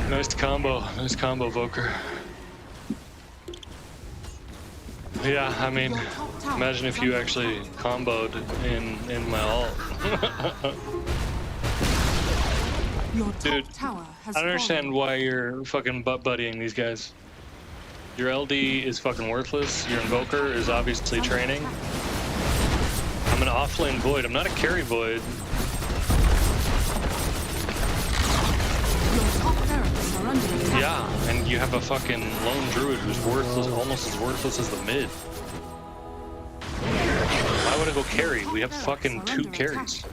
Nice combo, Voker. Yeah, I mean, imagine if you actually comboed in my ult. Dude, I don't understand why you're fucking butt buddying these guys. Your LD is fucking worthless. Your Invoker is obviously training. I'm an offlane Void. I'm not a carry Void. Yeah, and you have a fucking lone druid who's worthless, almost as worthless as the mid. Why would I go carry? We have fucking 2 carries.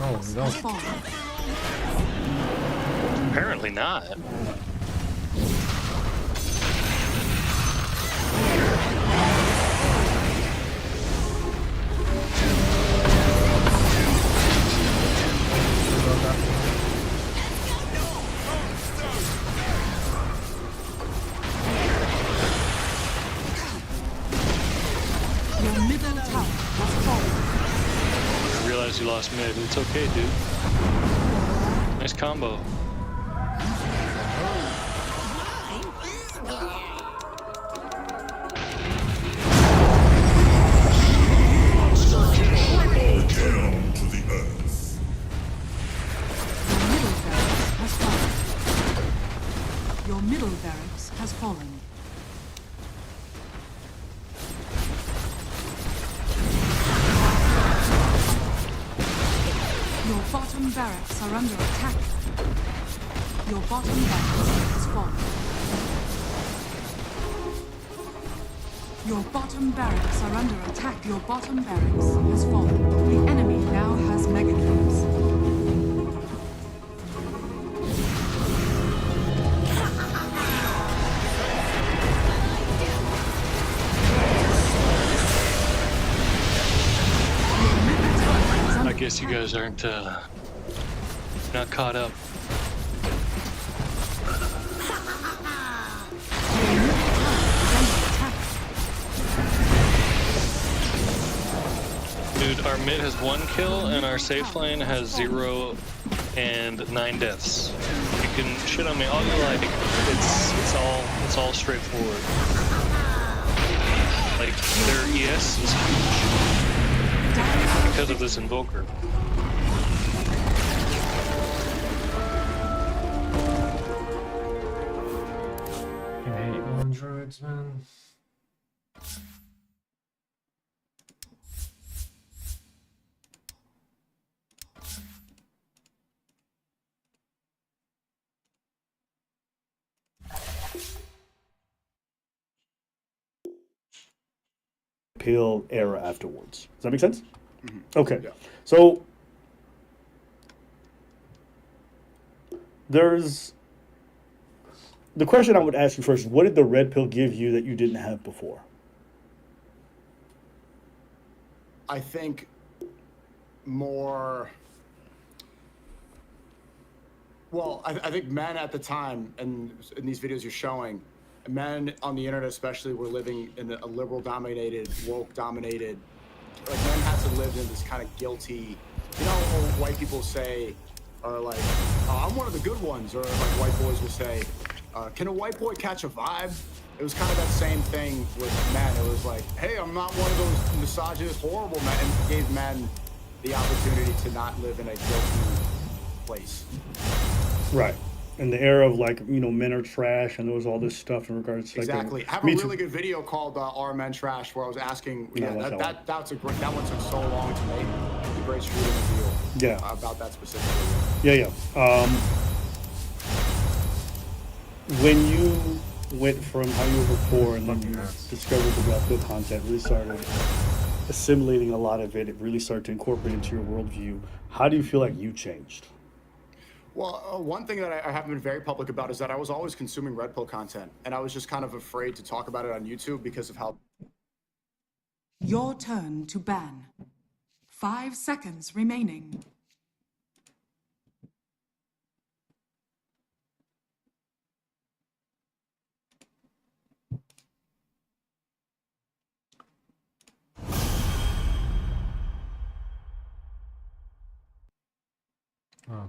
Oh, no. Apparently not. I realized you lost mid. It's okay, dude. Nice combo. Your middle barracks has fallen. Your bottom barracks are under attack. Your bottom barracks has fallen. Your bottom barracks are under attack. Your bottom barracks has fallen. The enemy now has mega kills. I guess you guys aren't not caught up. Dude, our mid has 1 kill and our safe lane has 0 and 9 deaths. You can shit on me all you like. It's all straightforward. Like their ES is huge because of this Invoker. I hate one druids, man. Peel era afterwards. Does that make sense? Mm-hmm. Okay. Yeah. So there's the question I would ask you first is, what did the red pill give you that you didn't have before? I think more. Well, I think men at the time, and in these videos you're showing, men on the internet especially were living in a liberal-dominated, woke-dominated. Like men had to live in this kind of guilty. You know, white people say, or like, I'm one of the good ones, or like white boys will say, can a white boy catch a vibe? It was kind of that same thing with men. It was like, hey, I'm not one of those misogynist, horrible men, and gave men the opportunity to not live in a guilty place. Right. In the era of like, you know, men are trash, and there was all this stuff in regards to exactly. I have a really good video called "Are Men Trash?" where I was asking. Yeah, that's a great. That one took so long to make. It's a great shooting video. Yeah. About that specifically. Yeah. When you went from how you were before, and then you discovered the red pill content, really started assimilating a lot of it. It really started to incorporate into your worldview. How do you feel like you changed? Well, one thing that I haven't been very public about is that I was always consuming red pill content, and I was just kind of afraid to talk about it on YouTube because of how. Your turn to ban. 5 seconds remaining. Oh.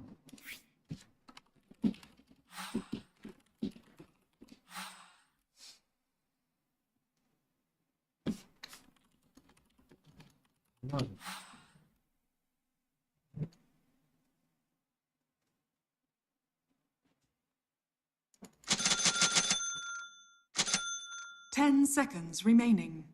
Come 10 seconds remaining.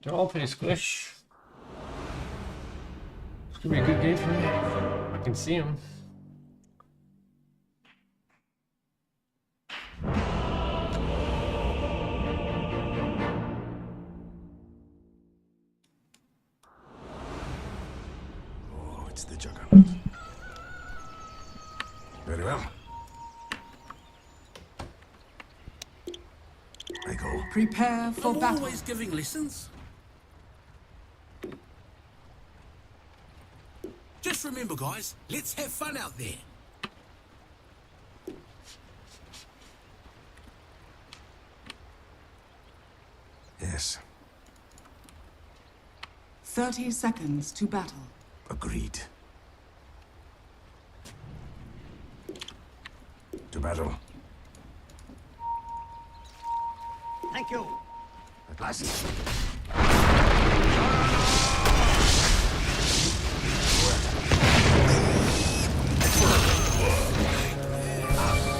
They're all pretty squish. It's gonna be a good game for me. I can see him. Oh, it's the juggernaut. Very well. I go. Prepare for I'm battle. always giving lessons. Just remember, guys, let's have fun out there. Yes, 30 seconds to battle. agreed. To battle. Thank you. At last.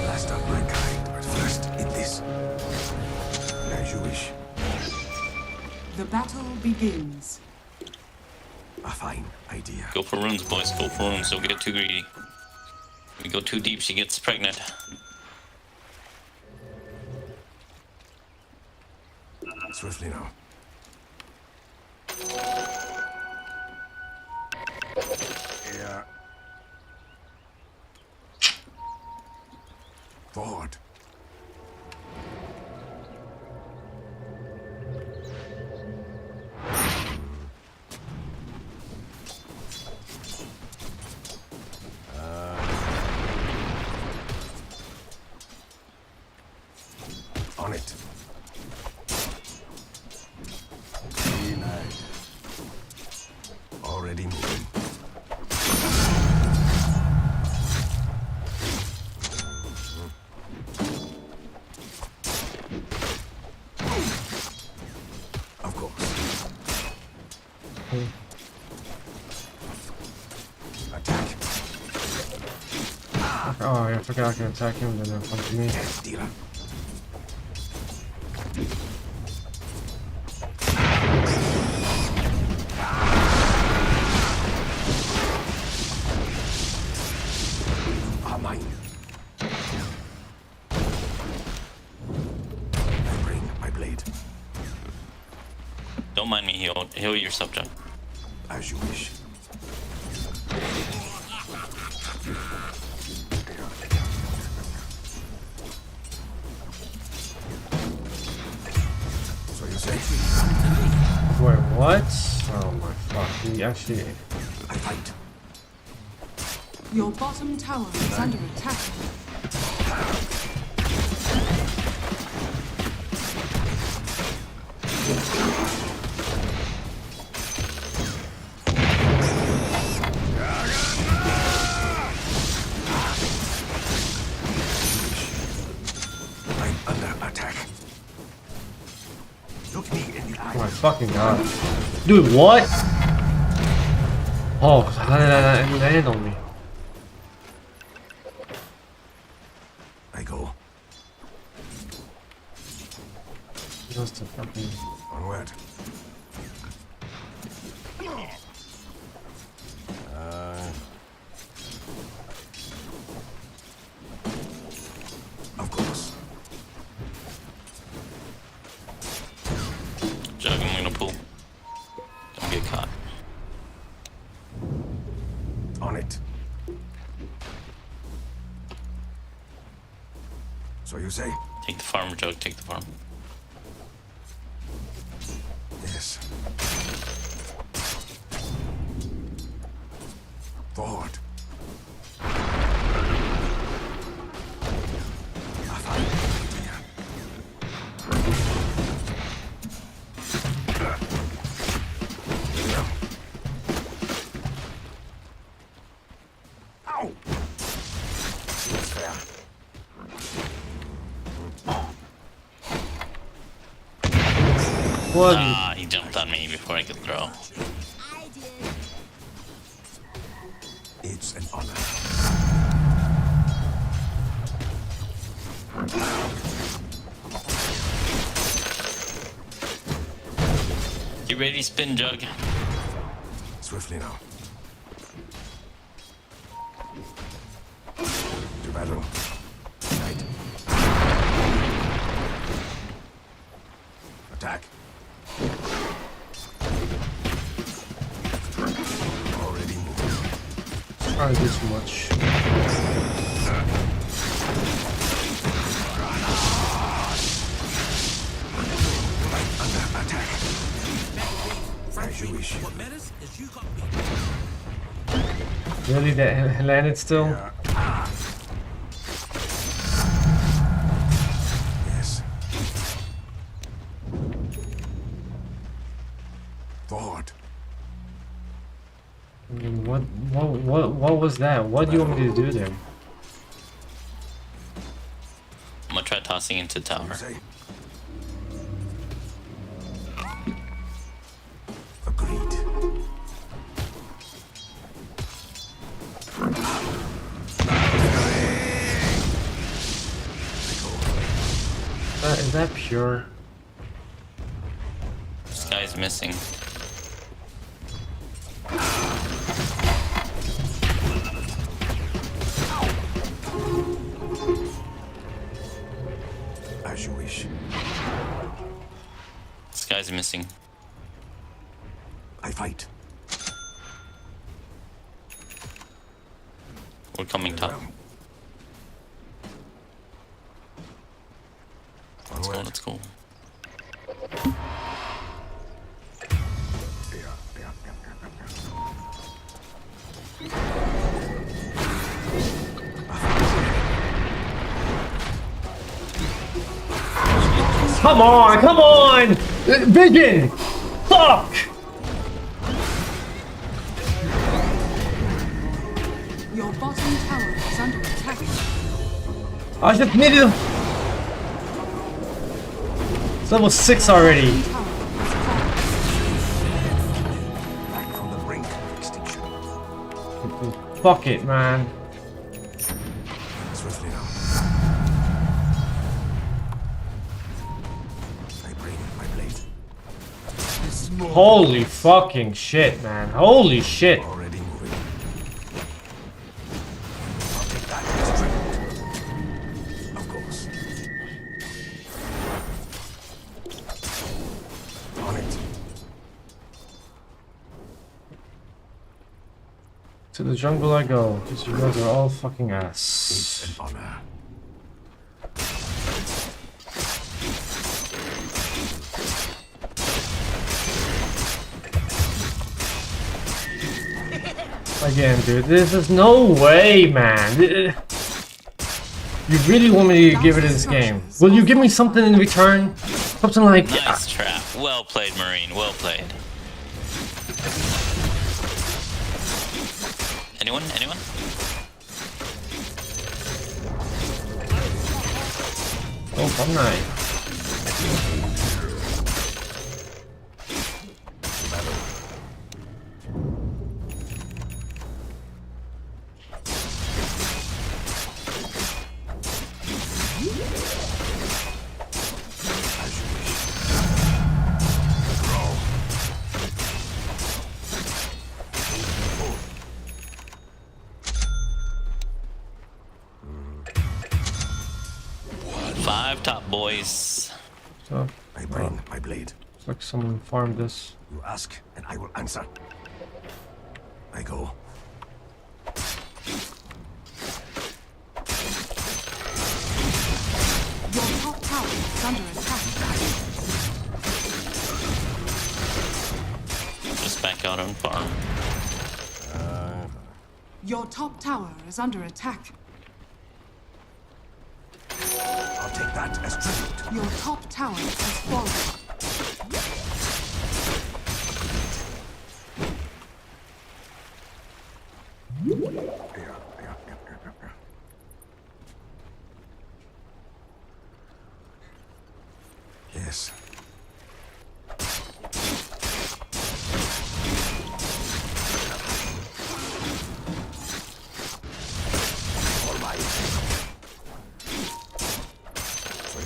Last of my kind, but first in this. As you wish. The battle begins. A fine idea. Go for runes, boys. Go for runes. Don't get too greedy. If you go too deep, she gets pregnant. Swiftly now. Yeah. Forward. On it. Denied. Already moving. Of course. Attack. Oh, I forgot I can attack him, then they'll punch me. Yes, dealer. Are mine. I bring my blade. Don't mind me. Heal yourself, John. As you wish. So you say? Wait, what? Oh my fuck. He actually. I fight. Your bottom tower is under attack. I'm under attack. Look me in the Oh eye. my fucking god. Dude, what? Oh, how did that land on me? I go. Just a fucking. Onward. Of course. Jug, I'm gonna pull. Don't get caught. On it. So you say? Take the farm, Jug. Take the farm. Yes. Forward. What? Ah, he jumped on me before I could throw. It's an honor. You ready, spin jug? Swiftly now. To battle. Right. Attack. Already moving. Try this much. Under attack. As you wish. What matters is you got me. Really, that landed still? Yes. Forward. I mean, what was that? What do you want me to do there? I'm gonna try tossing into tower. Say. Agreed. Is that pure? This guy's missing. As you wish. This guy's missing. I fight. We're coming top. Let's go, let's go. Come on, come on! Vision! Fuck! Your bottom tower is under attack. I just needed to... It's level 6 already. Tower has fallen. Back from the brink of extinction. Fuck it, man. Swiftly now. I bring my blade. Holy fucking shit, man. Holy shit. Already moving. I'll take that as tribute. Of course. On it. To the jungle I go, because you guys are all fucking It's ass. an honor. Again, dude, this is no way, man. You really want me to give it this game? Will you give me something in return? Something like... Nice trap. Well played, Marine. Well played. Anyone? Anyone? Oh, I'm not. Five top boys. So, I bring my blade. it's like someone farmed this. You ask, and I will answer. I go. Your top tower is under attack. Just back out on farm. Your top tower is under attack. I'll take that as tribute. Your top tower has fallen. Yes.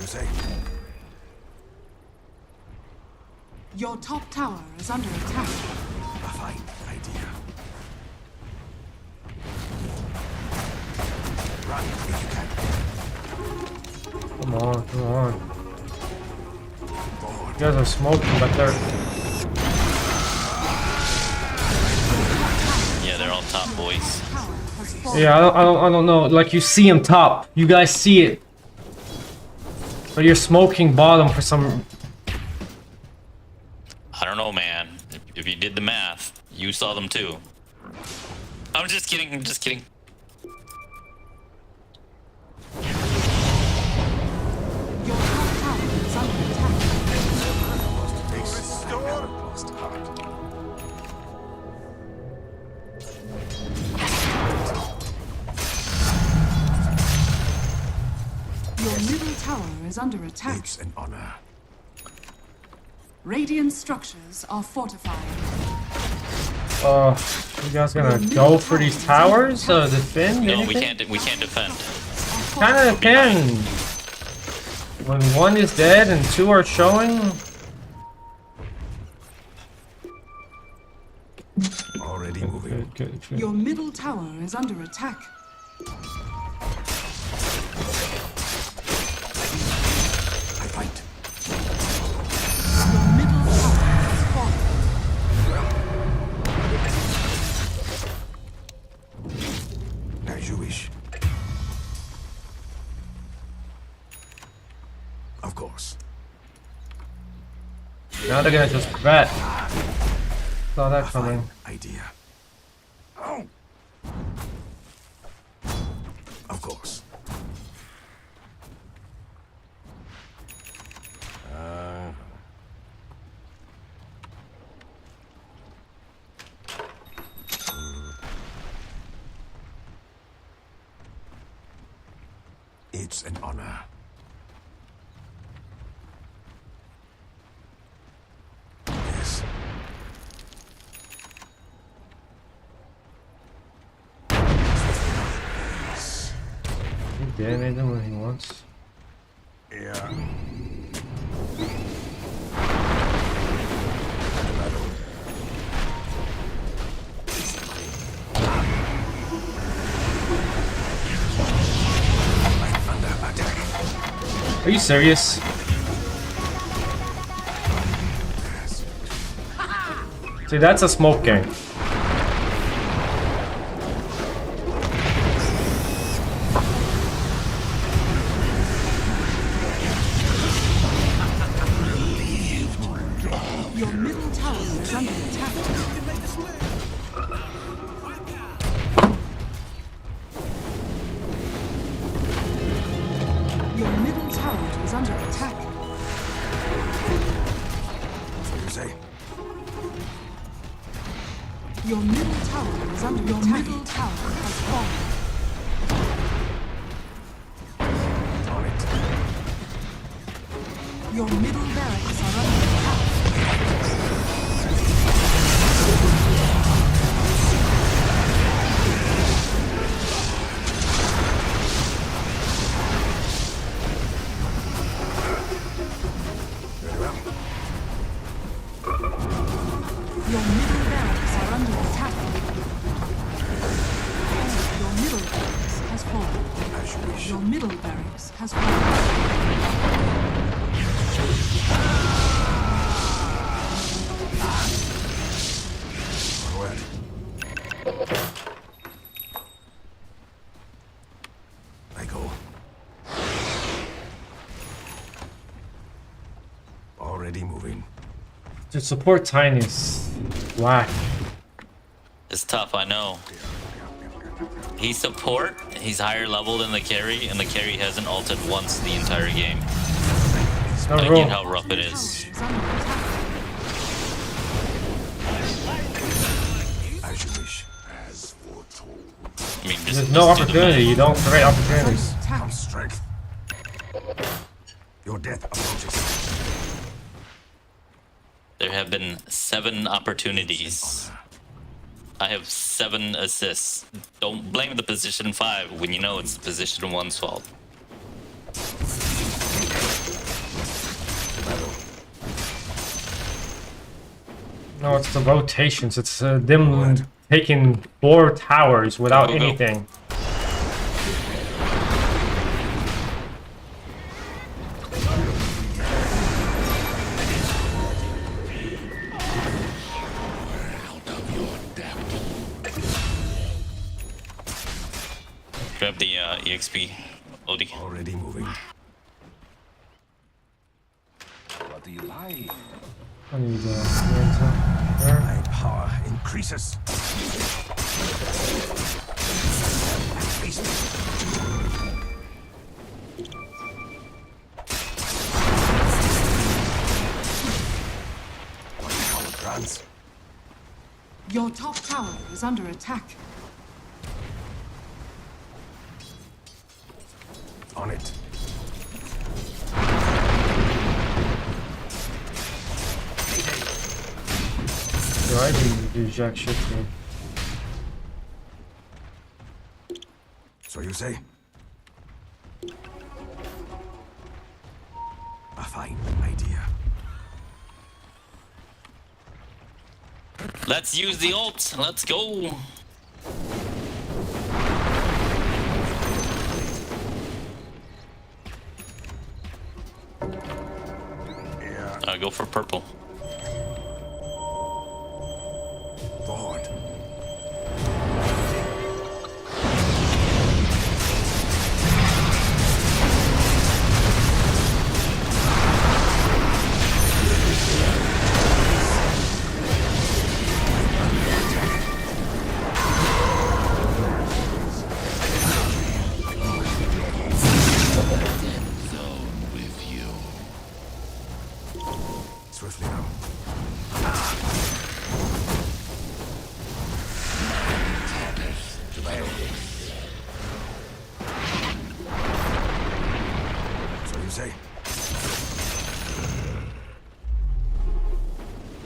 say? Your top tower is under attack. A fine idea. Run if you can. Come on, come on. Forward. You guys are smoking back there. Yeah, they're all top boys. Tower has fallen. Yeah, I don't know. Like you see him top. You guys see it. But you're smoking bottom for some. I don't know, man. If you did the math, you saw them too. I'm just kidding. I'm just kidding. Your top tower is under attack. Lost heart. Your middle tower is under attack. It's an honor. Radiant structures are fortified. You guys gonna go for these towers? Defend? No, anything? we can't defend. Kinda can. When one is dead and two are showing. Already moving. Good. Your middle tower is under attack. I fight. Your middle tower has fallen. As you wish. Of course. Now they're gonna just bet. Saw that coming. Idea. Oh. Of course. It's an honor. Yes. He damage him when he wants. Yeah. Are you serious? See, that's a smoke gang. Your middle tower is under attack. Your middle tower is under attack. So you say? Your middle tower is under attack. Your middle tower has fallen. On it. Your middle barracks are under attack. Very well. Your middle barracks are under attack. Your middle barracks has fallen. As you wish. Your middle barracks has fallen. Forward. I go. Already moving. To support Tiny's whack. It's tough, I know. He's support, he's higher level than the carry, and the carry hasn't ulted once the entire game. No I room. get how rough it is. Is under attack. As you wish. I mean, just There's no just do the opportunity. You math. don't create opportunities. Attack. Come strength. Your death approaches. There have been 7 opportunities. I have 7 assists. Don't blame the position 5 when you know it's the position 1's fault. No, it's the rotations. It's them taking 4 towers without Go, go, go. anything. Grab the EXP, Odie. Already moving. What do you like? I need there. My power increases. Feast. Runs. Your top tower is under attack. On it. Yo, I didn't do jack shit to So you say? A fine idea. Let's use the ult. Let's go. Go for purple. Forward. Swiftly now. So you say?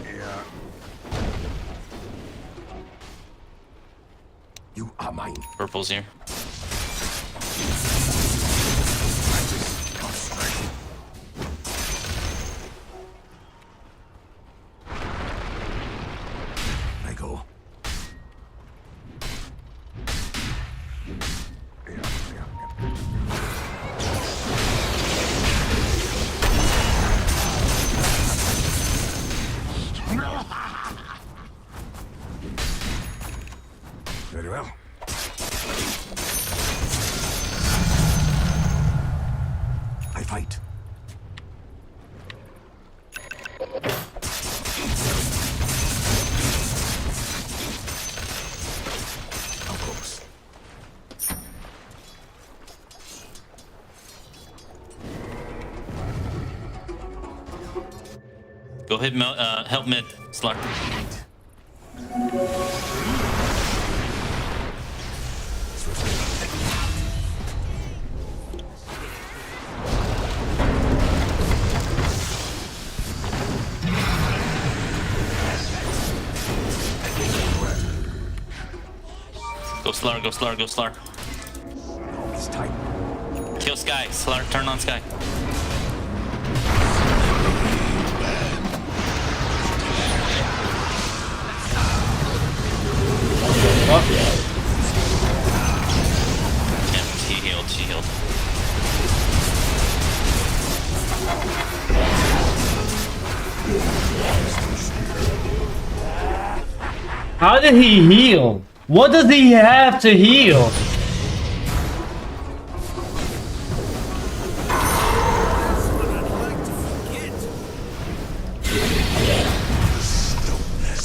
Yeah. You are mine. Purple's here. I go. Very well. I fight. Of course. Go hit help mid, Slark. Go Slark, go Slark, go Slark. It's time. Kill Sky, Slark, turn on Sky. Yeah, he healed, she healed. How did he heal? What does he have to heal?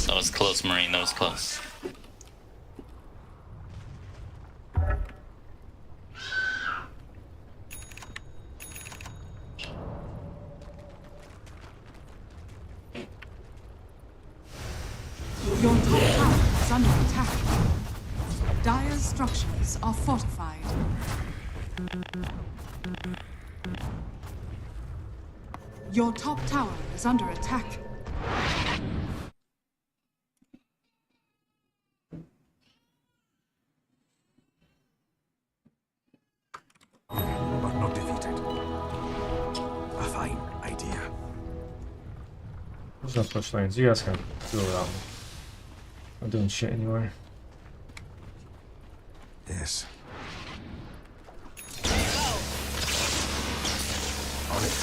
That was close, Marine, that was close. Your top tower is under attack. Dire's structures are fortified. Your top tower is under attack. But not defeated. A fine idea. There's no push lanes. You guys can do it without me. I'm not doing shit anyway. Yes. On it.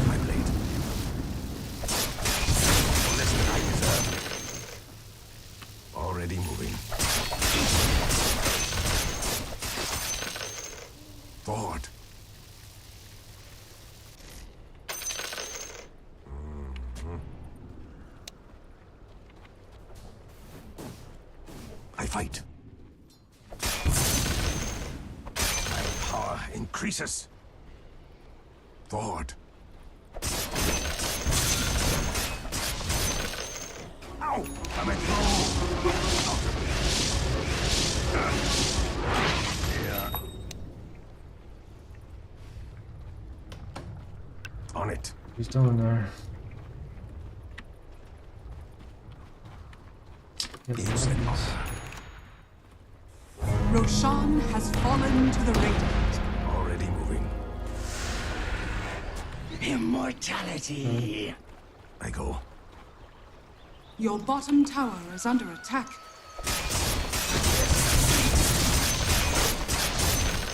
My blade. Less than I deserve. Already moving. Forward. I fight. My power increases. Forward. Ow! I'm at on it. He's doing there. It's an honor. Roshan has fallen to the Radiant. Already moving. Immortality. I go. Your bottom tower is under attack.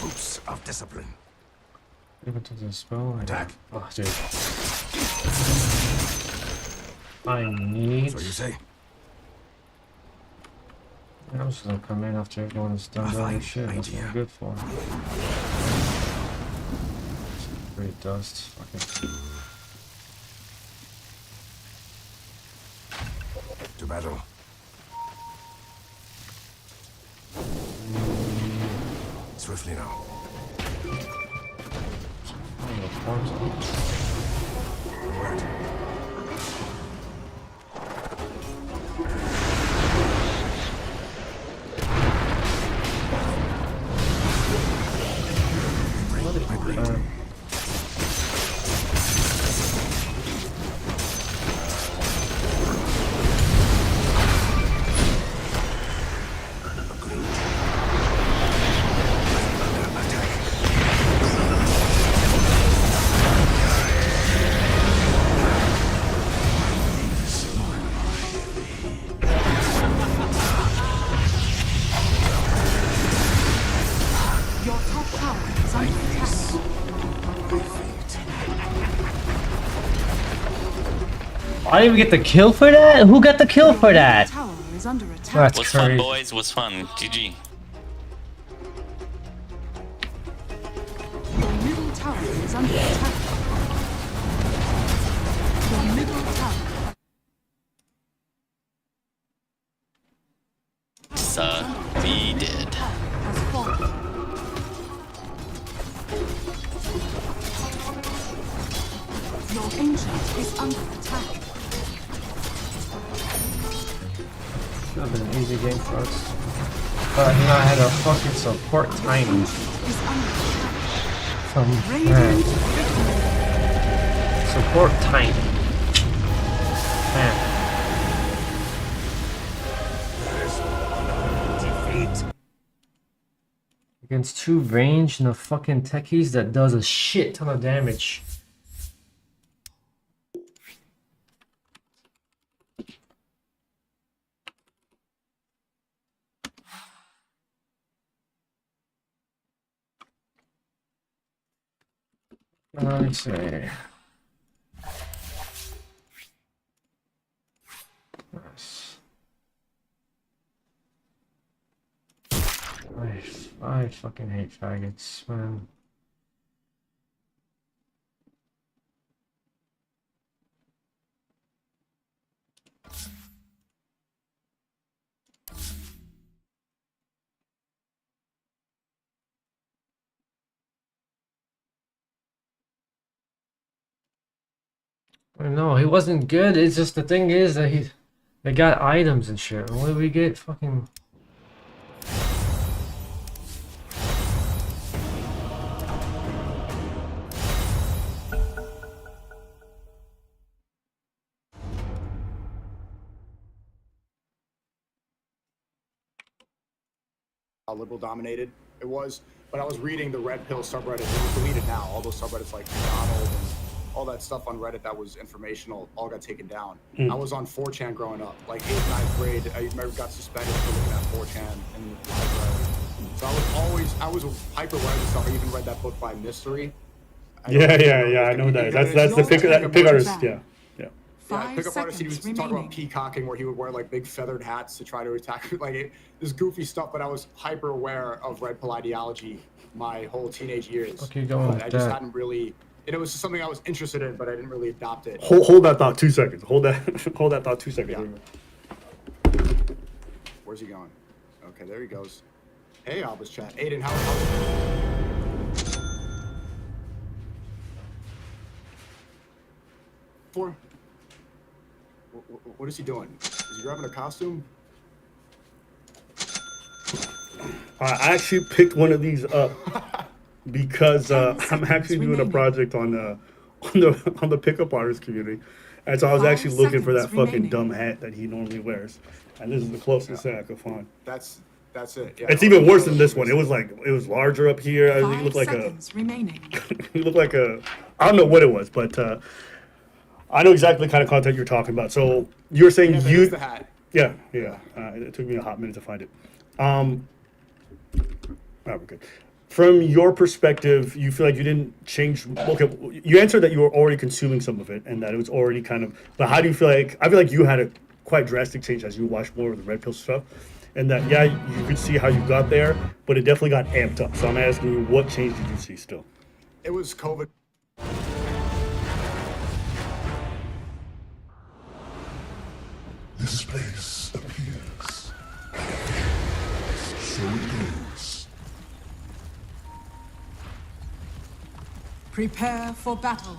Boots of discipline. Even to the spell. Attack. Oh, dude. I need. So you say? I'm just gonna come in after everyone is done doing their shit. That's what I'm good for. Great dust. Fucking. To battle. Swiftly now. Word. My blade. Your top tower is under attack. I didn't even get the kill for that? Who got the kill for that? Tower is under attack. That's Was fun, crazy. boys. Was fun. GG. Your middle tower is under attack. Your middle tower. Succeeded. Has fallen. Your ancient is under attack. Should have been an easy game for us. But you know, I had a fucking support timing Is under attack. from Radiant support timing. Man. Defeat. Against two range and a fucking techies that does a shit ton of damage. Let's see. Nice. I fucking hate faggots, man. No, he wasn't good. It's just the thing is that they got items and shit. What do we get? Fucking. Liberal dominated. It was, but I was reading the Red Pill subreddit. It was deleted now. All those subreddits like McDonald and all that stuff on Reddit that was informational all got taken down. I was on 4chan growing up, like 8th, 9th grade. I remember got suspended for looking at 4chan in the library. So I was hyper aware of this stuff. I even read that book by Mystery. I know that. That's the pick artist. Yeah. Pickup artist. He was talking about peacocking, where he would wear like big feathered hats to try to attack, like this goofy stuff. But I was hyper aware of Red Pill ideology my whole teenage years. Okay, going with I just hadn't really. And it was just something I was interested in, but I didn't really adopt it. Hold that thought 2 seconds. Hold that thought 2 seconds. Yeah. Where's he going? Okay, there he goes. Hey, Albus chat. Aiden, how? What is he doing? Is he grabbing a costume? I actually picked one of these up because I'm actually doing a project on the pickup artist community, and so I was actually looking for that fucking dumb hat that he normally wears, and this is the closest thing I could find. That's it. Yeah. It's even worse than this one. It was larger up here. It looked like remaining. it looked like a, I don't know what it was, but I know exactly the kind of content you're talking about. So you're saying the hat. Yeah. It took me a hot minute to find it. Oh, we're good. From your perspective, you feel like you didn't change. Okay, you answered that you were already consuming some of it and that it was already kind of. But how do you feel like? I feel like you had a quite drastic change as you watched more of the Red Pill stuff, and that you could see how you got there, but it definitely got amped up. So I'm asking you, what change did you see still? It was COVID. This place appears. So it goes. Prepare for battle.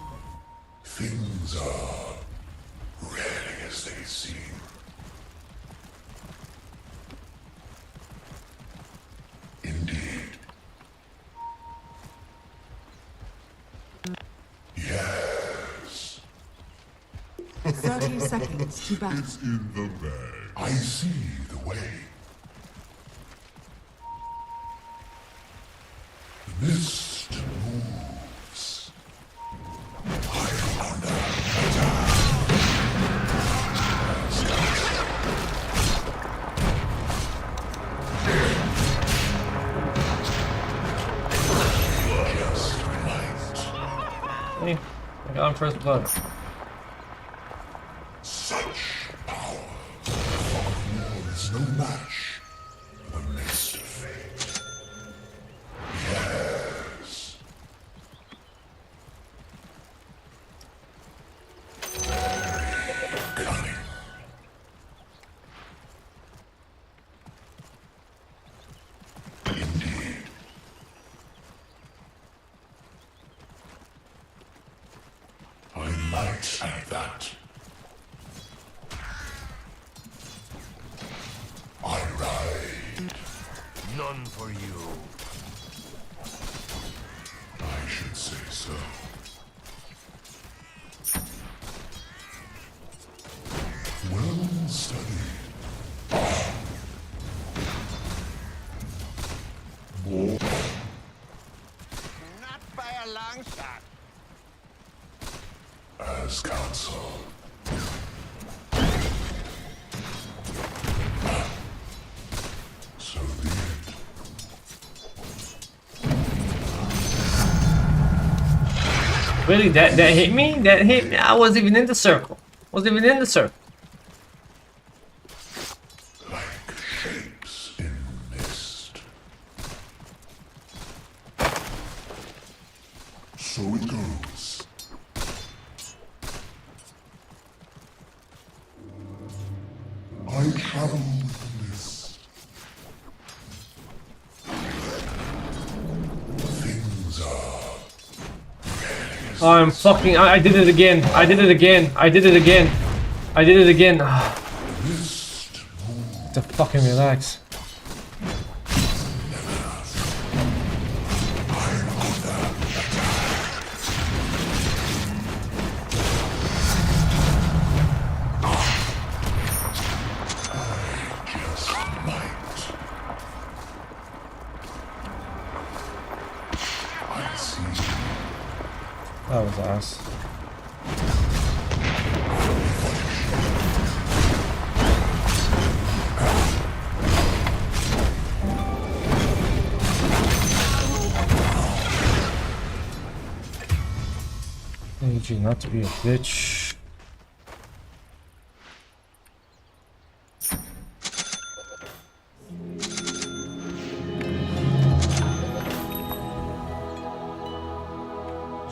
Things are rarely as they seem. Indeed. Yes. 30 seconds to battle. It's in the bag. I see the way. The mist moves. I'm under attack. Just right. Hey, I got him first blood. Such power. War is no match for the mist of fate. Yes. Cunning. Indeed. I might add that. I ride. None for you. I should say so. Well studied. More. Not by a long shot. As counsel. So be it. Really, that hit me? That hit me? I wasn't even in the circle. Wasn't even in the circle. Like shapes in mist. So it goes. I travel with the mist. Things are. I'm fucking. I did it again. I did it again. I did it again. I did it again. Mist moves. To fucking relax. Just might. That was ass. I need you not to be a bitch.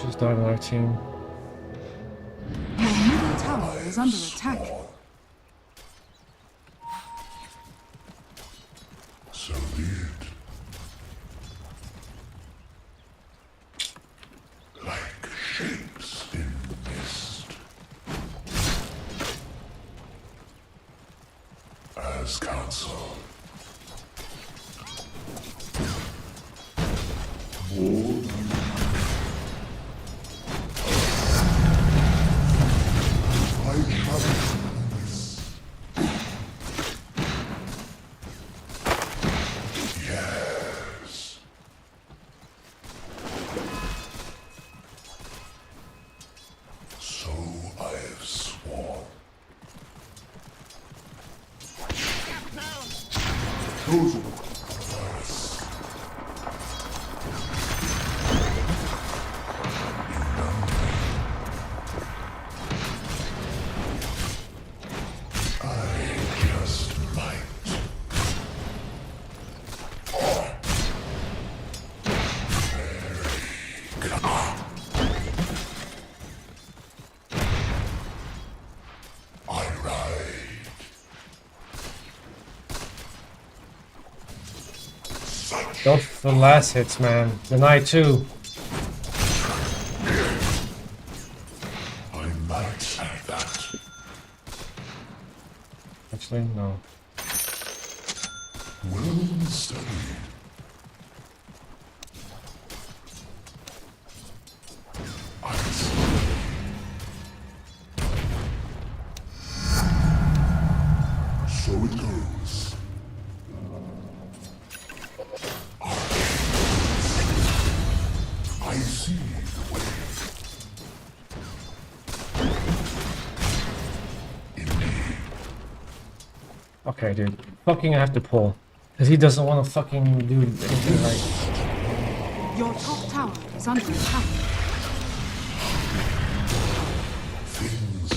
Just died on our team. Your middle tower is under attack. So be it. Like shapes in mist. As counsel. More I shall this. Yes. So I have sworn. Chosen. Go for the last hits, man. Deny 2. I might say that. Actually, no. Well studied. I see. So it goes. I see the way. Indeed. Okay, dude. Fucking I have to pull. Because he doesn't want to fucking do anything right. Your top tower is under attack. Things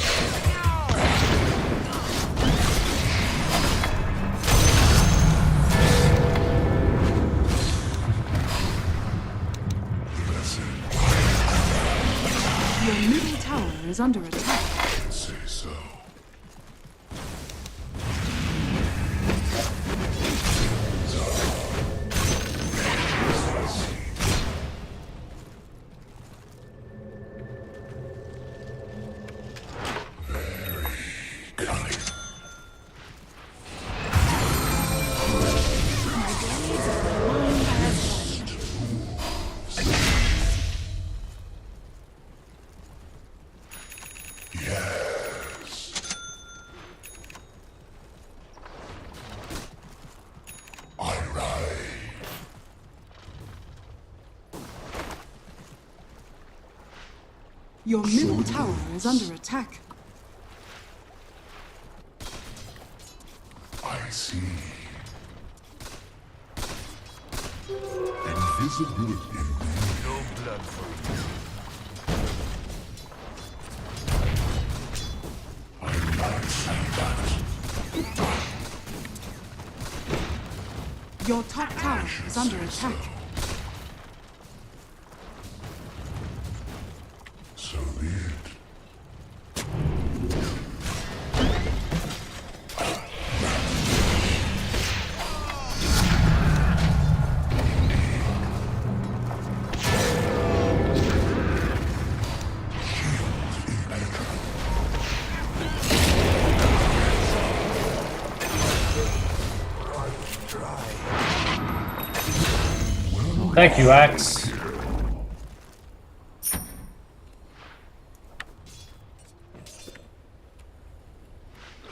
Your middle tower is under attack. can say so. Cunning. Yes. I ride. Your middle tower is under attack. I see. Invisibility. No blood for you. I might say that. Your top tower is under attack. So be it. Thank you, Axe.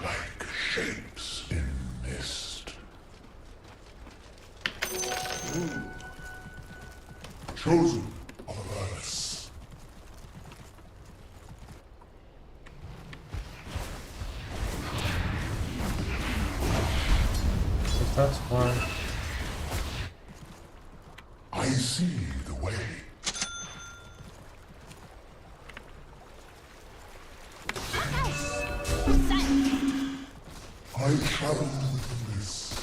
Like shapes in mist. Chosen of us. One. I see the way. I travel within this.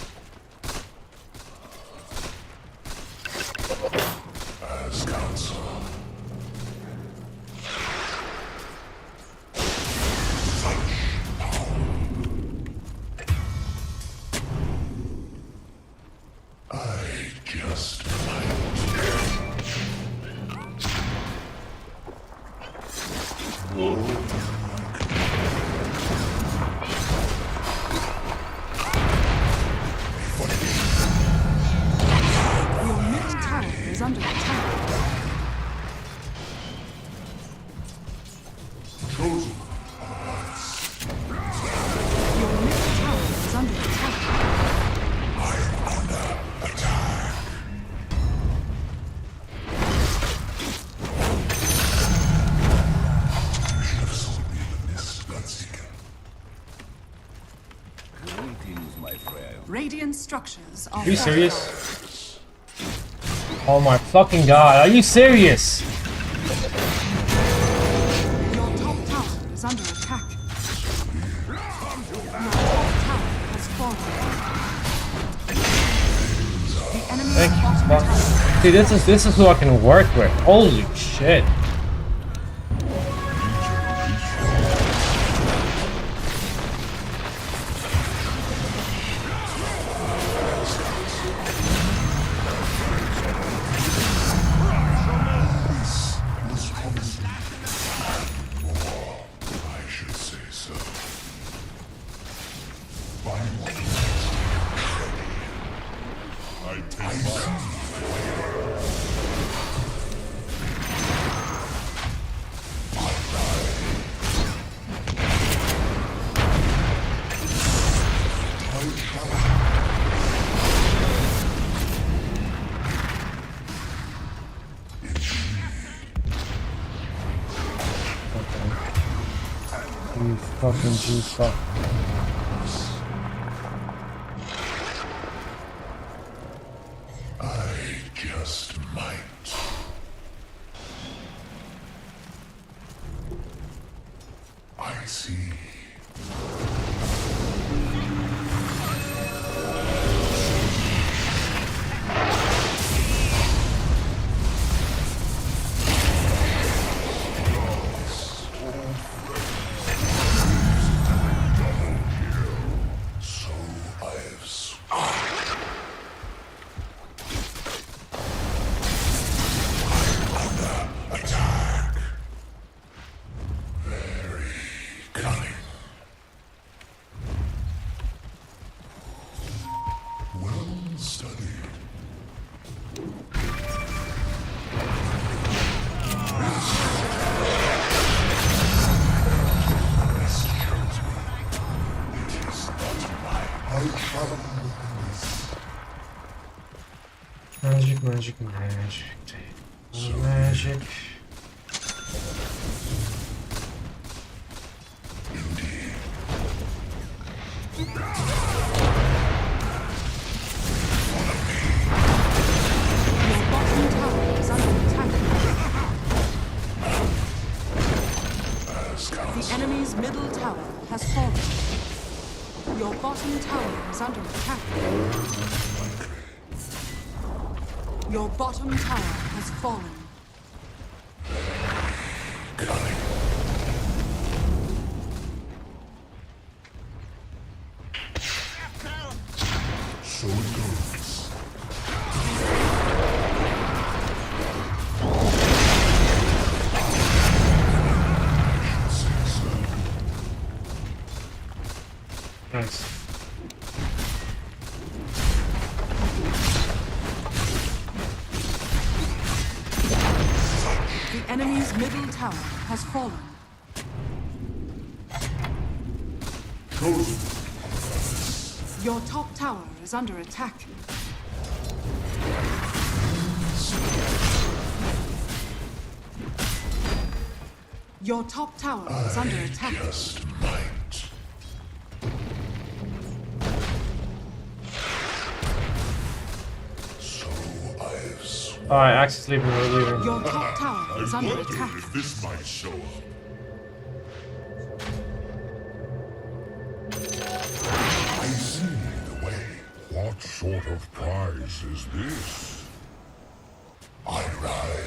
As counsel. I just Your middle tower is under attack. chosen. Your middle tower is under attack. Radiant structures are Are you fortified. serious? Oh my fucking god, are you serious? Your top tower is under attack. Your top tower has fallen. The enemy's Thank you. bottom Fuck. tower. See, this is who I can work with. Holy shit. I should say so. I take You fucking juice fuck. I just might. I see. So I've sworn. Attack. Very cunning. Well studied. This shows me it is not my travel within this. Magic, magic, magic. Magic. Indeed. Your bottom tower is under attack. As The counsel. enemy's middle tower has fallen. Your bottom tower is under attack. Your bottom tower has fallen. Cunning. So it goes. Nice. The enemy's middle tower has fallen. Chosen. Your top tower is under attack. Your top tower is under attack. Just might. Alright, Axe is sleeping, we're leaving. Your top tower is under Wonder attack. if this might show up. I see the way. What sort of prize is this? I ride.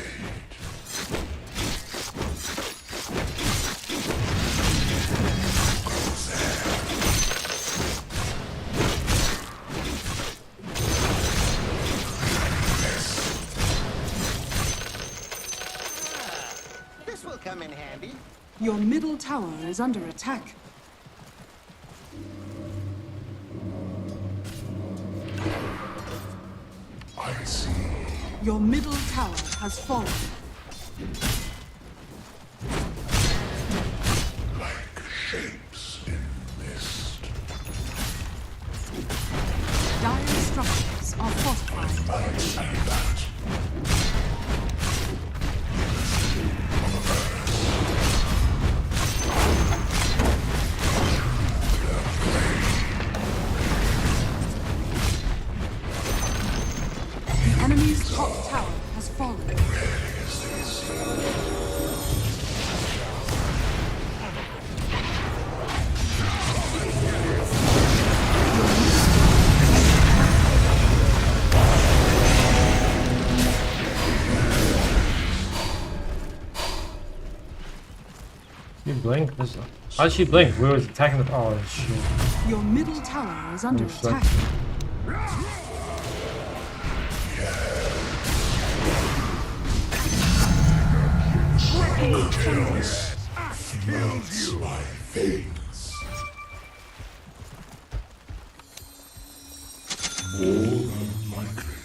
This will come in handy. Your middle tower is under attack. I see. Your middle tower has fallen. Like shapes in mist. Dire structures are fortified. I see that. The enemy's top tower has fallen. You blink? How did she blink? We was attacking the. Oh shit. Your middle tower is under attack. Reflection. Melts my veins. More than likely.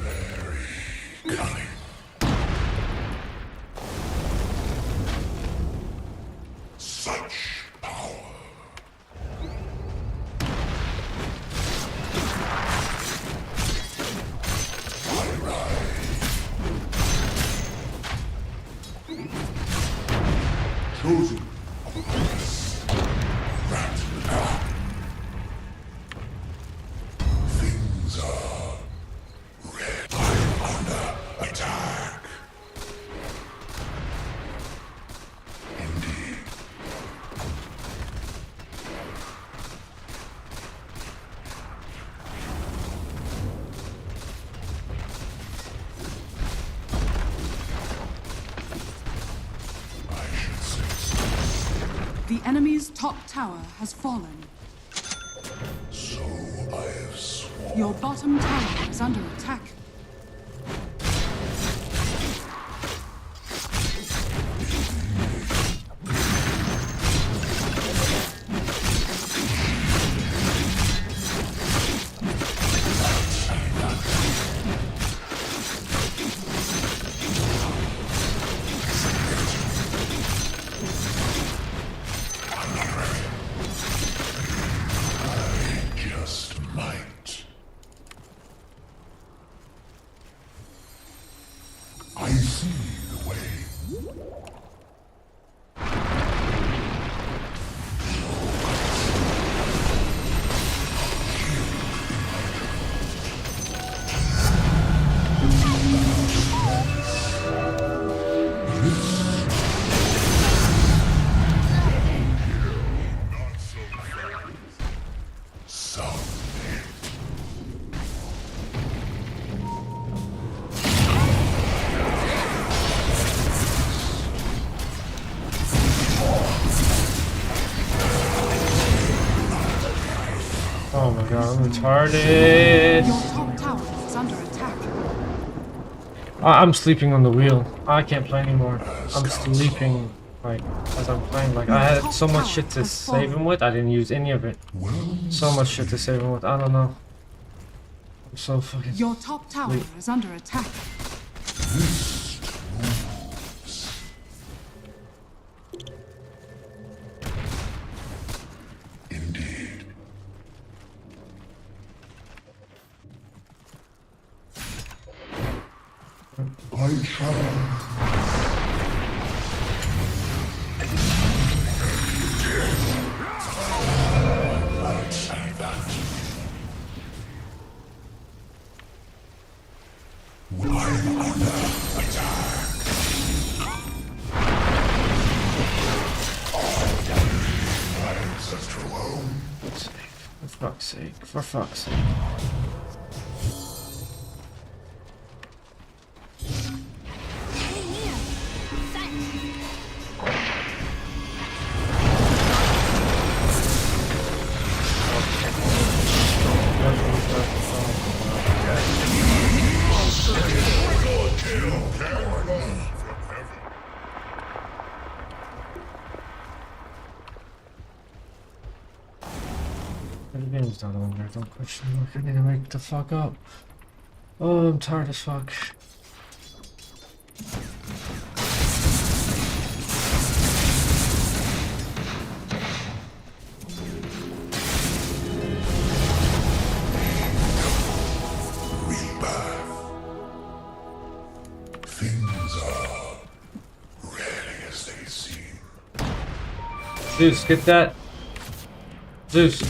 Very cunning. Such power. I ride. Chosen. Rat. Things are red. I'm under attack. Indeed. I should say The enemy's top tower has fallen. so. I have sworn. Your bottom tower is under attack. Just might. I see the way. Not so fast. Some Oh my god, I'm retarded. Your top tower is under attack. I'm sleeping on the wheel. I can't play anymore. I'm sleeping like as I'm playing. Like I had so much shit to save him with. I didn't use any of it. So much shit to save him with. I don't know. I'm so fucking. Your top tower is under attack. indeed. I travel. For fuck's sake, for fuck's sake. The game's not over, don't question me. I need to wake the fuck up. Oh, I'm tired as fuck. Zeus, get that. Zeus.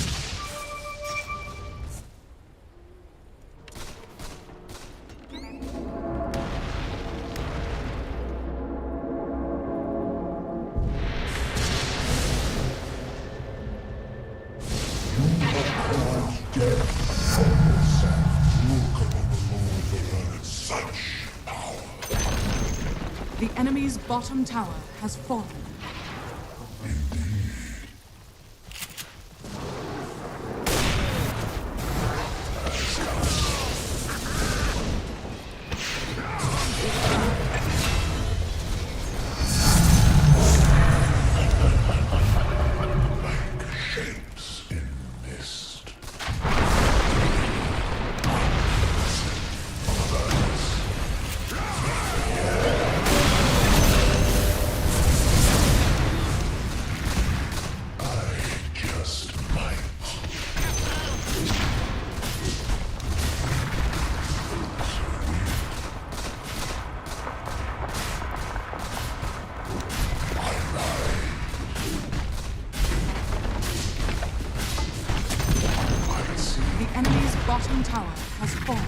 The enemy's bottom tower has fallen. The enemy's bottom tower has fallen.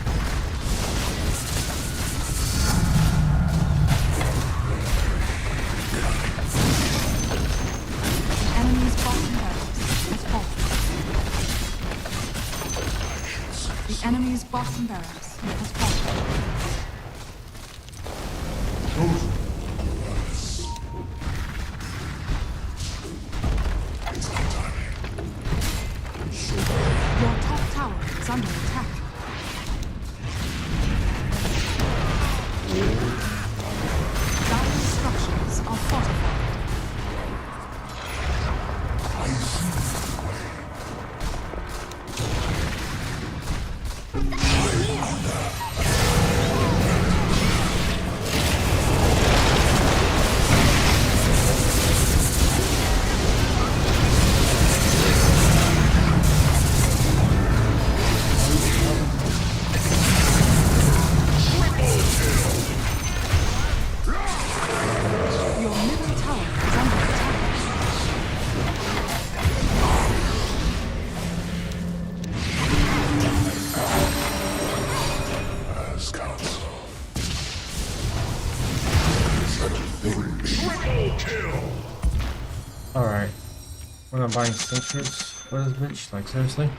The enemy's bottom barracks has fallen. The enemy's bottom barracks has fallen. Your top tower is under attack. Dire structures are fortified. Your middle tower is under attack. As counsel. Alright. We're not buying sentries for this bitch, like seriously?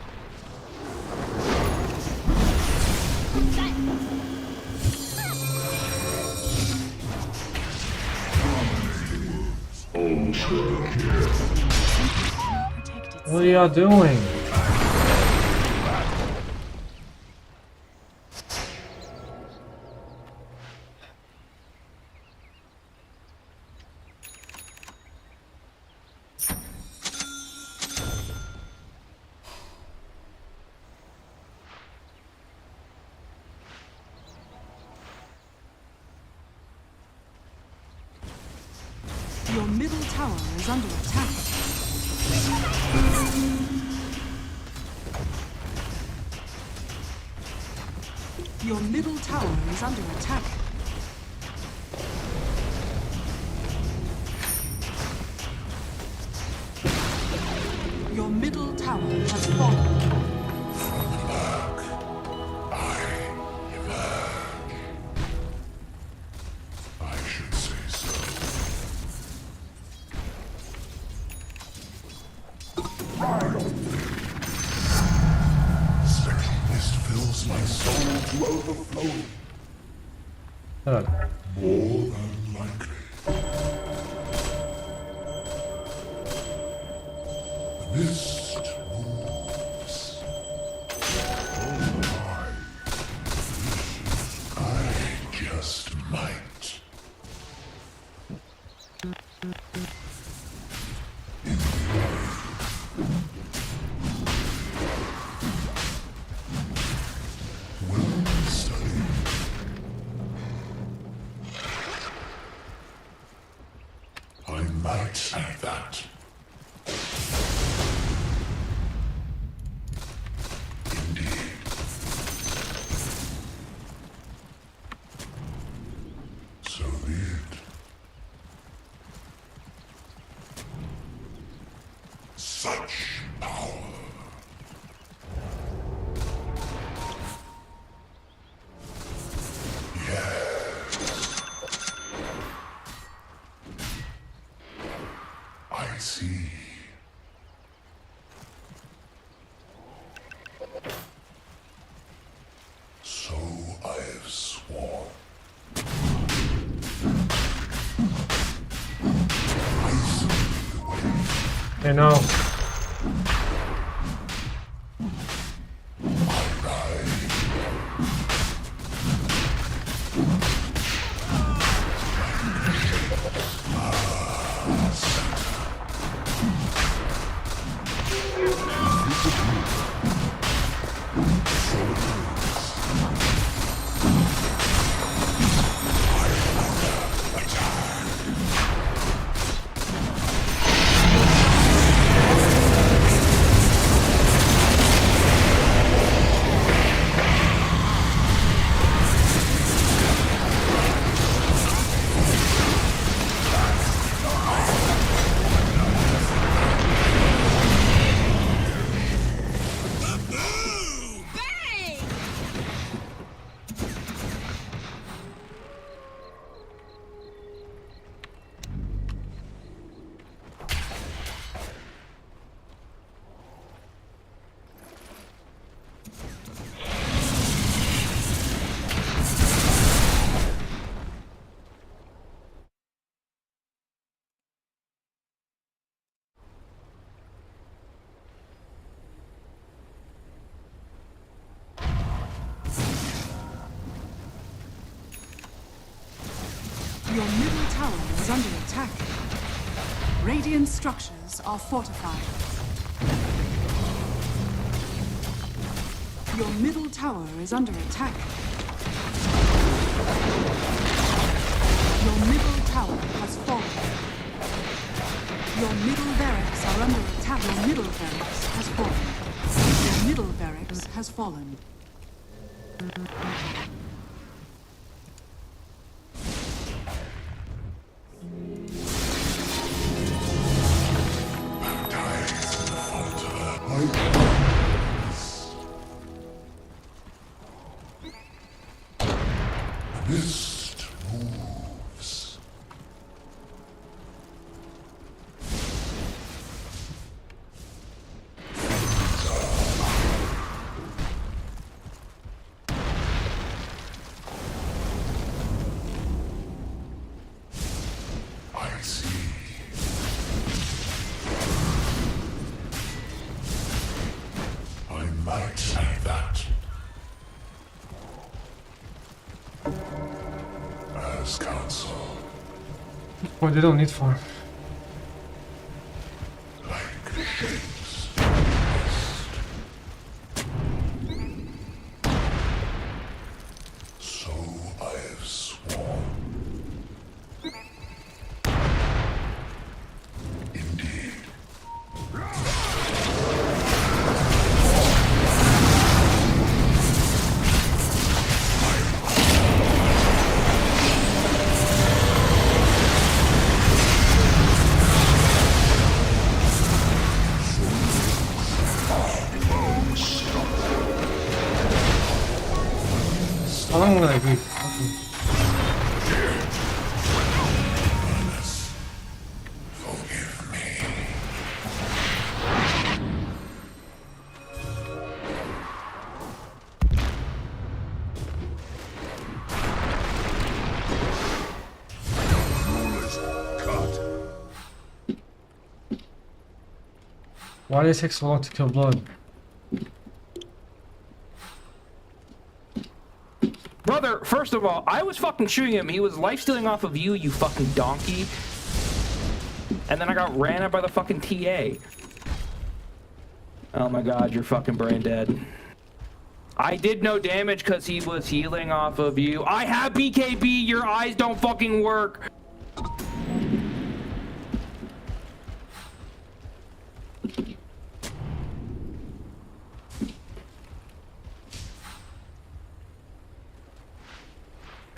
What are y'all doing? Your middle tower is under attack. Your middle tower is under attack. middle tower has fallen. I should say so. Spectral mist fills my soul to overflowing. More than likely. The mist moves. Oh my. I just might. Well studied. I might say that. Indeed. So be it. Such power. Yes. I see. So I have sworn. I see the way. You know. Your middle tower is under attack. Radiant structures are fortified. Your middle tower is under attack. Your middle tower has fallen. Your middle barracks are under attack. Your middle barracks has fallen. Your middle barracks has fallen. Mist moves. I see. I might say that. As counsel, Well, they don't need farm. like shapes. So I have sworn. Indeed. Why did it take so long to kill Blood? Brother, first of all, I was fucking shooting him. He was life stealing off of you, you fucking donkey. And then I got ran up by the fucking TA. Oh my god, you're fucking brain dead. I did no damage because he was healing off of you. I have BKB, your eyes don't fucking work.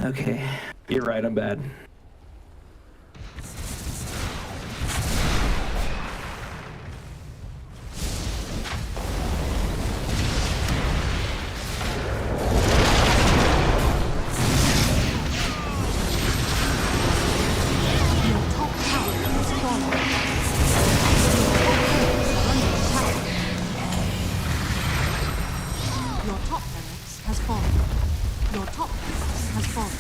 Okay, you're right, I'm bad. Your top tower has fallen. Your top barracks has fallen. Your top barracks has fallen.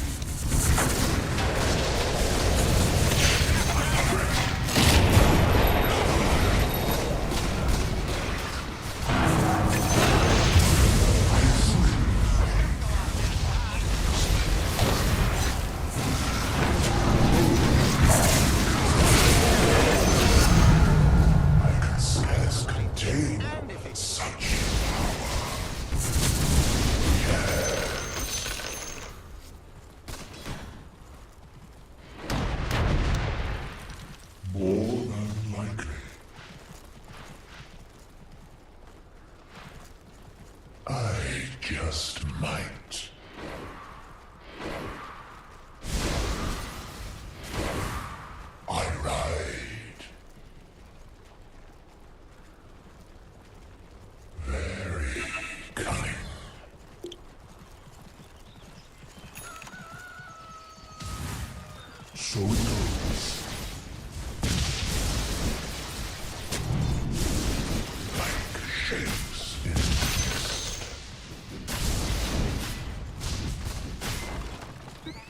I can scarce contain such more than likely. I just might. I ride. Very cunning. So it goes. Like shapes in mist.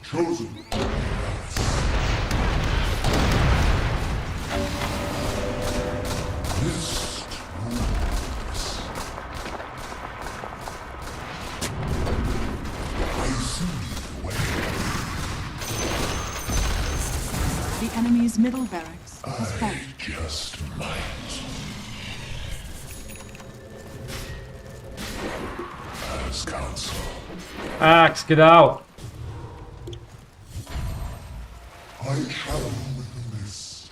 Chosen. Mist rules. I see the way. The enemy's middle barracks has I fallen. just might. As counsel, Axe, get out! I travel with the mist.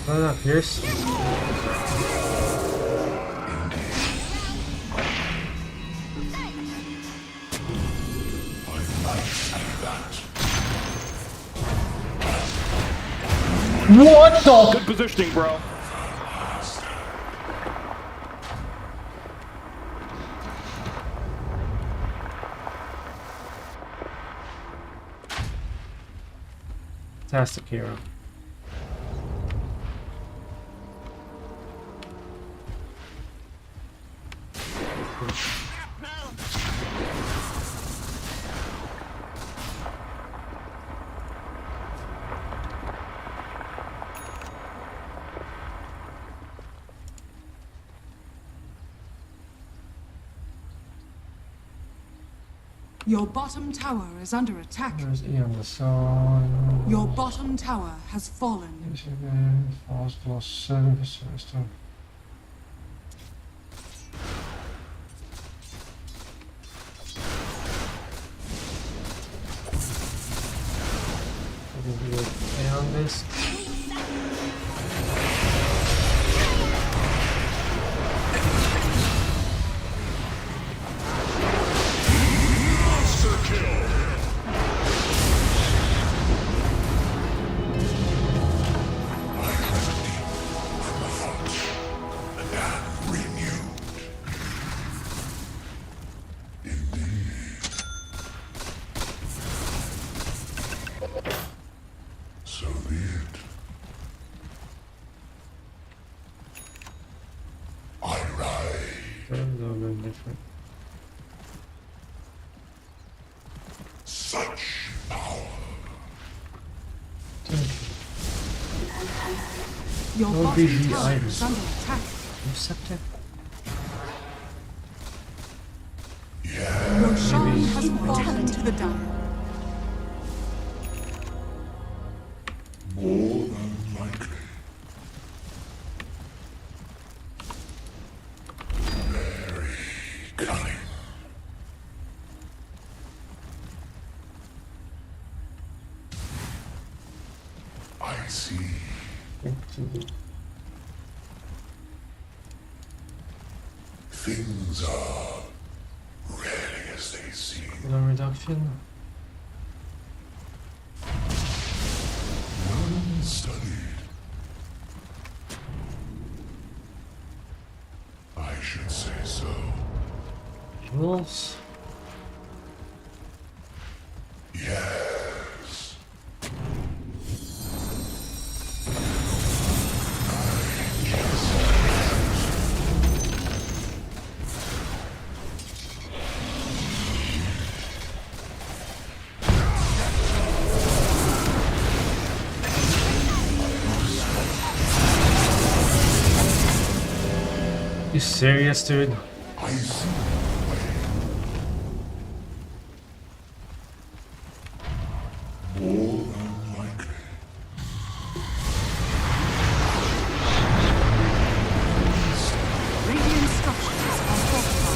No, no, Pierce. I might see that. What the? Good positioning, bro. Fantastic hero. Your bottom tower is under attack. There's E on the sun. Your bottom tower has fallen. Falls lost 7%. On this. So be it. I ride. That's a little bit different. Such power. Your No bottom BG tower items. is under attack. Receptor. Roshan has fallen to the Dire. More than likely. Very cunning. I see. Things are rarely as they seem. No reduction. Well studied. I should say so. Wolves. Yes. You serious, dude? I see. More than likely. Radiant structures are fortified.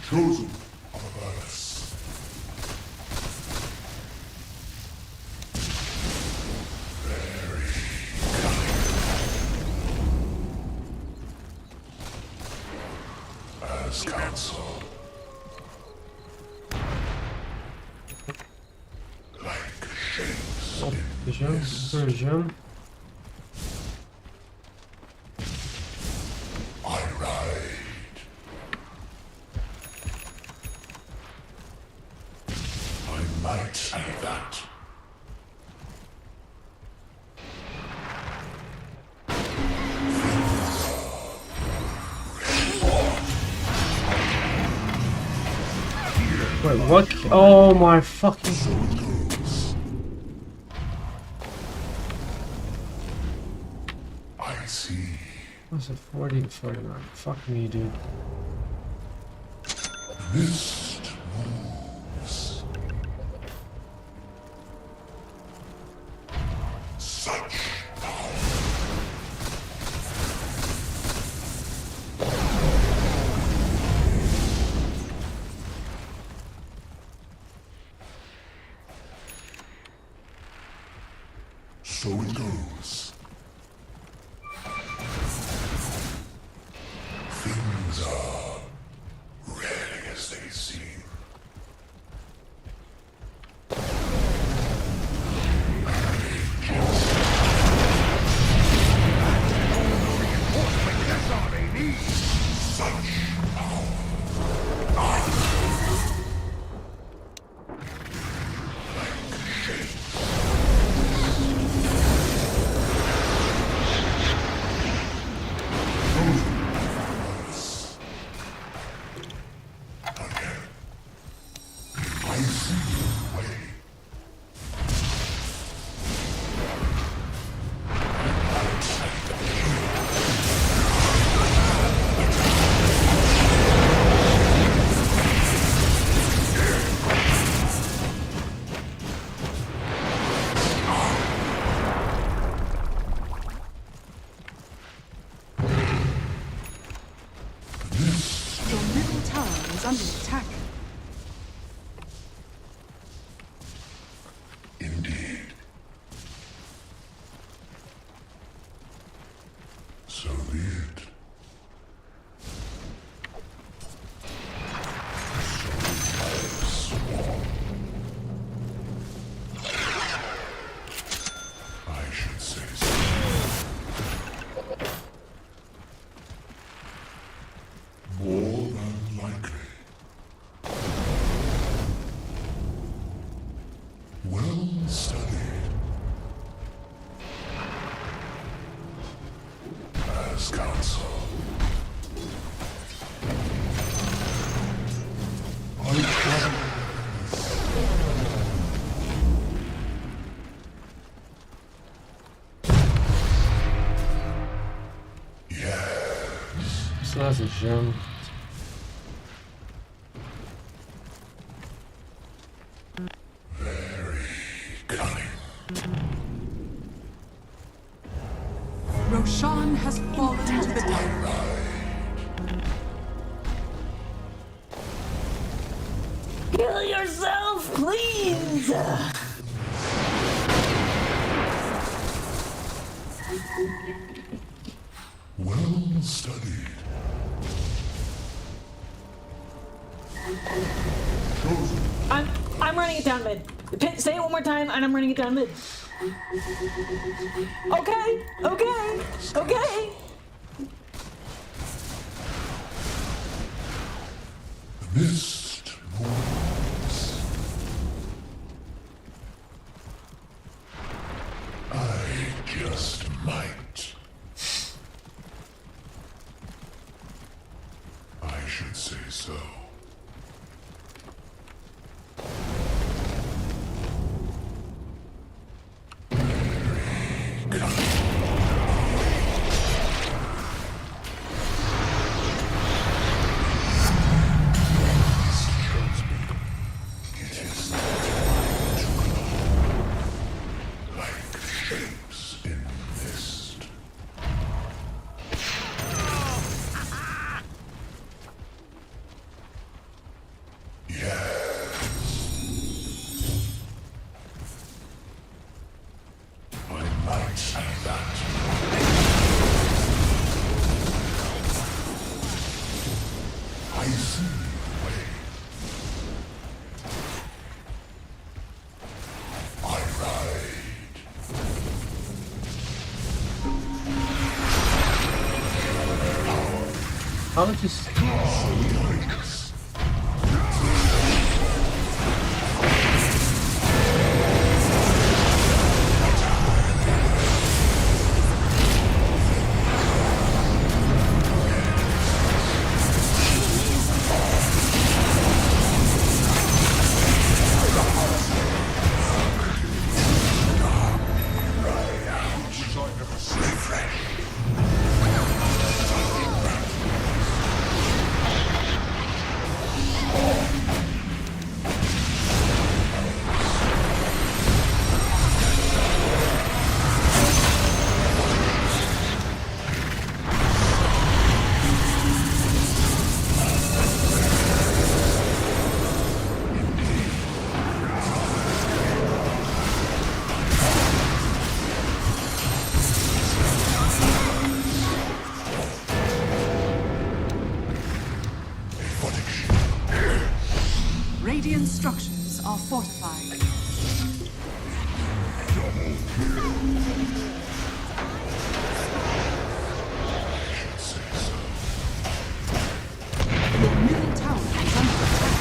Chosen of us. Very cunning. As counsel. Like shapes in Vision. Version. I ride. I might say that. Wait, what? Oh my fucking. I see. What's it? 40 to 49. Fuck me, dude. Mist moves. Such power. So it goes. Things are rarely as they seem. I see your way. Your middle tower is under attack. Indeed. So be it. I should say so. More than likely. Well studied. has a gem. Roshan has fallen to the dark. Kill yourself, please! Well studied. I'm running it down mid. Say it one more time, and I'm running it down mid. Okay, okay, okay. The mist moves. I just might. I should say so. How would you s- Radiant structures are fortified. Your middle tower is under attack.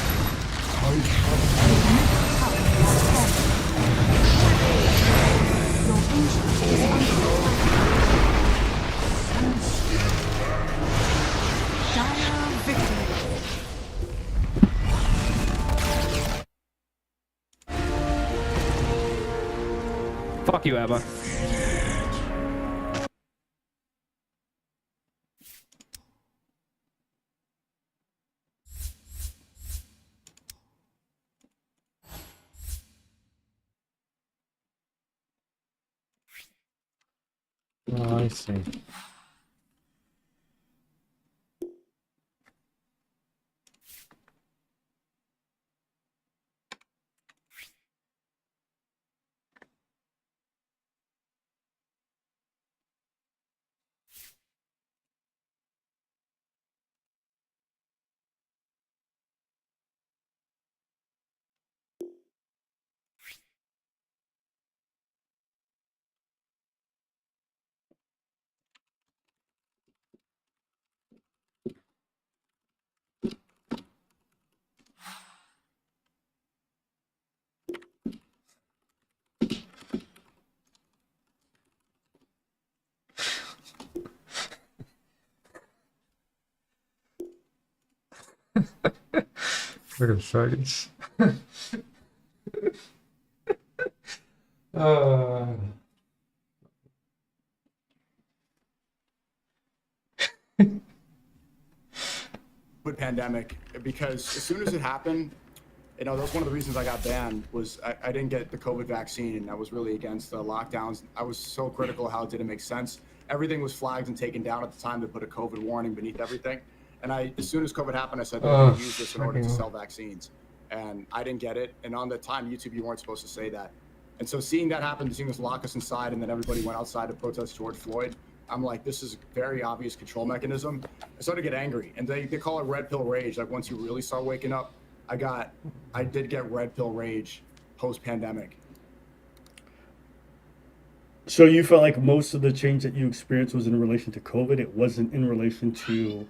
Your middle tower is falling. Your ancient is under attack. Dire victory. Fuck you, Abba. Oh, I see. Look at the faggots. uh... COVID pandemic because as soon as it happened, that was one of the reasons I got banned was I didn't get the COVID vaccine and I was really against the lockdowns. I was so critical how it didn't make sense. Everything was flagged and taken down at the time to put a COVID warning beneath everything. And as soon as COVID happened, I said they're going to use this in order to sell vaccines. And I didn't get it. And on the time, YouTube, you weren't supposed to say that. And so seeing that happen, seeing us lock us inside, and then everybody went outside to protest George Floyd, I'm like, this is a very obvious control mechanism. I started to get angry. And they call it red pill rage. Like once you really start waking up, I did get red pill rage post-pandemic. So you felt like most of the change that you experienced was in relation to COVID? It wasn't in relation to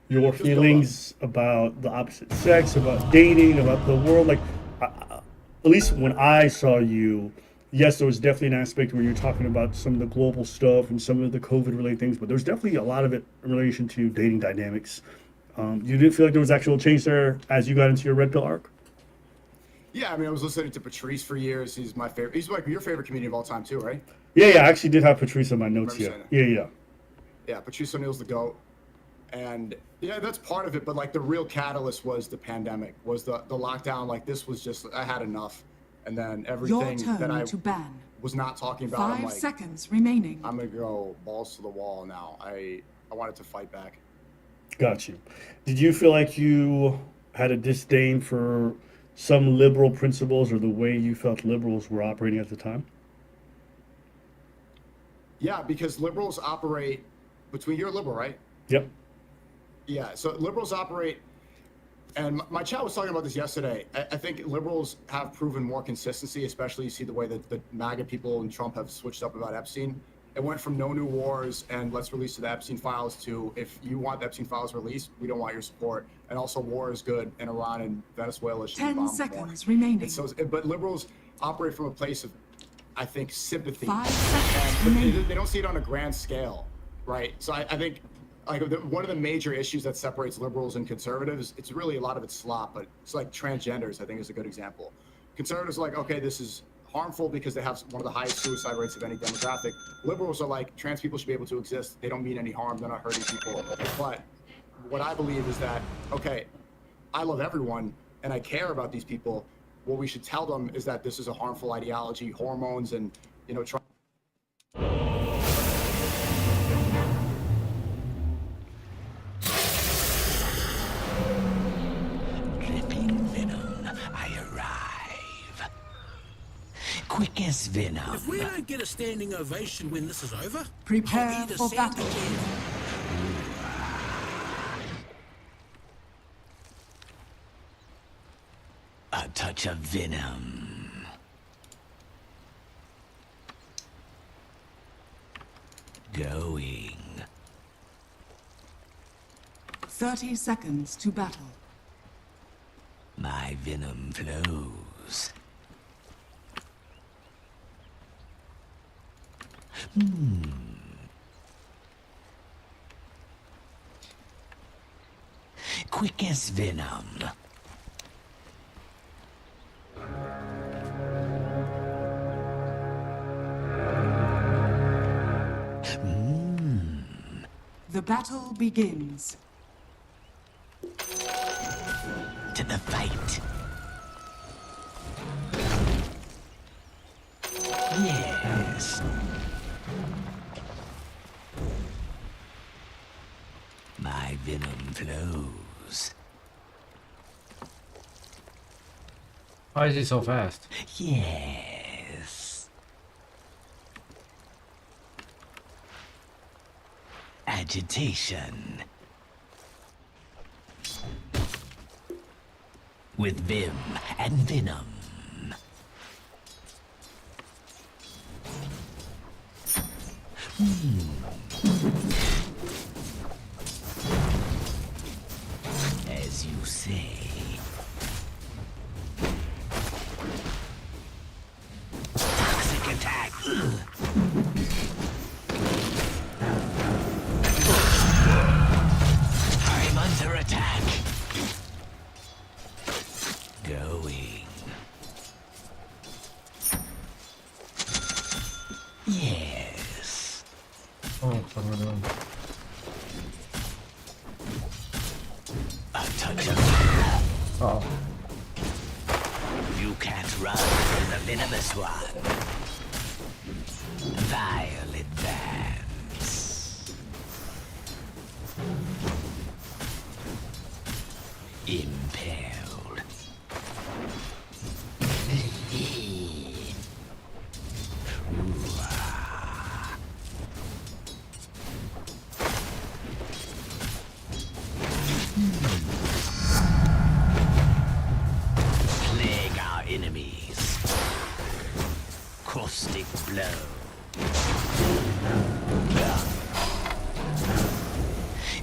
your feelings about the opposite sex, about dating, about the world? Like, at least when I saw you, yes, there was definitely an aspect where you're talking about some of the global stuff and some of the COVID-related things, but there's definitely a lot of it in relation to dating dynamics. You didn't feel like there was actual change there as you got into your red pill arc? Yeah, I mean, I was listening to Patrice for years. He's my favorite. He's like your favorite comedian of all time too, right? Yeah, I actually did have Patrice on my notes here. Yeah. Yeah, Patrice O'Neal's the GOAT. And yeah, that's part of it. But like the real catalyst was the pandemic, was the lockdown. Like this was just, I had enough. And then everything that I was not talking about, 5 I'm like, seconds remaining. I'm going to go balls to the wall now. I wanted to fight back. Got you. Did you feel like you had a disdain for some liberal principles or the way you felt liberals were operating at the time? Yeah, because liberals operate between, you're a liberal, right? Yep. Yeah, so liberals operate, and my chat was talking about this yesterday. I think liberals have proven more consistency, especially you see the way that the MAGA people and Trump have switched up about Epstein. It went from no new wars and let's release the Epstein files to if you want the Epstein files released, we don't want your support. And also war is good and Iran and Venezuela should be bombed 10 seconds remaining. So, but liberals operate from a place of, I think, sympathy. 5 seconds remaining. They don't see it on a grand scale, right? So I think like one of the major issues that separates liberals and conservatives, it's really a lot of it's slop, but it's like transgenders, I think is a good example. Conservatives are like, okay, this is harmful because they have one of the highest suicide rates of any demographic. Liberals are like, trans people should be able to exist. They don't mean any harm. They're not hurting people. But what I believe is that, okay, I love everyone and I care about these people. What we should tell them is that this is a harmful ideology, hormones, and, try. Dripping venom, I arrive. Quick as venom. If we don't get a standing ovation when this is over, Prepare I'll eat a for sand battle. again. A touch of venom. Going. 30 seconds to battle. My venom flows. Quick as venom. The battle begins. To the fight. Yes. My venom flows. Why is he so fast? Yes. Agitation. With vim and venom. As you say. Toxic attack. I'm under attack. Going. Yes. Oh, another one. A You can't run from the venomous one. Vile advance. Impaled. Plague our enemies. Caustic blow.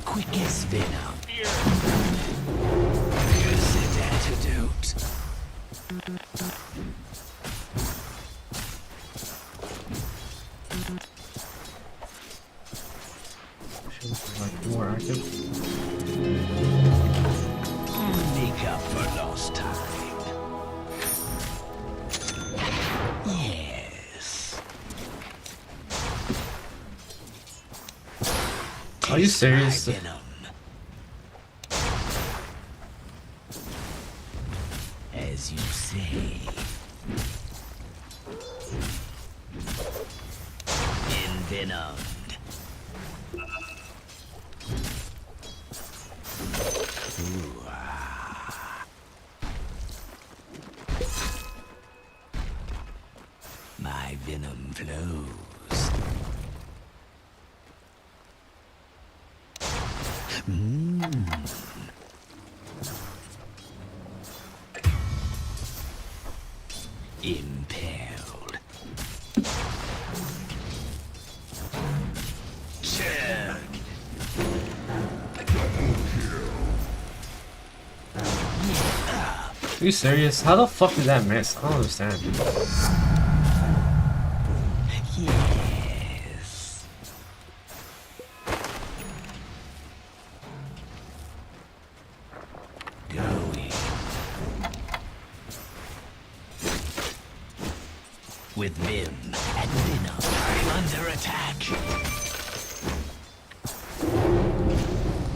Quickest venom. Use it antidote. Like more active. Make up for lost time. Yes. Are you serious? Venom. As you say. Envenomed. Ooh, my venom flows. Impaled. Chug. Are you serious? How the fuck did that miss? I don't understand. Yes. Going. With Vim and Venom, I'm under attack.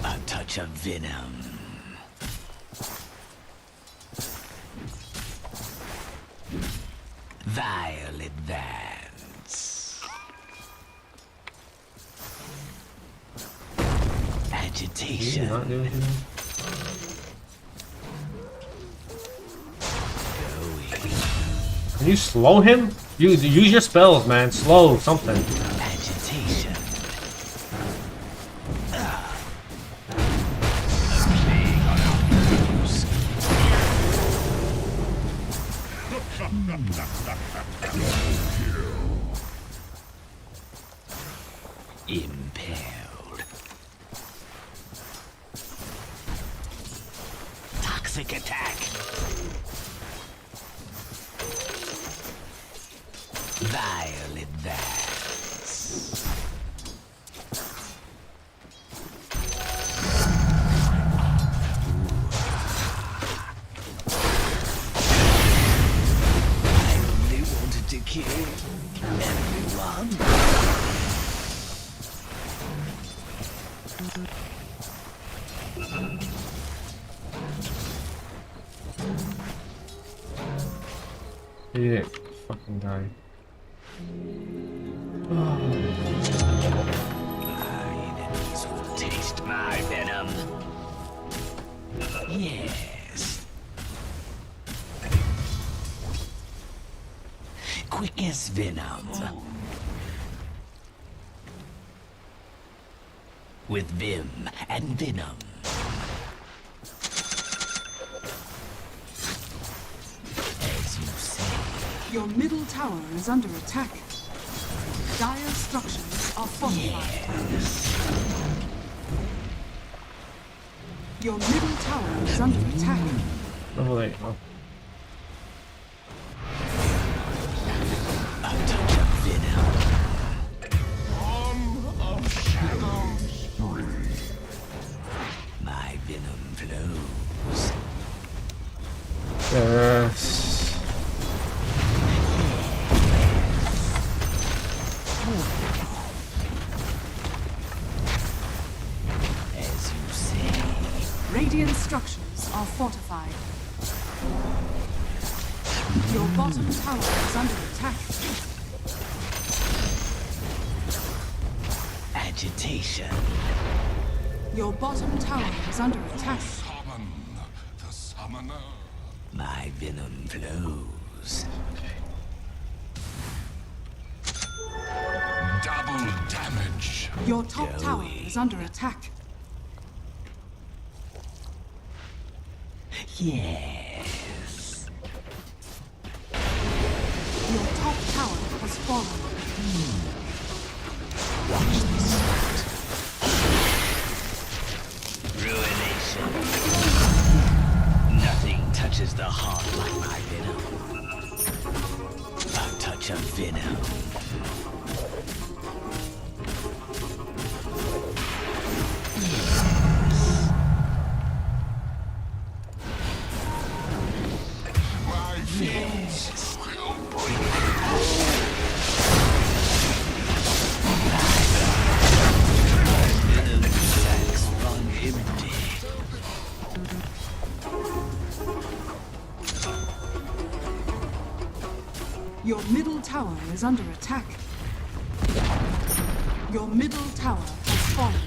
A touch of venom. Vile advance. Agitation. Not do anything. Can you slow him? Use your spells, man. Slow something. Agitation. Impaled. Toxic attack. Vile advance. I only wanted to kill everyone. He didn't fucking die. My enemies will taste my venom. Yes. Quickest venom. With Vim and Venom. As you say. Your middle tower is under attack. Dire structures are fortified. Yes. Your middle tower is under attack. Level 8. Oh. A touch of venom. My venom flows. Yes. As you say. Radiant structures are fortified. Your bottom tower is under attack. Agitation. Your bottom tower is under attack. Summon the summoner. My venom flows. Double damage. Your top tower is under attack. Yes. Your top tower has fallen. Watch this spot. Ruination. Nothing touches the heart like my venom. A touch of venom. My veins will break. Venom sacks run empty. Your middle tower is under attack. Your middle tower has fallen.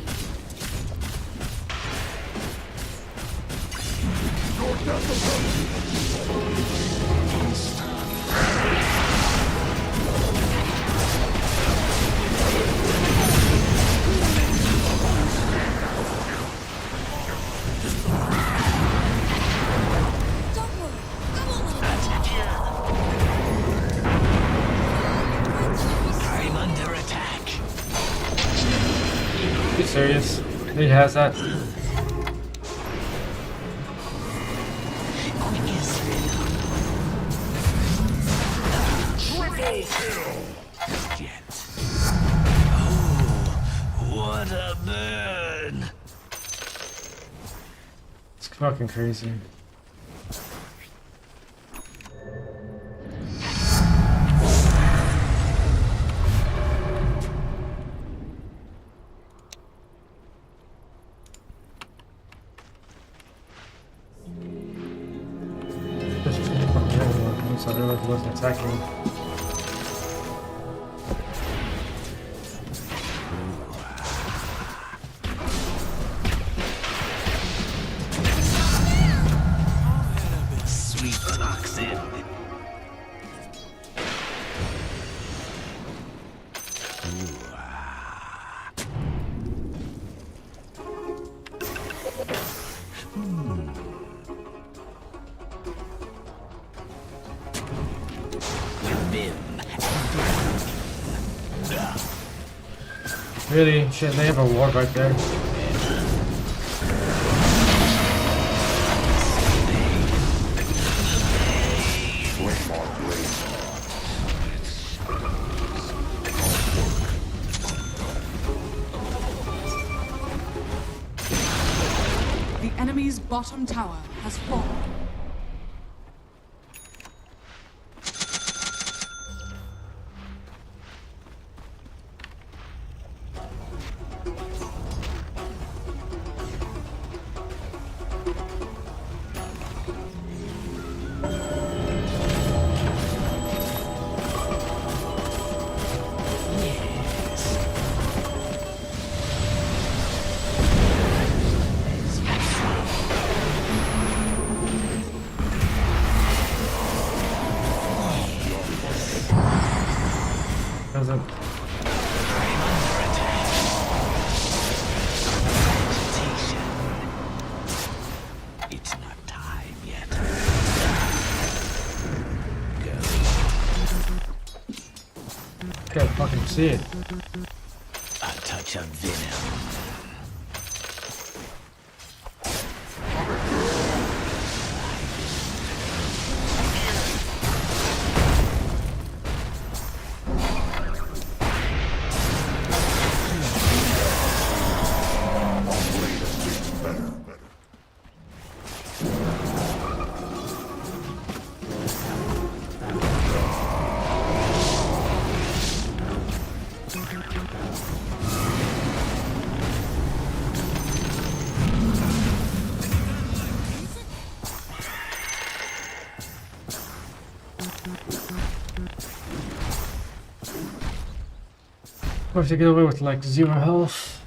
I'm under attack. You serious? He has that. Yet. Oh, what a burn! It's fucking crazy. Just fucking everyone. Once I realized he wasn't attacking. Sweet toxin. Really? Shit, they have a ward right there. The enemy's bottom tower has fallen. Doesn't. It's not time yet. Can't fucking see it. A touch of venom. Or if they get away with like 0 health.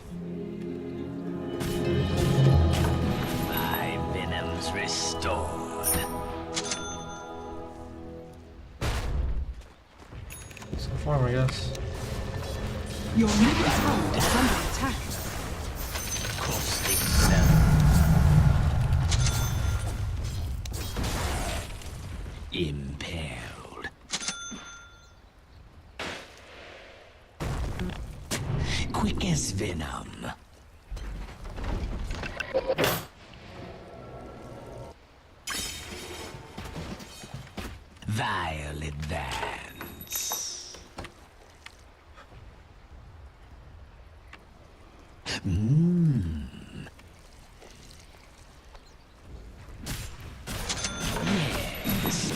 My venom's restored. So far, I guess. Your middle tower is under attack. Caustic venom. Impaled. Quick as venom. Vile advance. Yes.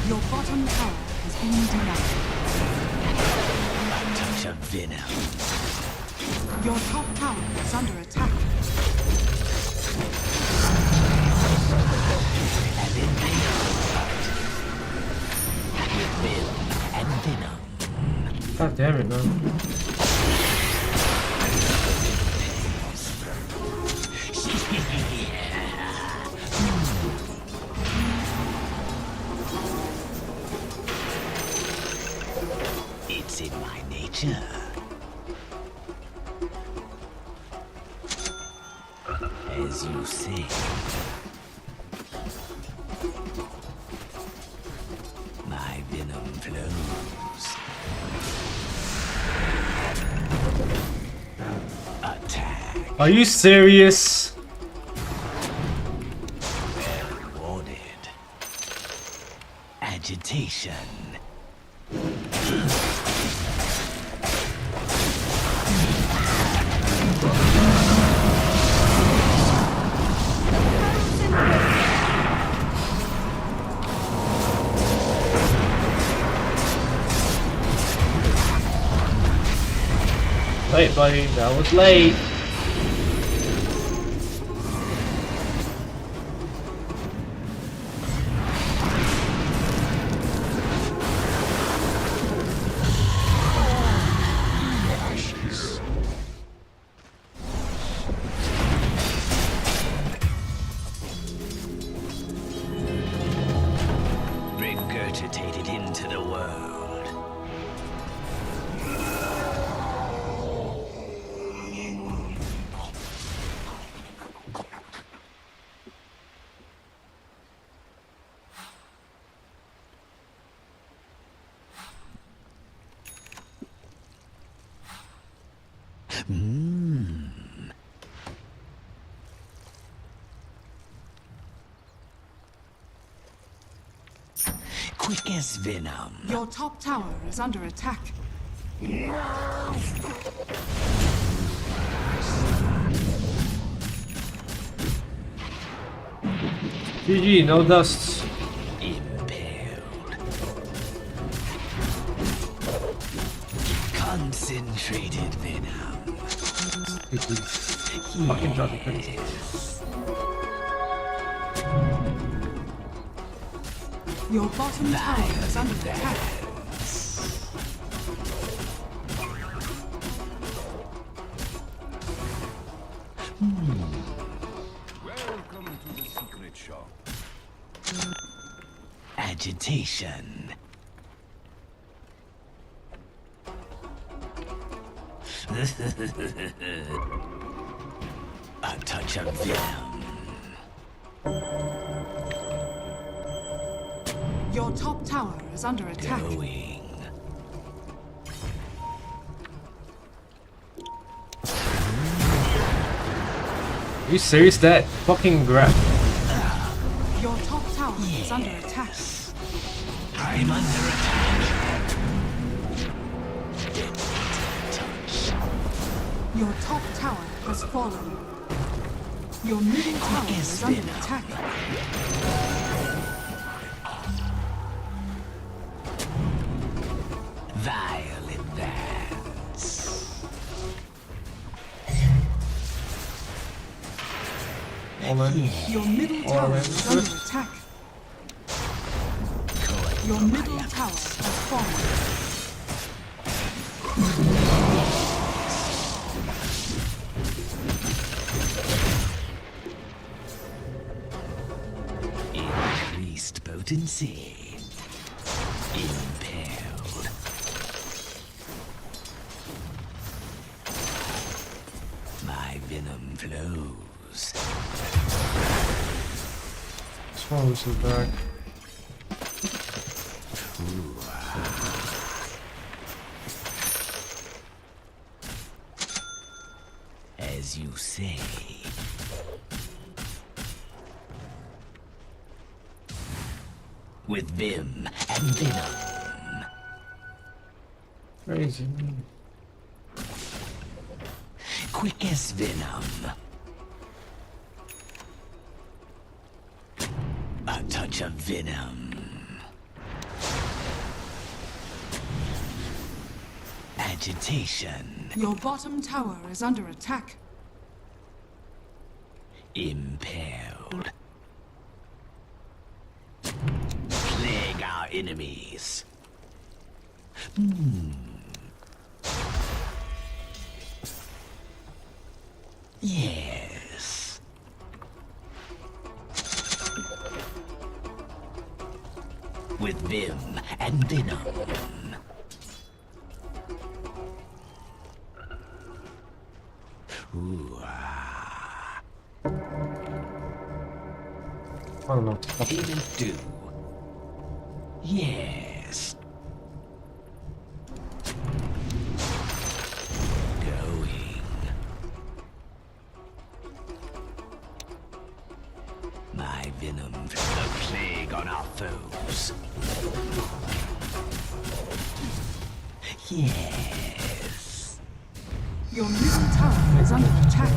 Your bottom tower has been denied. A touch of venom. Your top tower is under attack. And then venom. Venom and venom. God damn it, man. It's in my nature. As you say. My venom flows. Attack. Are you serious? Well rewarded. Agitation. Late, buddy. That was late. Regurgitated into the world. Quick as venom. Your top tower is under attack. GG, no dust. Impaled. Concentrated venom. Fucking drop it, please. Your bottom tower is under attack. Welcome to the secret shop. Agitation. A touch of venom. Your top tower is under attack. Going. Are you serious? That fucking grab. Your top tower is under attack. I'm under attack. Touch. Your top tower has fallen. Your middle tower is under attack. Vile advance. All in. Your middle All tower in. is under attack. Your middle tower has fallen. Increased potency. Impaled. My venom flows. Swallows is back. As you say. With vim and venom. Crazy. Quick as venom. A touch of venom. Agitation. Your bottom tower is under attack. Impaled. Plague our enemies. Yes. With vim and venom. Ooh, I don't know. payment due. Yes. Going. My venom, the plague on our foes. Yes. Your middle tower is under attack.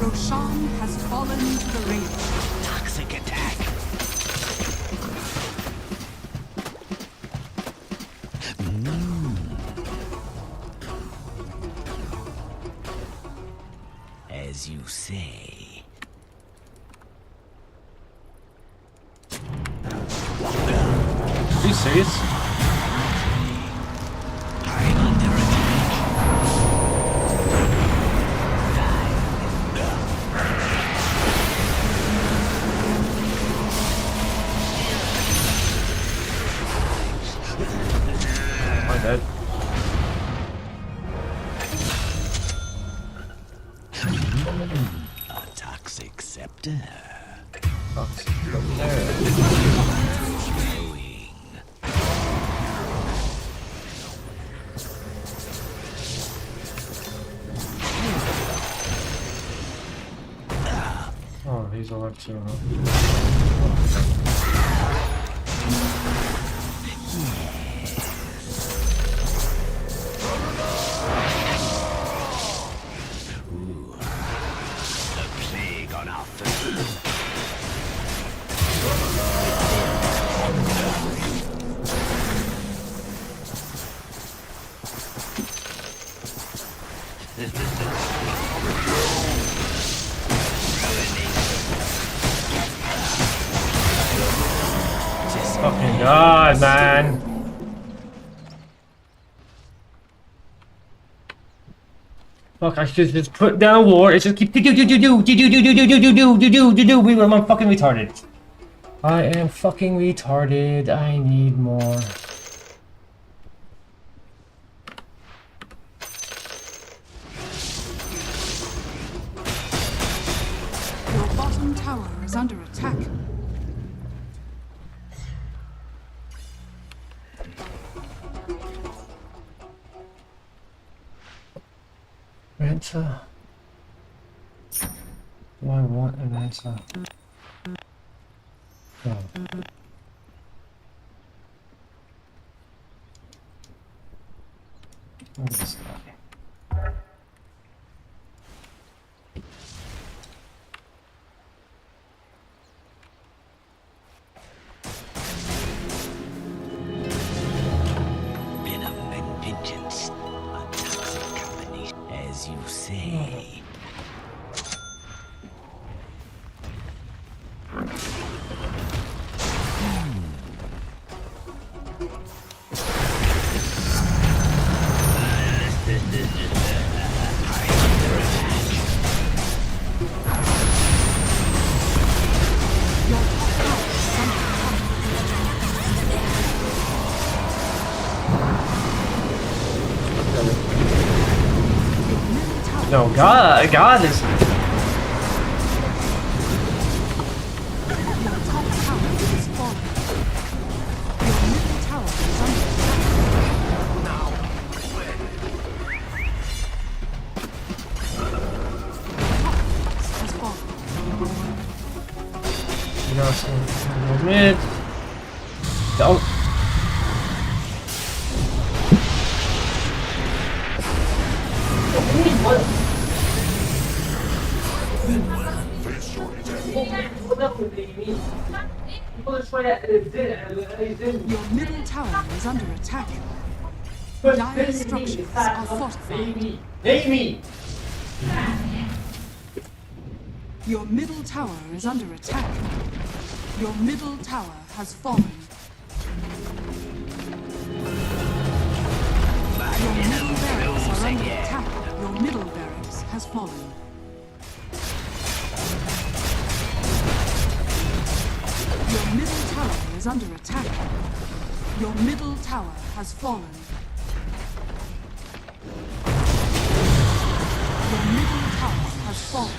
Roshan has fallen to the rage. Toxic attack. As you say. Are you serious? I'm under attack. Am I dead? A toxic scepter. Toxic. There. Glowing. Oh, he's alive too, huh? The plague on our foes. Fucking god, man. Fuck, I should just put down a war. It just keep do. We were fucking retarded. I am fucking retarded. I need more. Your bottom tower is under attack. Answer. Do I want an answer? No. What is that? Venom and vengeance. A toxic company. As you say. God is. Your top tower is falling. Your middle tower is under has fallen. You got some mid. Don't. Your middle tower is under attack. Dire structures are fortified. Your middle tower is under attack. Your middle tower has fallen. Your middle barracks are under attack. Your middle barracks has fallen. Your middle tower is under attack. Your middle tower has fallen. Your middle tower has fallen.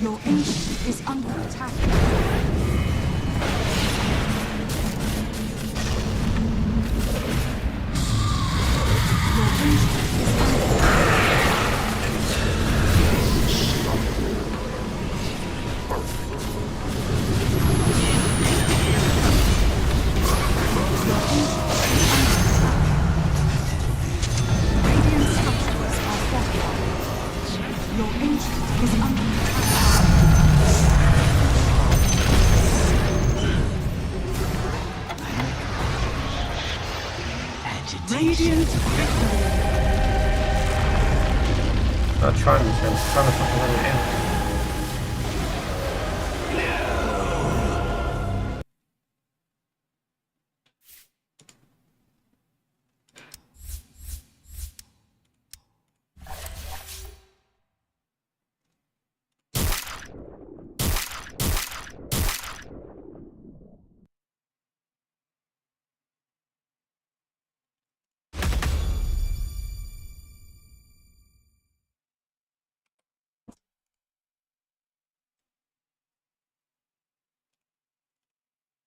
Your ancient is under attack. Your ancient is under attack. Your ancient is under Not trying to fucking let it in.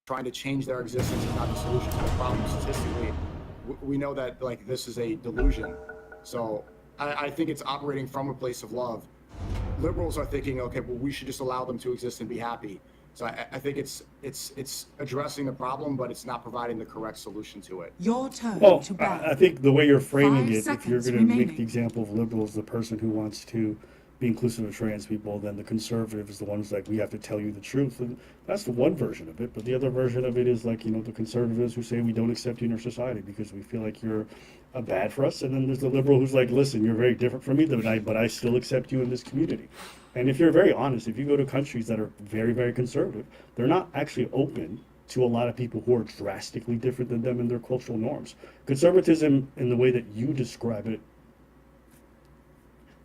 trying to change their existence is not the solution to the problem. Statistically, we know that like this is a delusion. So I think it's operating from a place of love. Liberals are thinking, okay, well, we should just allow them to exist and be happy. So I think it's addressing the problem, but it's not providing the correct solution to it. your turn Well, to ban. I think the way you're framing 5 it, if you're seconds going to make remaining. the example of liberals, the person who wants to be inclusive of trans people, then the conservative is the one who's like, we have to tell you the truth. And that's the one version of it. But the other version of it is like, the conservatives who say we don't accept you in our society because we feel like you're bad for us. And then there's the liberal who's like, listen, you're very different from me, but I still accept you in this community. And if you're very honest, if you go to countries that are very, very conservative, they're not actually open to a lot of people who are drastically different than them in their cultural norms. Conservatism, in the way that you describe it,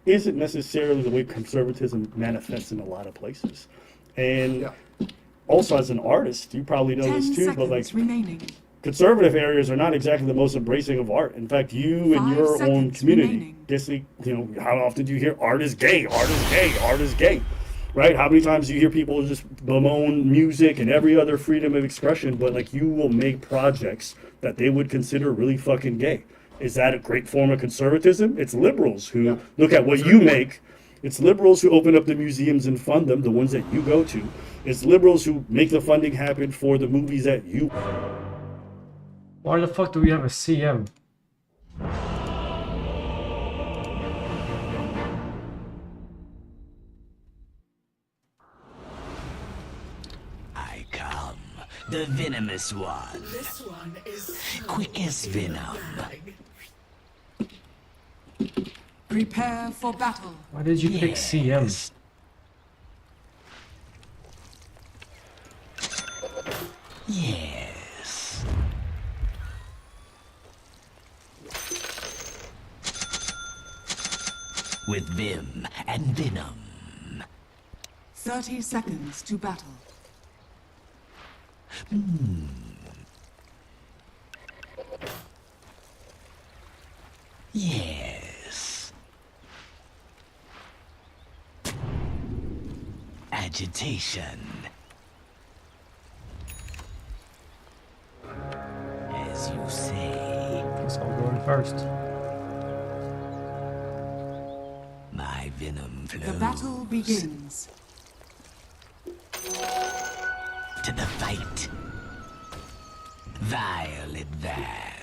isn't necessarily the way conservatism manifests in a lot of places. And also, as an artist, you probably know 10 this too, but like seconds remaining. conservative areas are not exactly the most embracing of art. In fact, you and 5 your own seconds community, remaining. how often do you hear art is gay, art is gay, art is gay, right? How many times do you hear people just bemoan music and every other freedom of expression, but like you will make projects that they would consider really fucking gay? Is that a great form of conservatism? It's liberals who look at what you make. It's liberals who open up the museums and fund them, the ones that you go to. It's liberals who make the funding happen for the movies that you. Why the fuck do we have a CM? I come, the venomous one. This one is Quick as venom. Prepare for battle. Why did you pick CM? Yes. With vim and venom. 30 seconds to battle. Yes. Agitation. As you say. Guess I'll go in first. My venom flows. The battle begins. To the fight. Vile advance.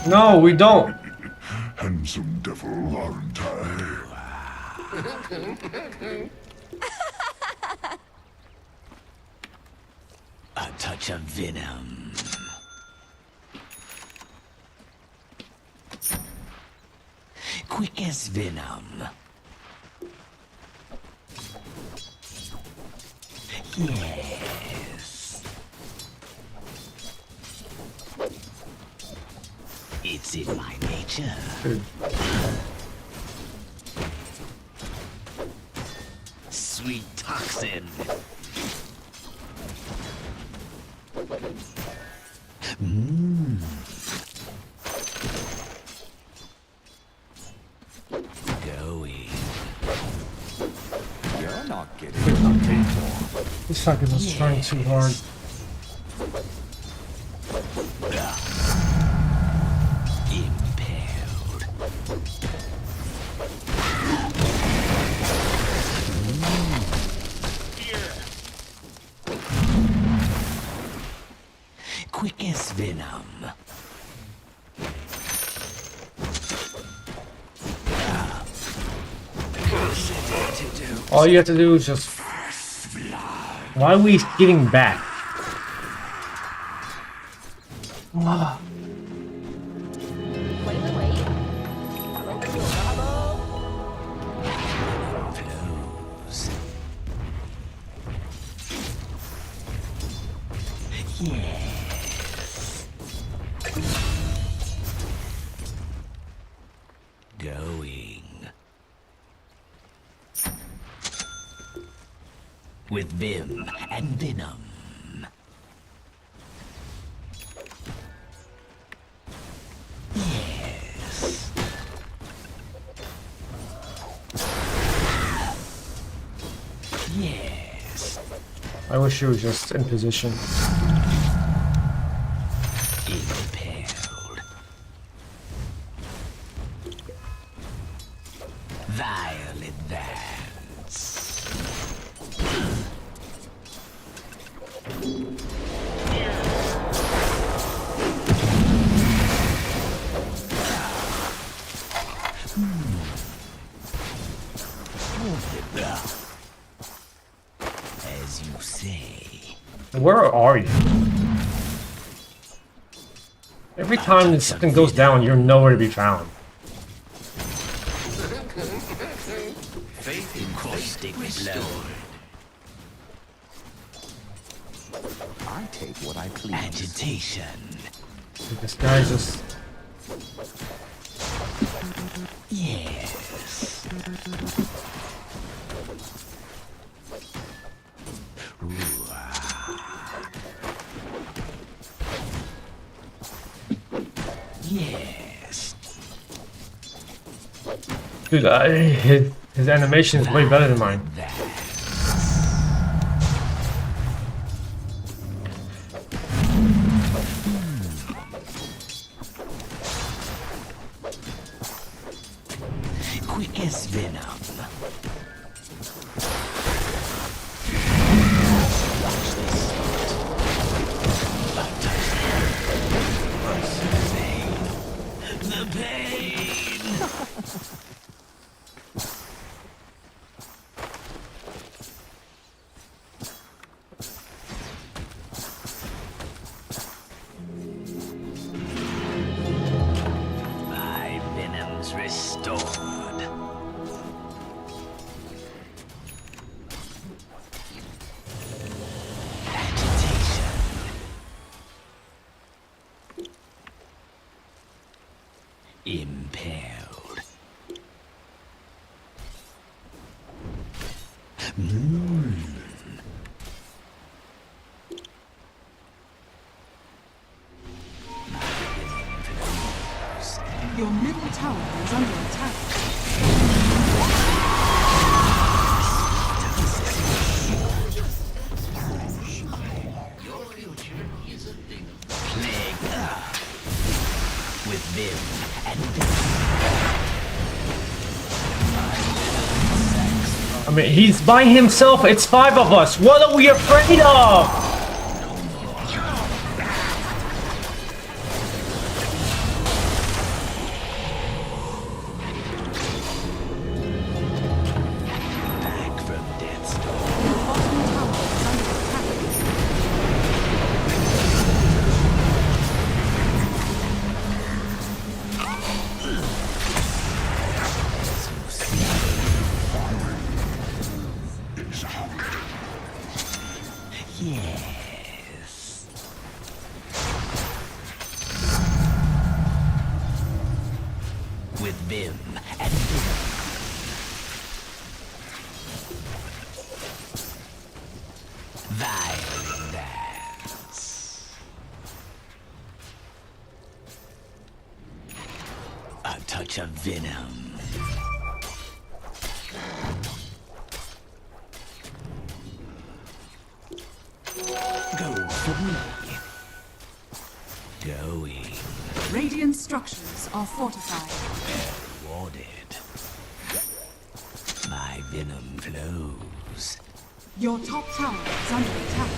No, we don't. Handsome devil, aren't I? A touch of venom. Quick as venom. Yes. It's in my nature. Sweet toxin. Mmm. Going. You're not getting paid for. This fucking is trying too hard. Impaled. Quick as venom. All you have to do is just... Why are we getting back? Ah. Yes. Going. With vim and venom. Yes. Yes. I wish you were just in position. Impaled. Vile advance. As you say. Where are you? Every time this thing goes down, you're nowhere to be found. Faith in caustic blood. I take what I please. Agitation. This guy's just... Yes. Yes. Dude, his animation is way better than mine. Quick as venom. Watch this. The pain. My venom's restored. Agitation. Impaled. Your middle tower is under attack. Plague with Vim and I mean, he's by himself. It's 5 of us. What are we afraid of? back from death's door. Your bottom tower is under attack. Yes. With Vim and Vim. Vile dance. A touch of venom. Go for me. Going. Radiant structures are fortified. Rewarded. My venom flows. Your top tower is under attack.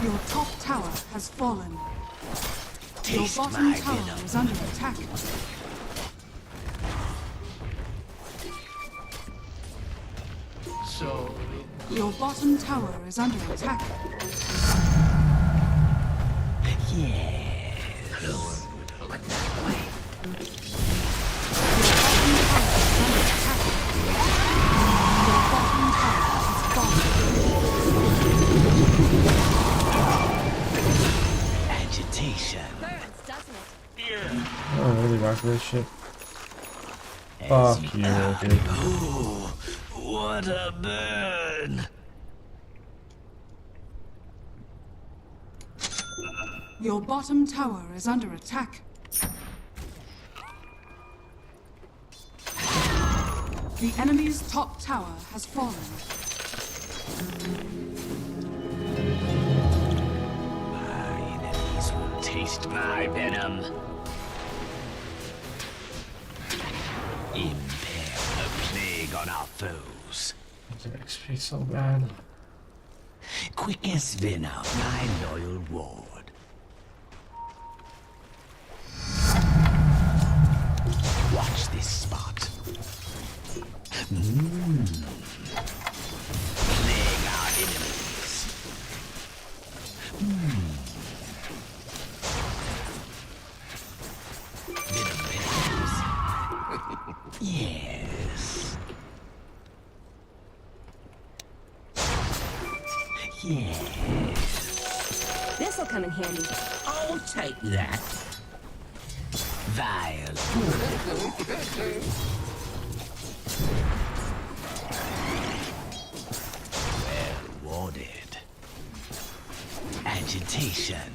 Your top tower has fallen. Your Taste bottom my tower venom. is under attack. So Your bottom tower is under attack. yes. Your bottom tower has fallen. Agitation. I don't really like this shit. Fuck you, dude. Oh, what a burn. Your bottom tower is under attack. The enemy's top tower has fallen. My enemies will taste my venom. Impale the plague on our foes. The XP so bad. Quick as venom, my loyal ward. Watch this spot. Plague our enemies. Venom petals. Yes. Yes. This'll come in handy. I'll take that. Vile. Well warded. Agitation.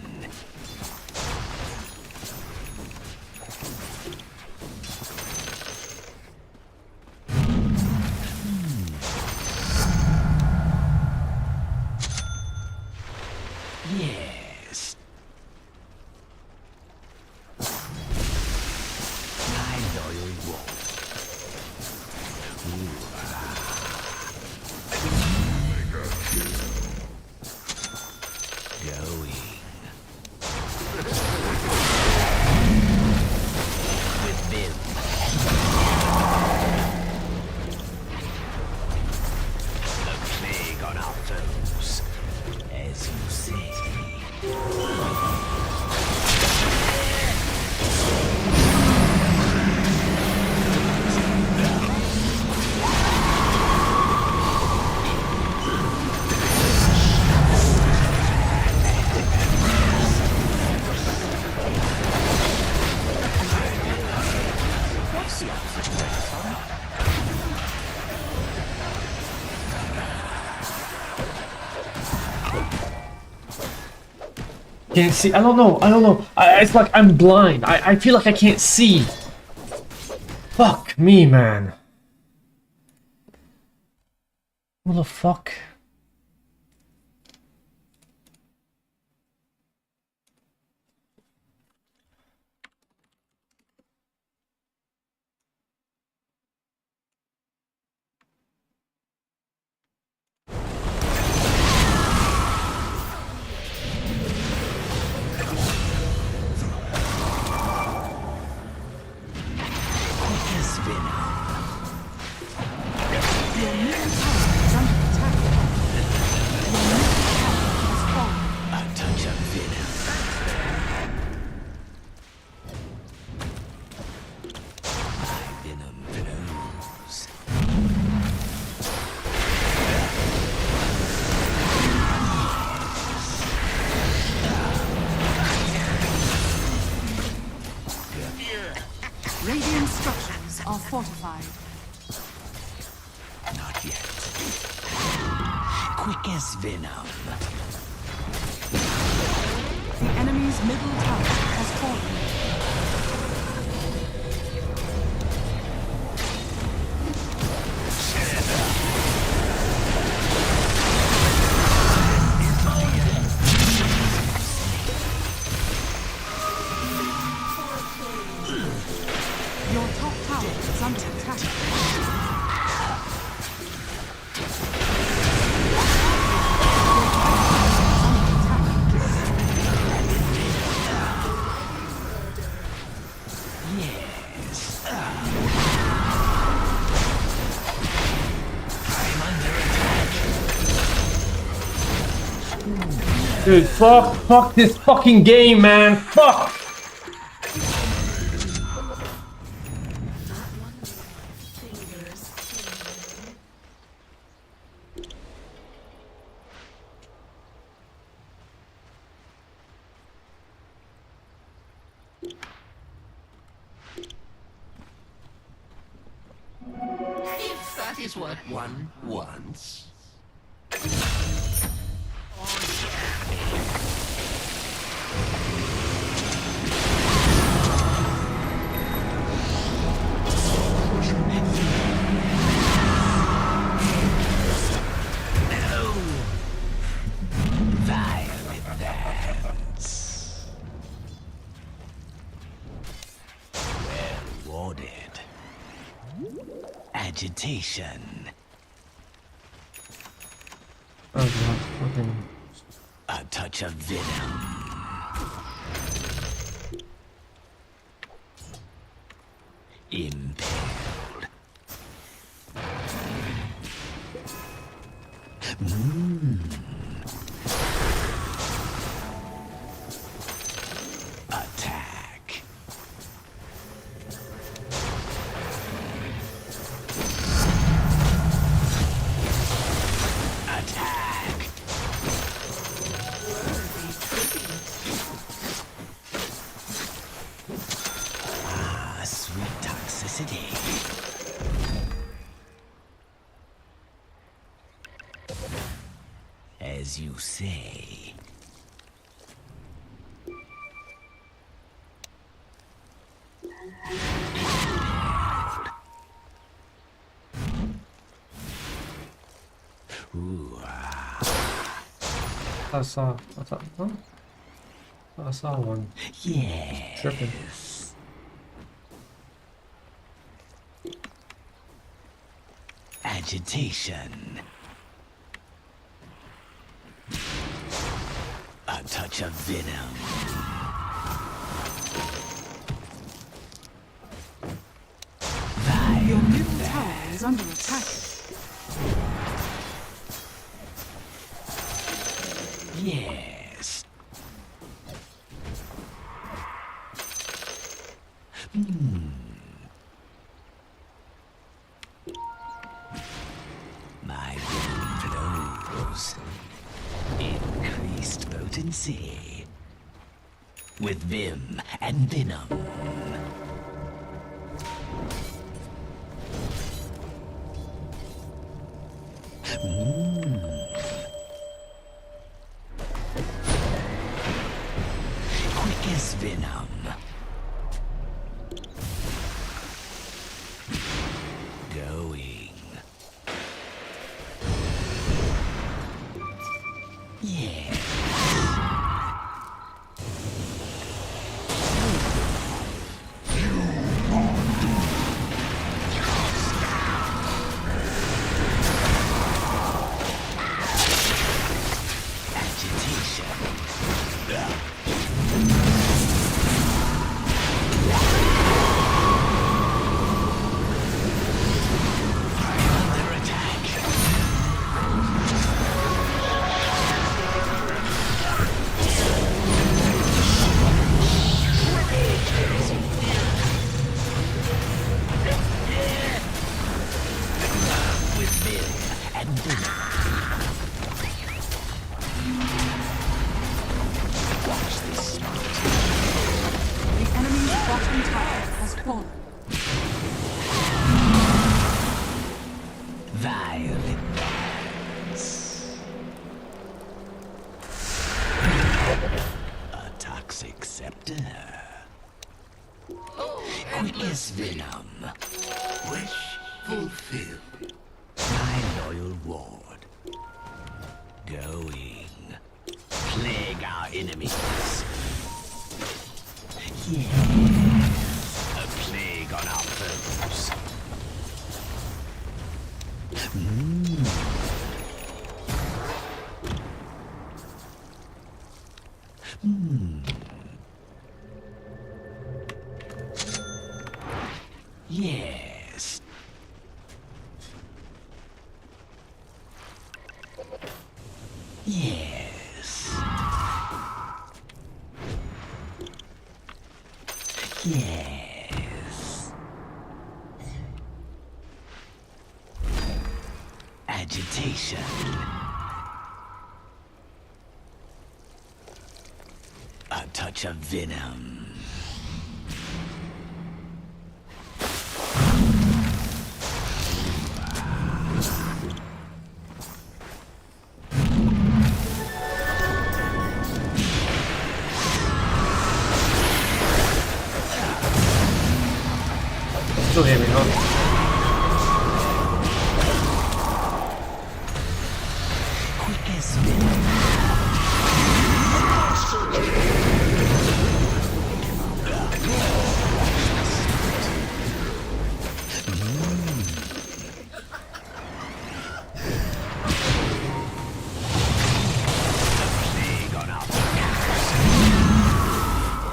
Yes. My loyal wolf. Going. Can't see. I don't know. It's like I'm blind. I feel like I can't see. Fuck me, man. What the fuck? Radiant structures are fortified. Not yet. Quick as venom. The enemy's middle tower has fallen. Your top tower is under attack. Dude, fuck this fucking game, man. Fuck. If that is what one wants. Agitation. Oh god, fucking. A touch of venom. Impaled. Attack. Attack. Ah, sweet toxicity. As you say. Ooh, I saw one. yes. Tripping. Agitation. A touch of venom. Your middle tower is under attack. Yes. My venom flows. Increased potency. With vim and venom. Violet dance. A toxic scepter. Quickest venom. Wish fulfilled. My loyal ward. Going. Plague our enemies. Yeah. A plague on our foes. Yes. Yes. Yes. Agitation. A touch of venom. Still hear me, huh? Quickest venom. Plague on our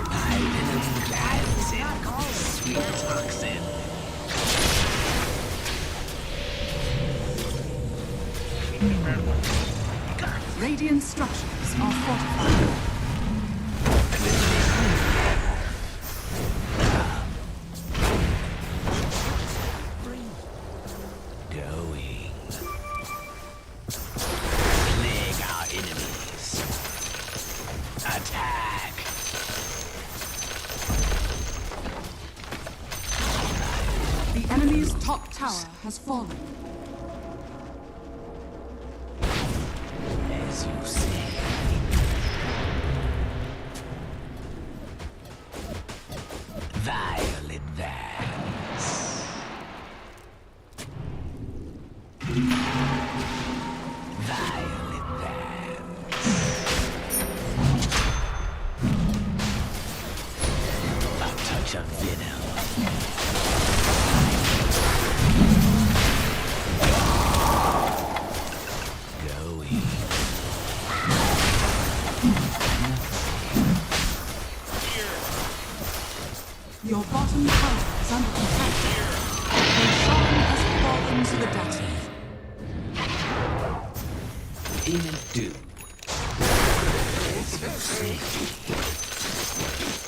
my venom glands in sweet toxin. Radiant structures are fortified. Going. Plague our enemies. Attack. The enemy's top tower has fallen. As you say. Violet Vance. Violet Vance. A touch of venom. Going. Your bottom tower is under attack. Your shrine has fallen to the depths. Demon do. As you say.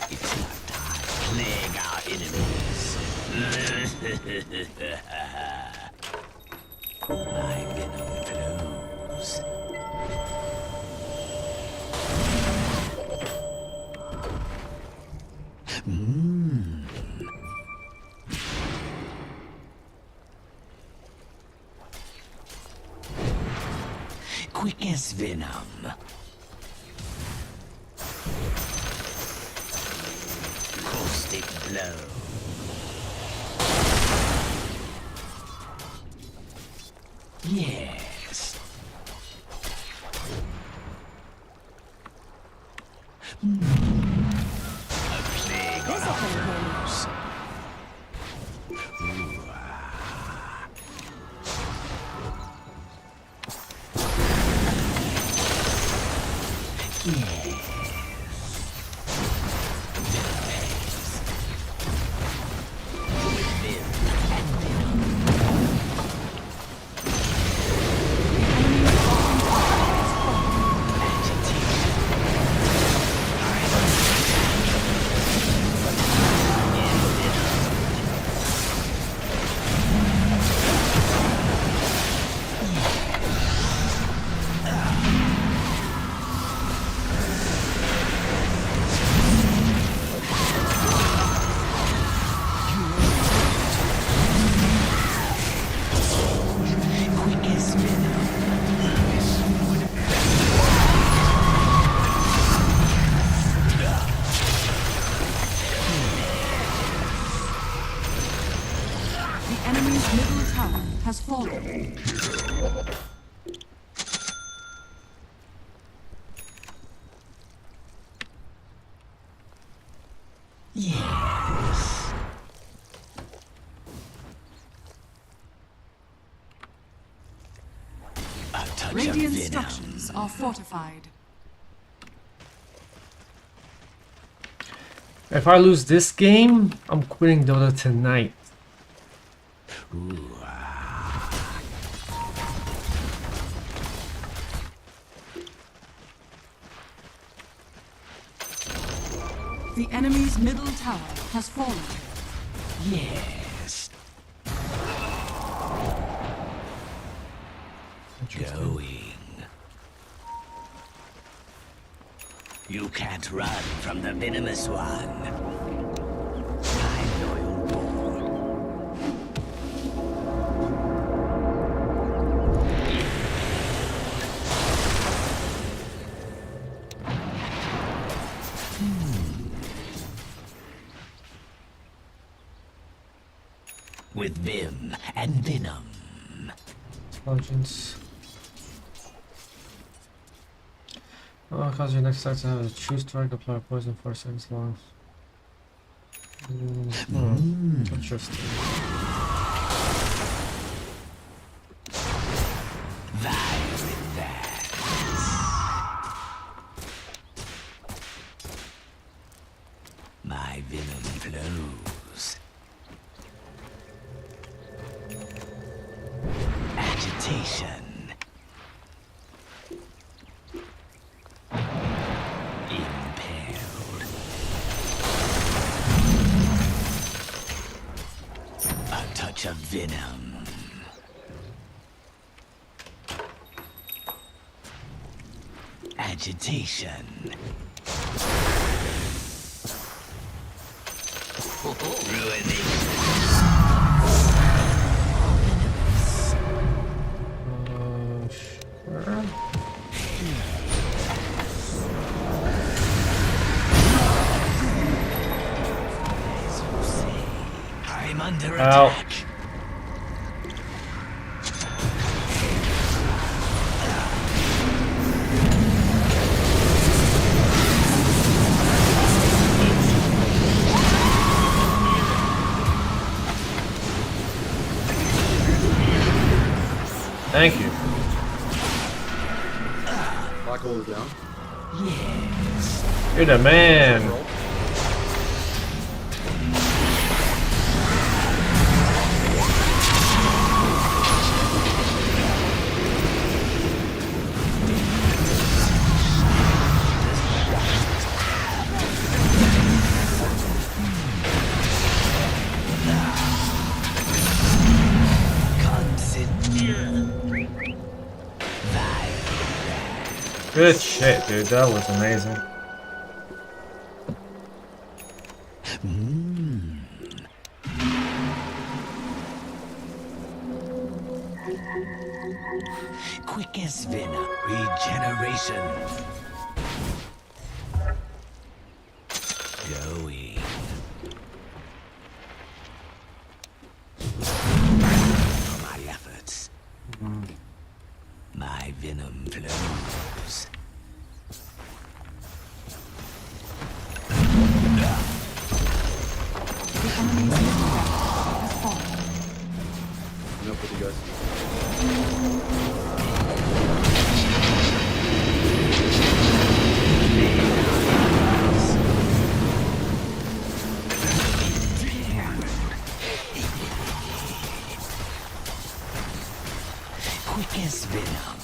It's not time. Plague our enemies. My venom flows. Quickest venom. Caustic blow. Yes. A plague on our foes. enemy's middle tower has fallen. Yes. A touch Radiant of venom. structures are fortified. If I lose this game, I'm quitting Dota tonight. Ooh, The enemy's middle tower has fallen. yes. Going. You can't run from the venomous one. My loyal boy. With vim and venom. Intelligence. Oh, cause your next attack to have a true strike, apply poison 4 seconds long. Interesting. Violent dance. My venom flows. Agitation. Impaled. A touch of venom. Agitation. Sure. I'm under Ow. attack. Thank you. Black hole is down. Yes. You're the man. Good shit, dude. That was amazing. Quick as venom. Regeneration. Going. For my efforts. My venom flows. The enemy's middle tower has fallen. I'm up with you guys. Quick as venom.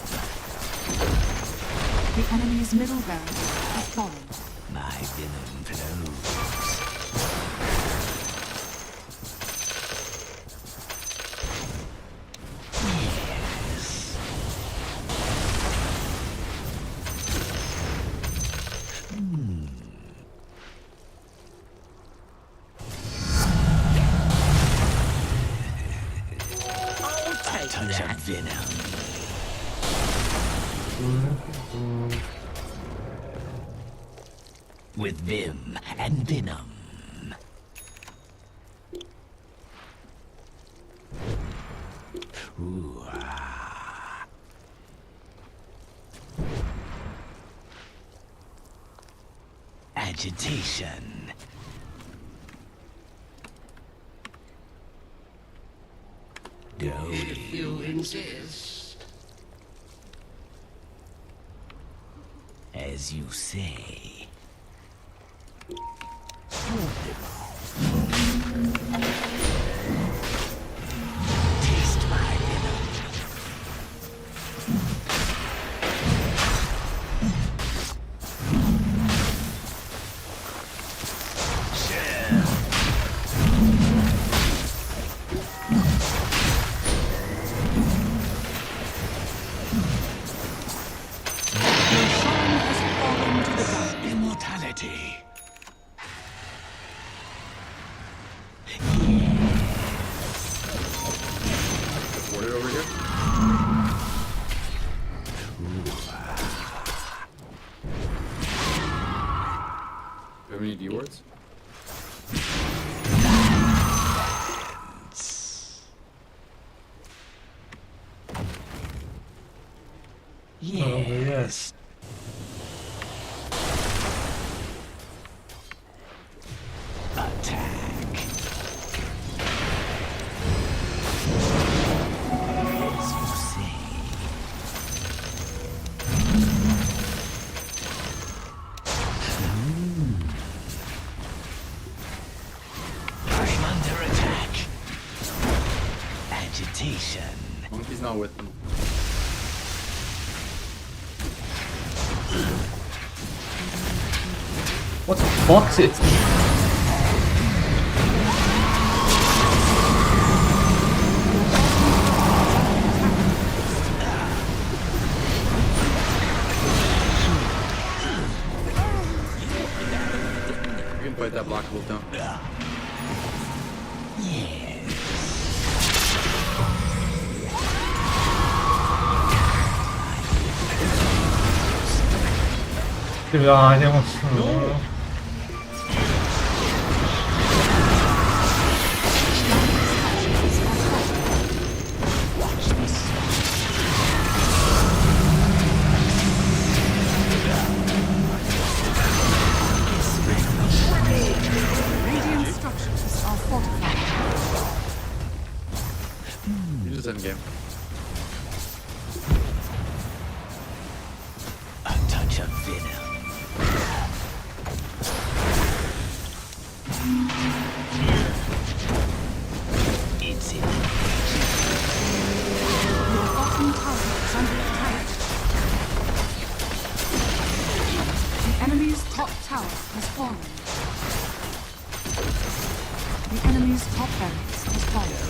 The enemy's middle barracks has fallen. My venom flows. Yes. I'll take Touch that. of venom. With vim and venom. Ooh, agitation. If you insist. As you say. Taste my venom. Immortality. Water over here. Do you have any D wards? Oh, yes. Attack. As you say. I'm under attack. Agitation. Monkey's not with them. What the fuck's it? You can fight that blockable down. 아, andiamo. Radiant structures are fortified. You just end game. A touch of venom. It's in Your bottom tower is under attack. The enemy's top tower has fallen. The enemy's top barracks has fallen.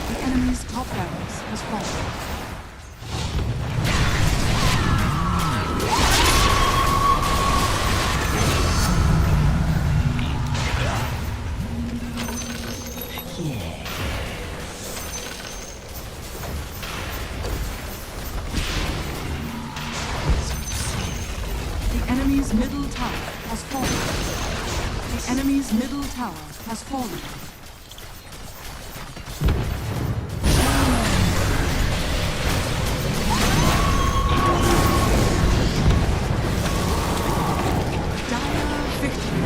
The enemy's top barracks has fallen. The enemy's middle tower has fallen. The enemy's middle tower has fallen. Dire victory.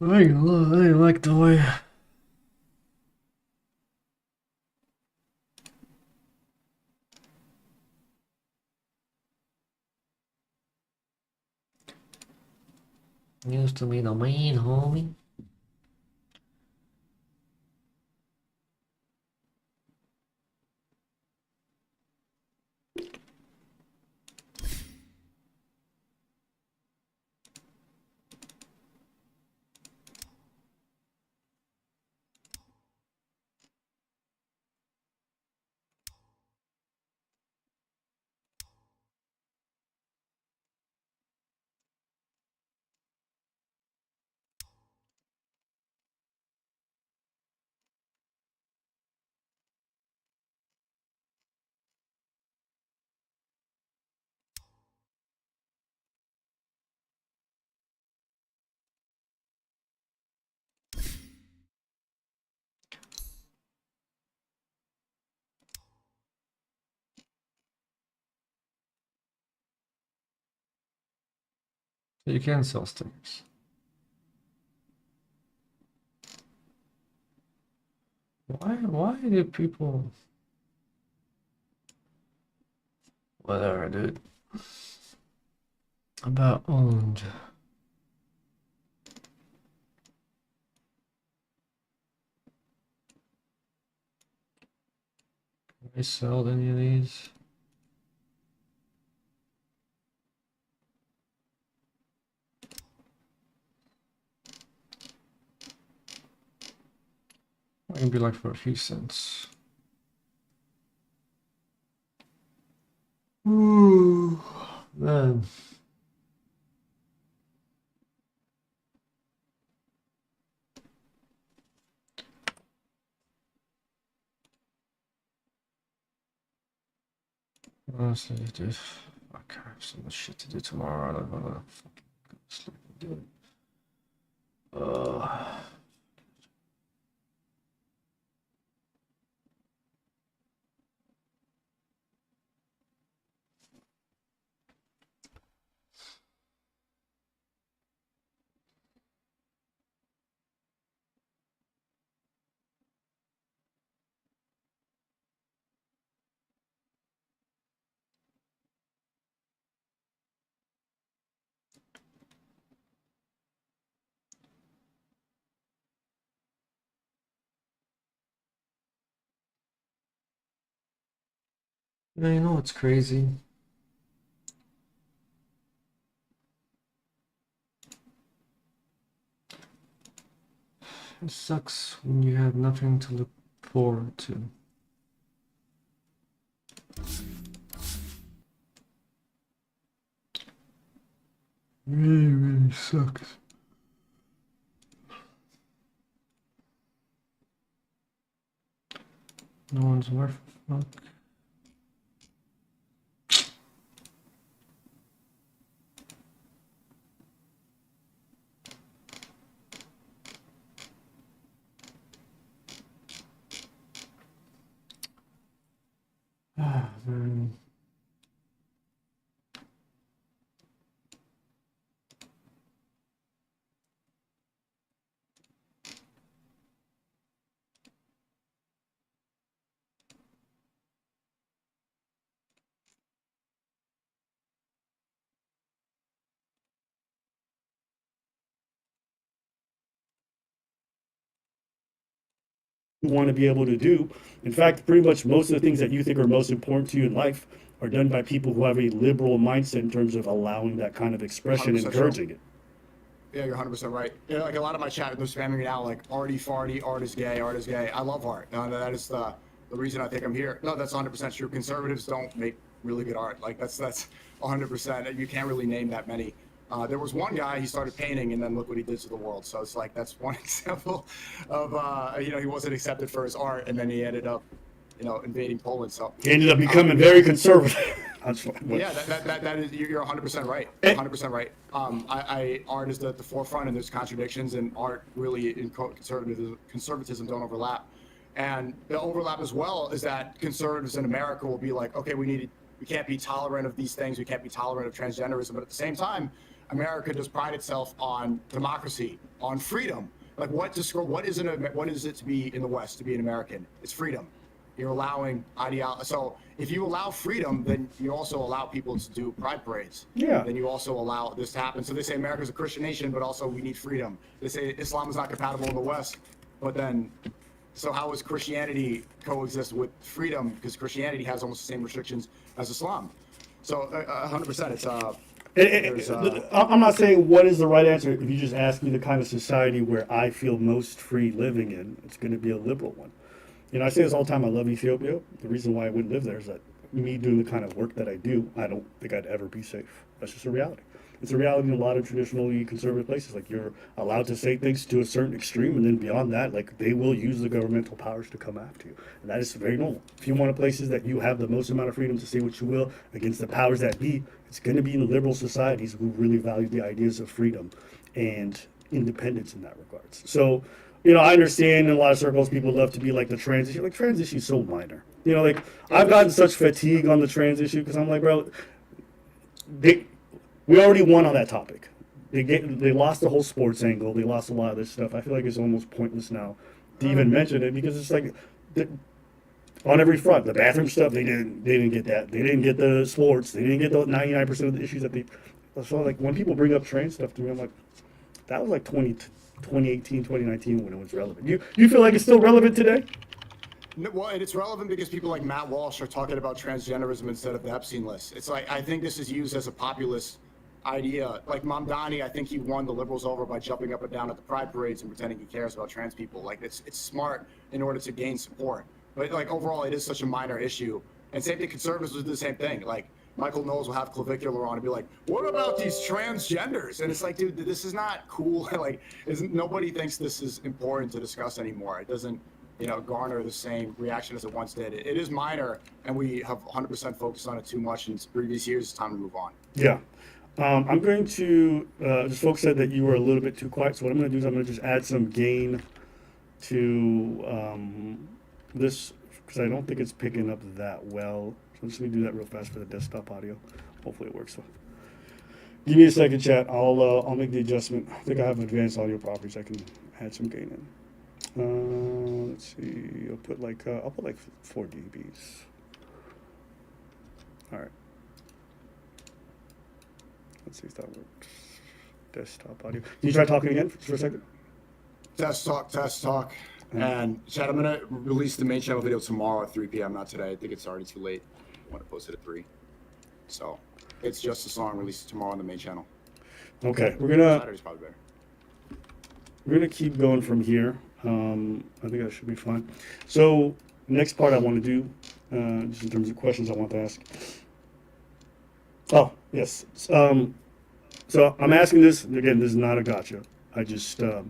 I like the way. Used to be the main homie. You can sell stickers. Why do people... Whatever, dude. About owned. Can I sell any of these? It can be like for a few cents. Ooh, man. Honestly, dude, fuck, I have so much shit to do tomorrow. I don't wanna fucking go to sleep and do it. Yeah, you know what's crazy? It sucks when you have nothing to look forward to. Really, really sucks. No one's worth a fuck. Ah, man. Want to be able to do. In fact, pretty much most of the things that you think are most important to you in life are done by people who have a liberal mindset in terms of allowing that kind of expression and encouraging it. Yeah, you're 100% right. You know, like a lot of my chat, they're spamming me now, like arty farty, art is gay, art is gay. I love art. That is the reason I think I'm here. No, that's 100% true. Conservatives don't make really good art. Like that's 100%. You can't really name that many. There was one guy, he started painting, and then look what he did to the world. So it's like, that's one example of, you know, he wasn't accepted for his art, and then he ended up, you know, invading Poland. So He ended up becoming very conservative. yeah, that is, you're 100% right. 100% right. Art is at the forefront, and there's contradictions, and art really in conservatism don't overlap. And the overlap as well is that conservatives in America will be like, okay, we can't be tolerant of these things, we can't be tolerant of transgenderism, but at the same time, America does pride itself on democracy, on freedom. Like what is it to be in the West, to be an American? It's freedom. You're allowing ideology. So if you allow freedom, then you also allow people to do pride parades. Yeah. Then you also allow this to happen. So they say America's a Christian nation, but also we need freedom. They say Islam is not compatible in the West, but then, so how does Christianity coexist with freedom? Because Christianity has almost the same restrictions as Islam. So 100%, I'm not saying what is the right answer. If you just ask me the kind of society where I feel most free living in, it's going to be a liberal one. You know, I say this all the time. I love Ethiopia. The reason why I wouldn't live there is that me doing the kind of work that I do, I don't think I'd ever be safe. That's just a reality. It's a reality in a lot of traditionally conservative places. Like, you're allowed to say things to a certain extreme, and then beyond that, like, they will use the governmental powers to come after you. And that is very normal. If you want places that you have the most amount of freedom to say what you will against the powers that be, it's going to be in liberal societies who really value the ideas of freedom and independence in that regards. So, you know, I understand in a lot of circles people love to be like the trans issue. Like, trans issue is so minor. You know, like, I've gotten such fatigue on the trans issue because I'm like, bro, we already won on that topic. they lost the whole sports angle. They lost a lot of this stuff. I feel like it's almost pointless now to even mention it because it's like on every front, the bathroom stuff they didn't get that. They didn't get the sports. They didn't get the 99% of the issues that they. So like when people bring up trans stuff to me, I'm like, that was like 2018, 2019 when it was relevant. You feel like it's still relevant today? No, well, and it's relevant because people like Matt Walsh are talking about transgenderism instead of the Epstein list. It's like, I think this is used as a populist idea. Like Mamdani, I think he won the liberals over by jumping up and down at the pride parades and pretending he cares about trans people. Like it's smart in order to gain support. But like overall, it is such a minor issue. And same thing, conservatives will do the same thing. Like Michael Knowles will have Clavicular on and be like, what about these transgenders? And it's like, dude, this is not cool. Like, nobody thinks this is important to discuss anymore. It doesn't, garner the same reaction as it once did. It is minor, and we have 100% focused on it too much in previous years. It's time to move on. Yeah. I'm going to, just folks said that you were a little bit too quiet, so what I'm going to do is I'm going to just add some gain to this, because I don't think it's picking up that well. So I'm just going to do that real fast for the desktop audio. Hopefully it works. So give me a second, chat. I'll make the adjustment. I think I have advanced audio properties. I can add some gain in. Let's see. I'll put like 4 dBs. All right. Let's see if that works. Desktop audio. Can you try talking again for a second? Test talk. And chat, I'm gonna release the main channel video tomorrow at 3 p.m. Not today. I think it's already too late. I want to post it at 3. So it's just a song released tomorrow on the main channel. Okay, Saturday's probably better. We're gonna keep going from here. I think that should be fine. So next part I want to do, just in terms of questions I want to ask. Oh yes. So I'm asking this again. This is not a gotcha. I just I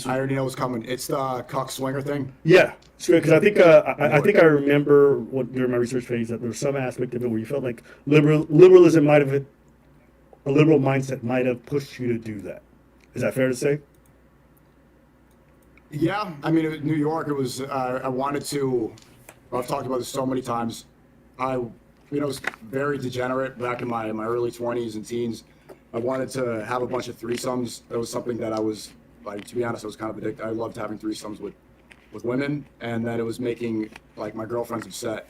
already know what's coming. It's the cuck swinger thing. Yeah, because I think I remember during my research phase that there was some aspect of it where you felt like liberalism might have, a liberal mindset might have pushed you to do that. Is that fair to say? Yeah, I mean, New York. It was. I wanted to. I've talked about this so many times. I was very degenerate back in my early 20s and teens. I wanted to have a bunch of threesomes. That was something that I was, like, to be honest, I was kind of addicted. I loved having threesomes with women, and then it was making like my girlfriends upset.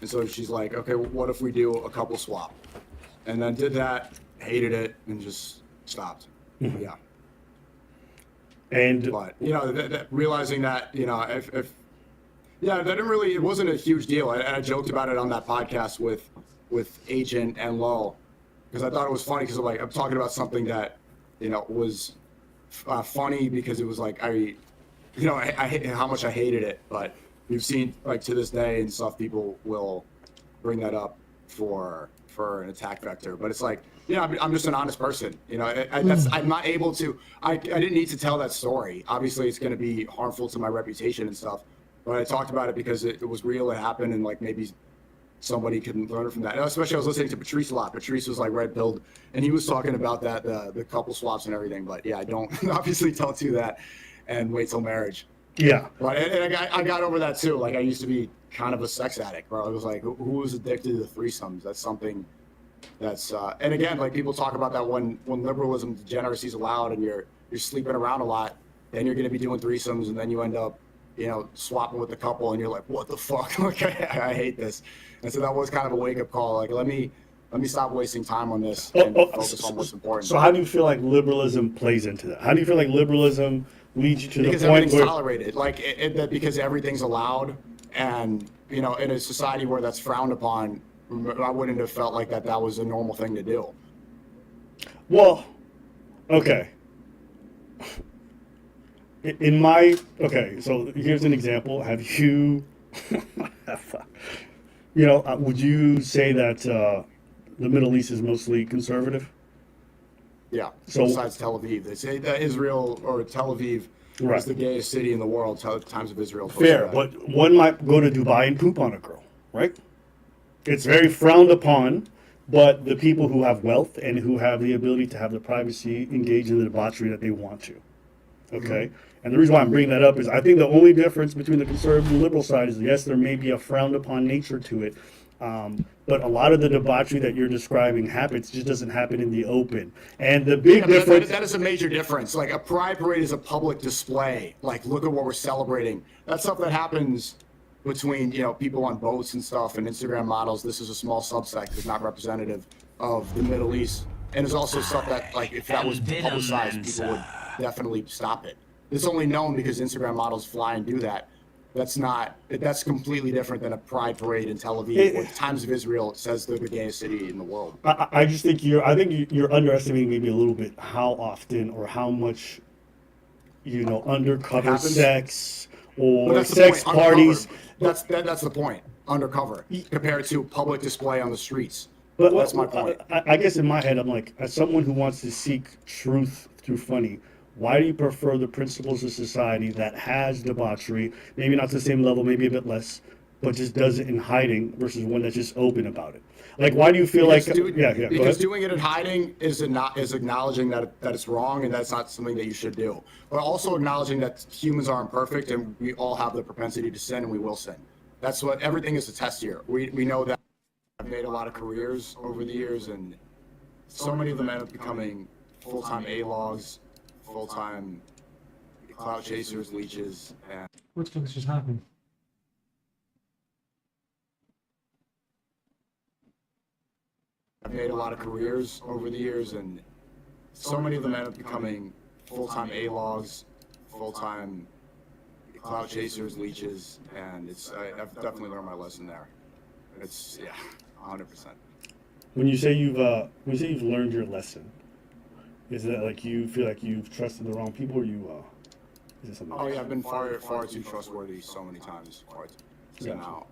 And so she's like, okay, well, what if we do a couple swap? And then did that, hated it, and just stopped. Mm-hmm. Yeah. And but realizing that if that didn't really, it wasn't a huge deal. I joked about it on that podcast with Agent and Low, because I thought it was funny because I'm talking about something that was funny because it was like I how much I hated it, but we've seen like to this day and stuff, people will bring that up for an attack vector, but it's like, I'm just an honest person. I'm not able to. I didn't need to tell that story. Obviously, it's going to be harmful to my reputation and stuff. But I talked about it because it was real. It happened, and like maybe somebody can learn from that. And especially, I was listening to Patrice a lot. Patrice was like red pilled, and he was talking about that the couple swaps and everything. But yeah, I don't obviously don't do that, and wait till marriage. Yeah. But and I got over that too. Like I used to be kind of a sex addict, bro. I was like, who was addicted to the threesomes? That's something. That's and again, like people talk about that when liberalism, degeneracy is allowed, and you're sleeping around a lot, then you're going to be doing threesomes, and then you end up, swapping with the couple, and you're like, what the fuck? Like I hate this. And so that was kind of a wake up call. Like let me stop wasting time on this and focus on what's important. So how do you feel like liberalism plays into that? How do you feel like liberalism leads you to because the point everything's where tolerated, like because everything's allowed, and in a society where that's frowned upon, I wouldn't have felt like that was a normal thing to do. Well, okay. So here's an example. Have you, would you say that the Middle East is mostly conservative? Yeah. So besides Tel Aviv, they say that Israel or Tel Aviv is the gayest city in the world. Times of Israel. Fair, but one might go to Dubai and poop on a girl, right? It's very frowned upon, but the people who have wealth and who have the ability to have the privacy engage in the debauchery that they want to. Okay? Mm-hmm. And the reason why I'm bringing that up is I think the only difference between the conservative and liberal side is, yes, there may be a frowned upon nature to it, but a lot of the debauchery that you're describing happens, just doesn't happen in the open. And the big difference... That is a major difference. Like, a pride parade is a public display. Like, look at what we're celebrating. That's stuff that happens between, you know, people on boats and stuff and Instagram models. This is a small subsect. It's not representative of the Middle East. And there's also stuff that, like, if that was publicized, people would definitely stop it. It's only known because Instagram models fly and do that. That's completely different than a pride parade in Tel Aviv, where the Times of Israel says they're the gayest city in the world. I just think you're underestimating maybe a little bit how often or how much, you know, undercover sex or sex parties. That's the point. Undercover compared to public display on the streets. But that's my point. I guess in my head, I'm like, as someone who wants to seek truth through funny, why do you prefer the principles of society that has debauchery, maybe not to the same level, maybe a bit less, but just does it in hiding versus one that's just open about it? Like, why do you feel because doing it in hiding is acknowledging that it's wrong and that's not something that you should do, but also acknowledging that humans are imperfect and we all have the propensity to sin and we will sin. That's what everything is a test here. We know that. I've made a lot of careers over the years, and so many of them end up becoming full-time A-logs, full-time cloud chasers, leeches, and... What the fuck is just happening? I've made a lot of careers over the years, and so many of them end up becoming full-time A-logs, full-time cloud chasers, leeches, and I've definitely learned my lesson there. It's, yeah, 100%. When you say you've learned your lesson, is that like you feel like you've trusted the wrong people, or is it something? Oh yeah, I've been far too trustworthy so many times. So now,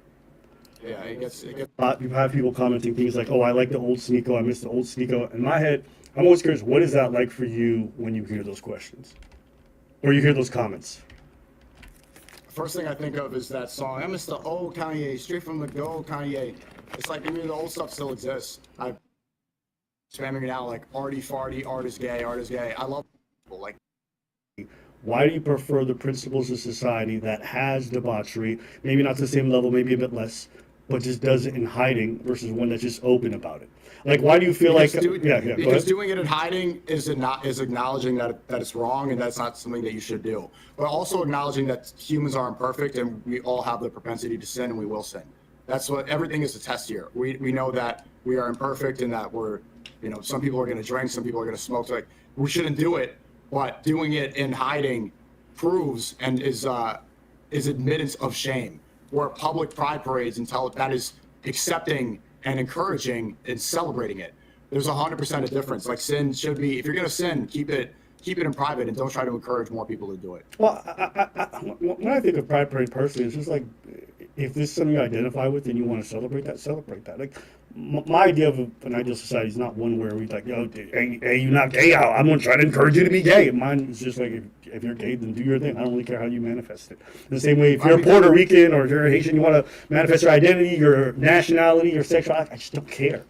yeah, it gets. You've had people commenting things like, "Oh, I like the old Sneeko. I miss the old Sneeko." In my head, I'm always curious, what is that like for you when you hear those questions, or you hear those comments? First thing I think of is that song. I miss the old Kanye, straight from the go Kanye. It's like, I mean, the old stuff still exists. I'm spamming it out like arty farty, art is gay, art is gay. I love people like. Why do you prefer the principles of society that has debauchery, maybe not to the same level, maybe a bit less, but just does it in hiding versus one that's just open about it? Like, why do you feel because doing it in hiding is acknowledging that it's wrong and that's not something that you should do, but also acknowledging that humans are imperfect and we all have the propensity to sin and we will sin. That's what everything is a test here. We know that we are imperfect and that we're, you know, some people are going to drink, some people are going to smoke. So like, we shouldn't do it, but doing it in hiding proves and is admittance of shame. Where public pride parades that is accepting and encouraging and celebrating it. There's 100% a difference. Like, sin should be, if you're gonna sin, keep it in private and don't try to encourage more people to do it. Well, when I think of pride parade personally, it's just like, if this is something you identify with and you want to celebrate that. Like, my idea of an ideal society is not one where we like, yo, hey, you're not gay. I'm gonna try to encourage you to be gay. Mine is just like, if you're gay, then do your thing. I don't really care how you manifest it. The same way, if you're Puerto Rican or if you're Haitian, you want to manifest your identity, your nationality, your sexuality. I just don't care.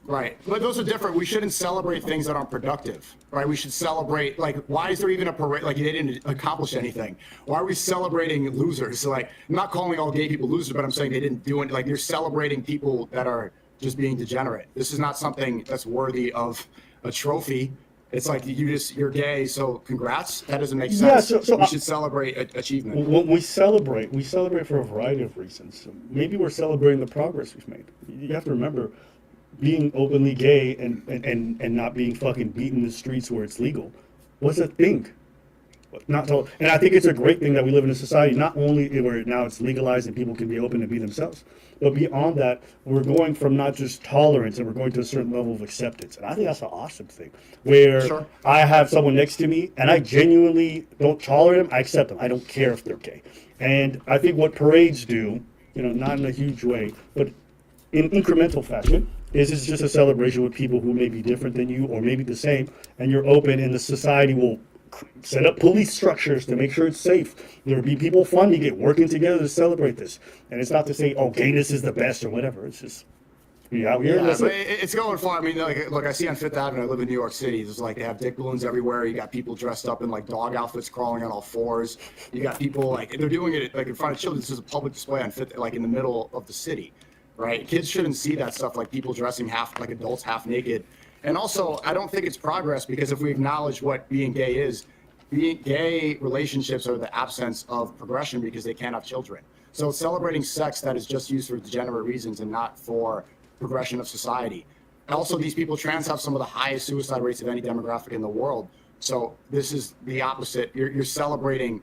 Right, but those are different. We shouldn't celebrate things that aren't productive, right? We should celebrate, like, why is there even a parade? Like, they didn't accomplish anything. Why are we celebrating losers? So, like, I'm not calling all gay people losers, but I'm saying they didn't do it. Like, you're celebrating people that are just being degenerate. This is not something that's worthy of a trophy. It's like you're gay, so congrats. That doesn't make sense. Yeah, so we should celebrate achievement. When we celebrate for a variety of reasons. So maybe we're celebrating the progress we've made. You have to remember, being openly gay and not being fucking beaten in the streets where it's legal was a thing. And I think it's a great thing that we live in a society not only where now it's legalized and people can be open and be themselves, but beyond that, we're going from not just tolerance and we're going to a certain level of acceptance. And I think that's an awesome thing. Where I have someone next to me and I genuinely don't tolerate them, I accept them. I don't care if they're gay. And I think what parades do, you know, not in a huge way, but in incremental fashion, is it's just a celebration with people who may be different than you or maybe the same, and you're open, and the society will set up police structures to make sure it's safe. There will be people funding it, working together to celebrate this. And it's not to say, oh, gayness is the best or whatever. It's just We out here. Yeah, but it's going far. I mean, like, look, I see on Fifth Avenue. I live in New York City. There's like they have dick balloons everywhere. You got people dressed up in like dog outfits, crawling on all fours. You got people like they're doing it like in front of children. This is a public display on Fifth, like in the middle of the city, right? Kids shouldn't see that stuff. Like people dressing half like adults, half naked. And also, I don't think it's progress because if we acknowledge what being gay is, being gay relationships are the absence of progression because they can't have children. So it's celebrating sex that is just used for degenerate reasons and not for progression of society. Also, these people, trans, have some of the highest suicide rates of any demographic in the world. So this is the opposite. You're celebrating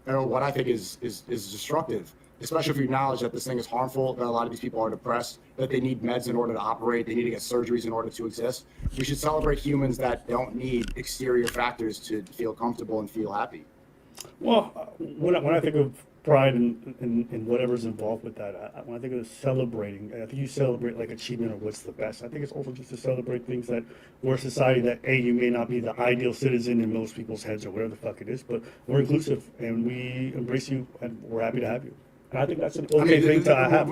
what I think is destructive, especially if you acknowledge that this thing is harmful, that a lot of these people are depressed, that they need meds in order to operate, they need to get surgeries in order to exist. We should celebrate humans that don't need exterior factors to feel comfortable and feel happy. Well, when I think of pride and whatever's involved with that, when I think of celebrating, I think you celebrate like achievement or what's the best. I think it's also just to celebrate things that we're a society that, A, you may not be the ideal citizen in most people's heads or whatever the fuck it is, but we're inclusive and we embrace you and we're happy to have you. And I think that's an okay thing to have.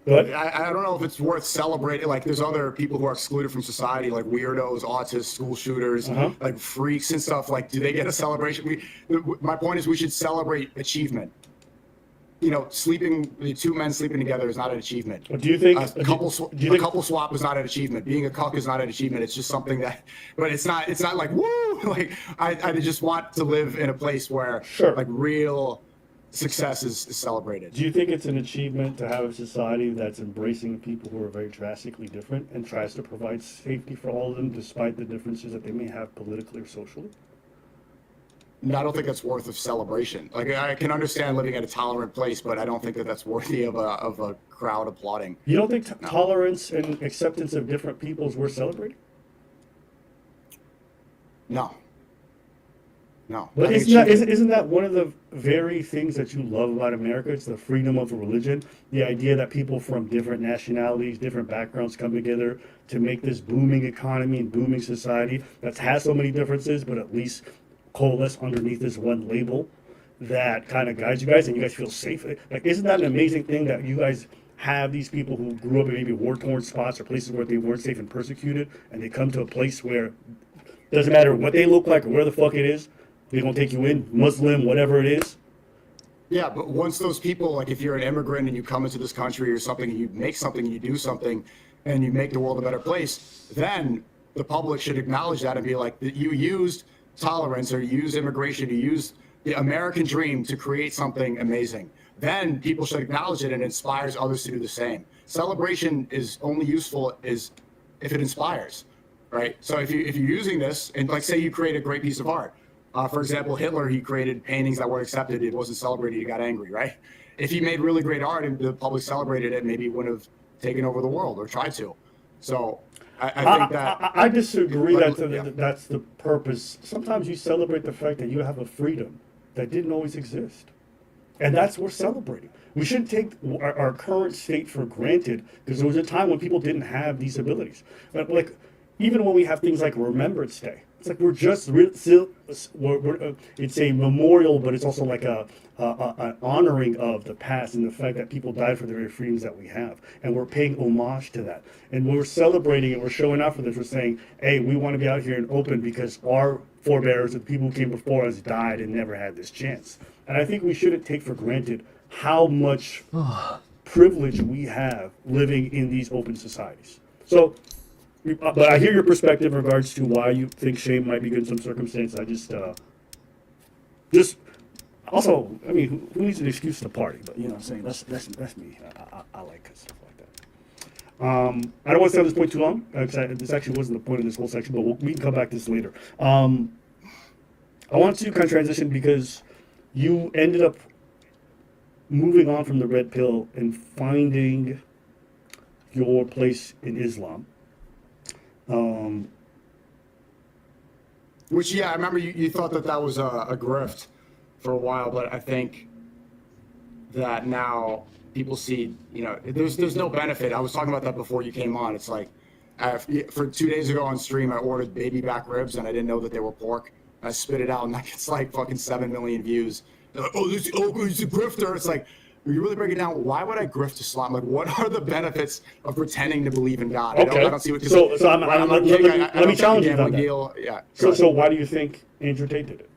But I don't know if it's worth celebrating. Like, there's other people who are excluded from society, like weirdos, autists, school shooters, like freaks and stuff. Like, do they get a celebration? My point is, we should celebrate achievement. You know, two men sleeping together is not an achievement. Do you think a couple swap is not an achievement? Being a cuck is not an achievement. It's just something that, but it's not like woo. Like, I just want to live in a place where like real success is celebrated. Do you think it's an achievement to have a society that's embracing people who are very drastically different and tries to provide safety for all of them despite the differences that they may have politically or socially? No, I don't think that's worth of celebration. Like, I can understand living in a tolerant place, but I don't think that that's worthy of a crowd applauding. You don't think tolerance and acceptance of different people is worth celebrating? No. No. But isn't that one of the very things that you love about America? It's the freedom of religion, the idea that people from different nationalities, different backgrounds come together to make this booming economy and booming society that has so many differences, but at least coalesce underneath this one label that kind of guides you guys and you guys feel safe. Like, isn't that an amazing thing that you guys have these people who grew up in maybe war-torn spots or places where they weren't safe and persecuted, and they come to a place where it doesn't matter what they look like or where the fuck it is, they're going to take you in, Muslim, whatever it is? Yeah, but once those people, like if you're an immigrant and you come into this country or something, and you make something, and you do something, and you make the world a better place, then the public should acknowledge that and be like, you used tolerance or you used immigration, you used the American dream to create something amazing. Then people should acknowledge it and it inspires others to do the same. Celebration is only useful if it inspires, right? So if you're using this, and like say you create a great piece of art, for example, Hitler, he created paintings that weren't accepted. It wasn't celebrated. He got angry, right? If he made really great art and the public celebrated it, maybe he wouldn't have taken over the world or tried to. So I think that... I disagree that's the purpose. Sometimes you celebrate the fact that you have a freedom that didn't always exist. And that's what we're celebrating. We shouldn't take our current state for granted because there was a time when people didn't have these abilities. Like, even when we have things like Remembrance Day, it's like it's a memorial, but it's also like an honoring of the past and the fact that people died for the very freedoms that we have. And we're paying homage to that. And when we're celebrating it, we're showing out for this. We're saying, hey, we want to be out here and open because our forebears and people who came before us died and never had this chance. And I think we shouldn't take for granted how much privilege we have living in these open societies. So, but I hear your perspective in regards to why you think shame might be good in some circumstances. I just also, I mean, who needs an excuse to party? But you know what I'm saying? That's me. I like stuff like that. I don't want to stay on this point too long because this actually wasn't the point of this whole section, but we can come back to this later. I want to kind of transition because you ended up moving on from the red pill and finding your place in Islam. Which, yeah, I remember you thought that was a grift for a while, but I think that now people see, you know, there's no benefit. I was talking about that before you came on. It's like, for 2 days ago on stream, I ordered baby back ribs and I didn't know that they were pork. I spit it out and that gets like fucking 7 million views. They're like, oh, it's a grifter. It's like, when you really break it down, why would I grift Islam? Like, what are the benefits of pretending to believe in God? Okay. I don't see what. So let me challenge you on that. Deal. Yeah. So why do you think Andrew Tate did it?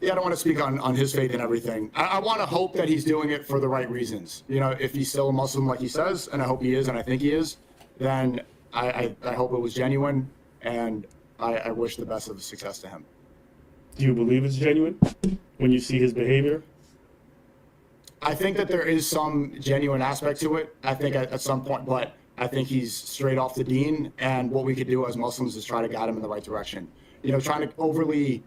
Yeah, I don't want to speak on his faith and everything. I want to hope that he's doing it for the right reasons. You know, if he's still a Muslim like he says, and I hope he is, and I think he is, then I hope it was genuine, and I wish the best of success to him. Do you believe it's genuine when you see his behavior? I think that there is some genuine aspect to it. I think at some point, but I think he's straight off the deen, and what we could do as Muslims is try to guide him in the right direction. You know, trying to overly,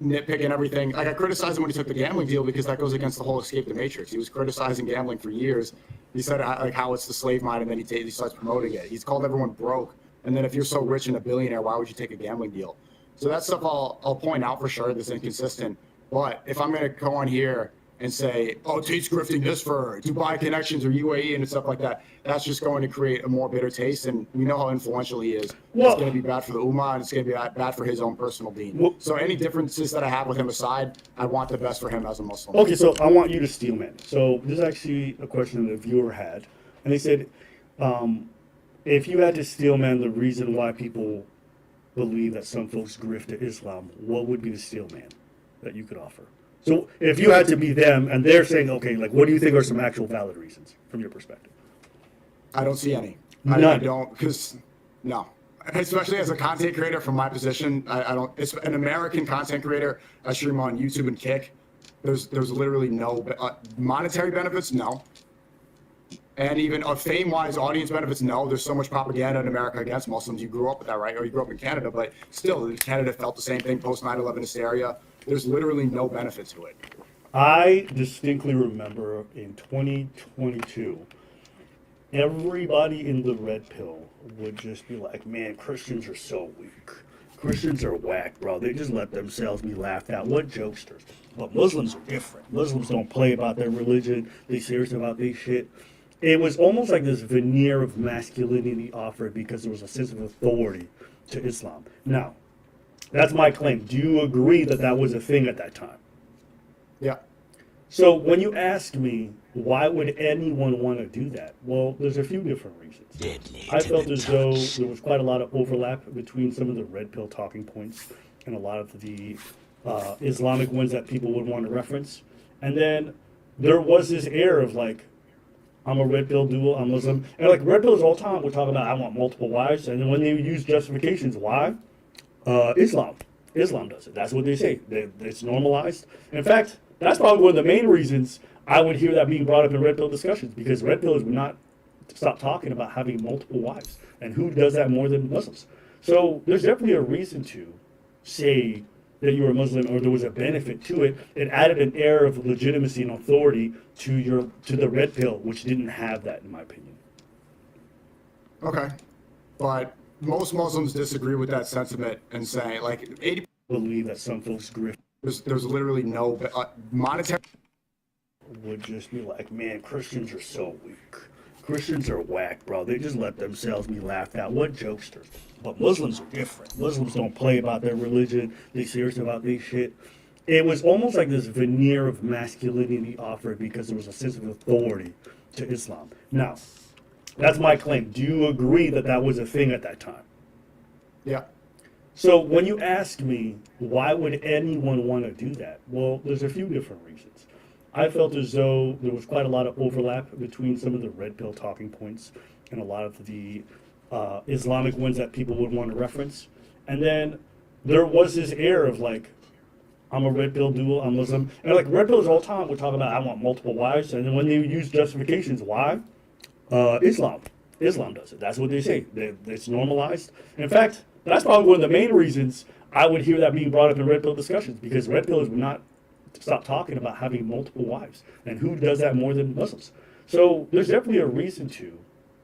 nitpick and everything. Like, I criticized him when he took the gambling deal because that goes against the whole escape the matrix. He was criticizing gambling for years. He said like how it's the slave mind, and then he starts promoting it. He's called everyone broke. And then if you're so rich and a billionaire, why would you take a gambling deal? So that stuff I'll point out for sure that's inconsistent. But if I'm going to go on here and say, oh, Tate's grifting this for Dubai connections or UAE and stuff like that, that's just going to create a more bitter taste. And we know how influential he is. Well, it's going to be bad for the Ummah, and it's going to be bad for his own personal deen. Well, so any differences that I have with him aside, I want the best for him as a Muslim. Okay, so I want you to Steelman. So this is actually a question that a viewer had. And they said, if you had to Steelman the reason why people believe that some folks grift to Islam, what would be the Steelman that you could offer? So if you had to be them, and they're saying, okay, like, what do you think are some actual valid reasons from your perspective? I don't see any. None. I don't, because, no. Especially as a content creator from my position, I don't, it's an American content creator. I stream on YouTube and Kick. There's literally no monetary benefits, no. And even fame-wise, audience benefits, no. There's so much propaganda in America against Muslims. You grew up with that, right? Or you grew up in Canada, but still, Canada felt the same thing post 9/11 hysteria. There's literally no benefit to it. I distinctly remember in 2022, everybody in the red pill would just be like, man, Christians are so weak. Christians are whack, bro. They just let themselves be laughed at. What jokesters. But Muslims are different. Muslims don't play about their religion. They serious about their shit. It was almost like this veneer of masculinity offered because there was a sense of authority to Islam. Now, that's my claim. Do you agree that that was a thing at that time? Yeah. So when you ask me, why would anyone want to do that? Well, there's a few different reasons. I felt as though there was quite a lot of overlap between some of the red pill talking points and a lot of the Islamic ones that people would want to reference. And then there was this air of like, I'm a red pill dual, I'm Muslim. And like red pills all the time, we're talking about I want multiple wives. And then when they use justifications, why? Islam does it. That's what they say. It's normalized. In fact, that's probably one of the main reasons I would hear that being brought up in red pill discussions, because red pillers would not stop talking about having multiple wives. And who does that more than Muslims? So there's definitely a reason to say that you were a Muslim or there was a benefit to it. It added an air of legitimacy and authority to the red pill, which didn't have that, in my opinion. Okay. But most Muslims disagree with that sentiment and say, like, 80% believe that some folks grift. There's literally no monetary. Would just be like, man, Christians are so weak. Christians are whack, bro. They just let themselves be laughed at. What jokesters. But Muslims are different. Muslims don't play about their religion. They serious about their shit. It was almost like this veneer of masculinity offered because there was a sense of authority to Islam. Now, that's my claim. Do you agree that that was a thing at that time? Yeah. So when you ask me, why would anyone want to do that? Well, there's a few different reasons. I felt as though there was quite a lot of overlap between some of the red pill talking points and a lot of the Islamic ones that people would want to reference. And then there was this air of like, I'm a red pill dual, I'm Muslim. And like red pills all the time, we're talking about I want multiple wives. And then when they use justifications, why? Islam does it. That's what they say. It's normalized. In fact, that's probably one of the main reasons I would hear that being brought up in red pill discussions, because red pillers would not stop talking about having multiple wives. And who does that more than Muslims? So there's definitely a reason to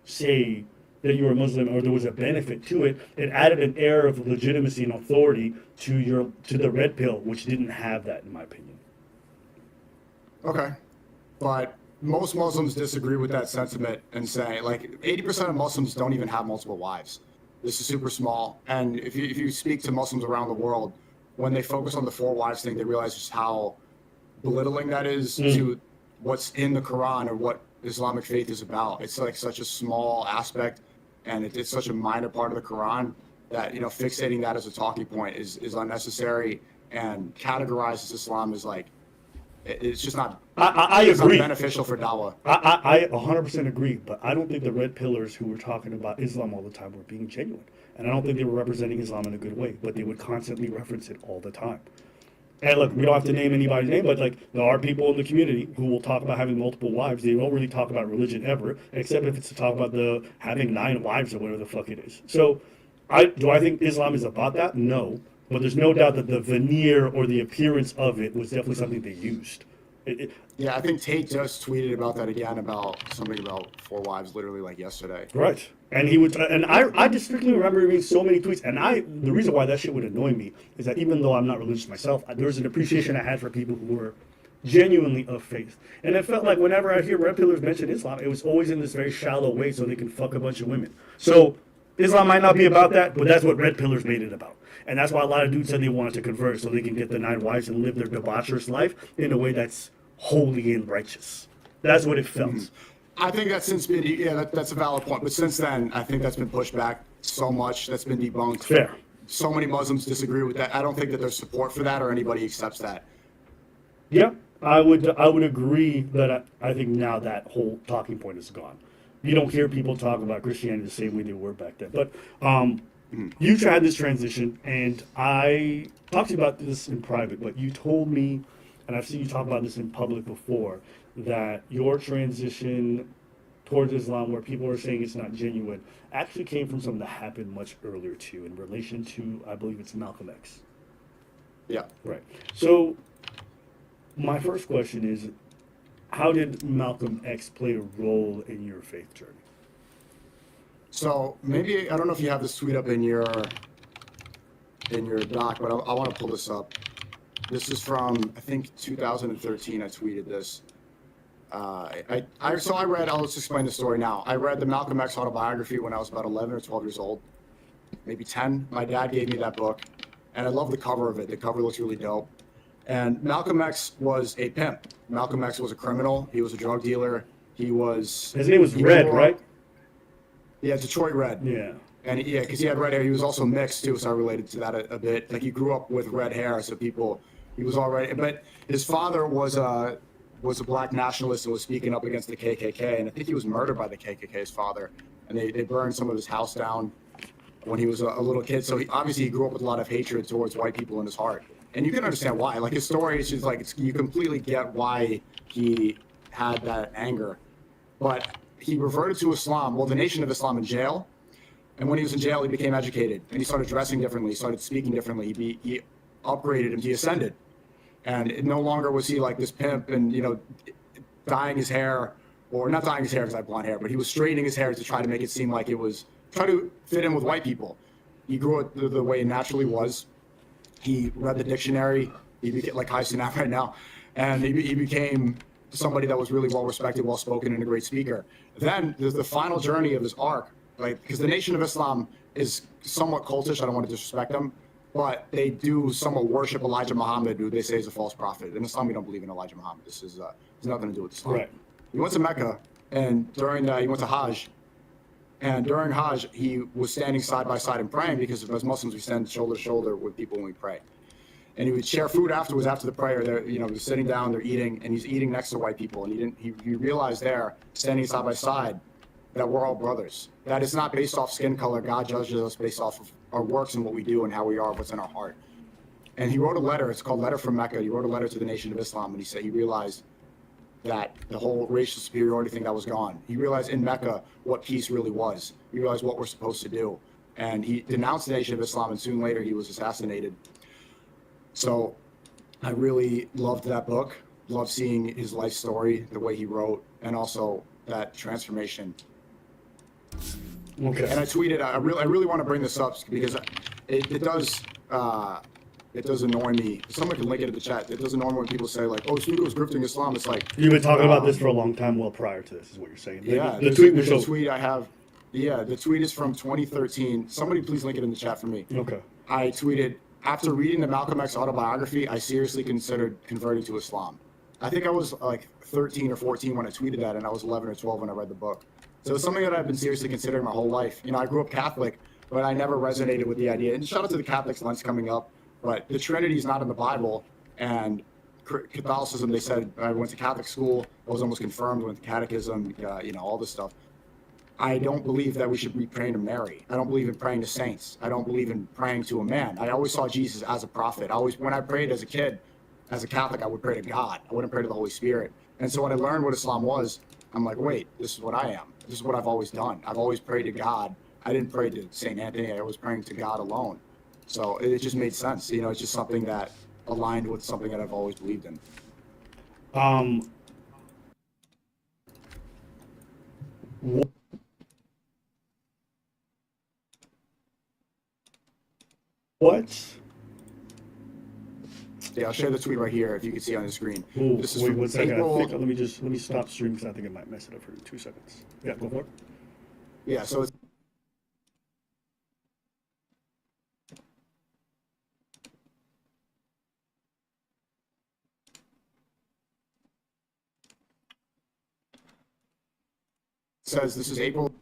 say that you were a Muslim or there was a benefit to it. It added an air of legitimacy and authority to the red pill, which didn't have that, in my opinion. Okay. But most Muslims disagree with that sentiment and say, like, 80% of Muslims don't even have multiple wives. This is super small. And if you speak to Muslims around the world, when they focus on the 4 wives thing, they realize just how belittling that is to what's in the Quran or what Islamic faith is about. It's like such a small aspect, and it's such a minor part of the Quran that, you know, fixating that as a talking point is unnecessary, and categorizes Islam as like, it's just not. I it's agree. Not beneficial for dawah. I 100% agree, but I don't think the red pillars who were talking about Islam all the time were being genuine, and I don't think they were representing Islam in a good way. But they would constantly reference it all the time. And look, we don't have to name anybody's name, but like there are people in the community who will talk about having multiple wives. They don't really talk about religion ever, except if it's to talk about the having 9 wives or whatever the fuck it is. So, do I think Islam is about that? No, but there's no doubt that the veneer or the appearance of it was definitely something they used. Yeah, I think Tate just tweeted about that again, about something about 4 wives, literally like yesterday. Right. And he would, and I distinctly remember reading so many tweets. And the reason why that shit would annoy me is that even though I'm not religious myself, there's an appreciation I had for people who were genuinely of faith. And it felt like whenever I hear red pillars mention Islam, it was always in this very shallow way so they can fuck a bunch of women. So Islam might not be about that, but that's what red pillars made it about. And that's why a lot of dudes said they wanted to convert so they can get the 9 wives and live their debaucherous life in a way that's holy and righteous. That's what it felt. I think that's since been, that's a valid point. But since then, I think that's been pushed back so much. That's been debunked. Fair. So many Muslims disagree with that. I don't think that there's support for that or anybody accepts that. Yeah, I would agree that I think now that whole talking point is gone. You don't hear people talk about Christianity the same way they were back then. But you had this transition, and I talked to you about this in private, but you told me, and I've seen you talk about this in public before, that your transition towards Islam, where people are saying it's not genuine, actually came from something that happened much earlier too, in relation to, I believe it's Malcolm X. Yeah. Right. So my first question is, how did Malcolm X play a role in your faith journey? So maybe, I don't know if you have this tweet up in your doc, but I want to pull this up. This is from, I think, 2013. I tweeted this. So I read, I'll just explain the story now. I read the Malcolm X autobiography when I was about 11 or 12 years old, maybe 10. My dad gave me that book, and I love the cover of it. The cover looks really dope. And Malcolm X was a pimp. Malcolm X was a criminal. He was a drug dealer. His name was Red, right? Yeah, Detroit Red. Yeah. And yeah, because he had red hair. He was also mixed too, so I related to that a bit. Like he grew up with red hair, so he was already. But his father was a black nationalist and was speaking up against the KKK, and I think he was murdered by the KKK, his father, and they burned some of his house down when he was a little kid. So obviously he grew up with a lot of hatred towards white people in his heart, and you can understand why. Like his story is just like you completely get why he had that anger, but he reverted to Islam. Well, the Nation of Islam in jail, and when he was in jail, he became educated, and he started dressing differently. He started speaking differently. He upgraded him. He ascended. And no longer was he like this pimp and, dyeing his hair, or not dyeing his hair because I have blonde hair, but he was straightening his hair to try to make it seem like it was, try to fit in with white people. He grew it the way it naturally was. He read the dictionary. He became like Kai Cenat right now. And he became somebody that was really well respected, well spoken, and a great speaker. Then there's the final journey of his arc, because the Nation of Islam is somewhat cultish. I don't want to disrespect them. But they do somewhat worship Elijah Muhammad, who they say is a false prophet. In Islam, we don't believe in Elijah Muhammad. This has nothing to do with Islam. Right. He went to Mecca, and he went to Hajj. And during Hajj, he was standing side by side and praying, because as Muslims, we stand shoulder to shoulder with people when we pray. And he would share food afterwards, after the prayer. They're sitting down, they're eating, and he's eating next to white people. And he realized there, standing side by side, that we're all brothers. That it's not based off skin color. God judges us based off of our works and what we do and how we are, what's in our heart. And he wrote a letter. It's called Letter from Mecca. He wrote a letter to the Nation of Islam, and he said he realized that the whole racial superiority thing that was gone. He realized in Mecca what peace really was. He realized what we're supposed to do. And he denounced the Nation of Islam, and soon later he was assassinated. So I really loved that book. Loved seeing his life story, the way he wrote, and also that transformation. Okay. And I tweeted, I really want to bring this up because it does annoy me. Someone can link it in the chat. It does annoy me when people say like, "Oh, Snugo's grifting Islam." It's like you've been talking about this for a long time. Well, prior to this, is what you're saying. Yeah, the tweet was a tweet I have. Yeah, the tweet is from 2013. Somebody please link it in the chat for me. Okay. I tweeted, after reading the Malcolm X autobiography, I seriously considered converting to Islam. I think I was like 13 or 14 when I tweeted that, and I was 11 or 12 when I read the book. So it's something that I've been seriously considering my whole life. You know, I grew up Catholic, but I never resonated with the idea. And shout out to the Catholics, Lent's coming up, but the Trinity is not in the Bible. And Catholicism, they said, I went to Catholic school, I was almost confirmed, went to catechism, you know, all this stuff. I don't believe that we should be praying to Mary. I don't believe in praying to saints. I don't believe in praying to a man. I always saw Jesus as a prophet. When I prayed as a kid, as a Catholic, I would pray to God. I wouldn't pray to the Holy Spirit. And so when I learned what Islam was, I'm like, wait, this is what I am. This is what I've always done. I've always prayed to God. I didn't pray to St. Anthony. I was praying to God alone. So it just made sense. You know, it's just something that aligned with something that I've always believed in. What? Yeah, I'll share the tweet right here if you can see on the screen. Ooh, This is wait, from one second. April. Let me stop stream because I think it might mess it up for 2 seconds. Yeah, go for it. Yeah, so it's says this is April.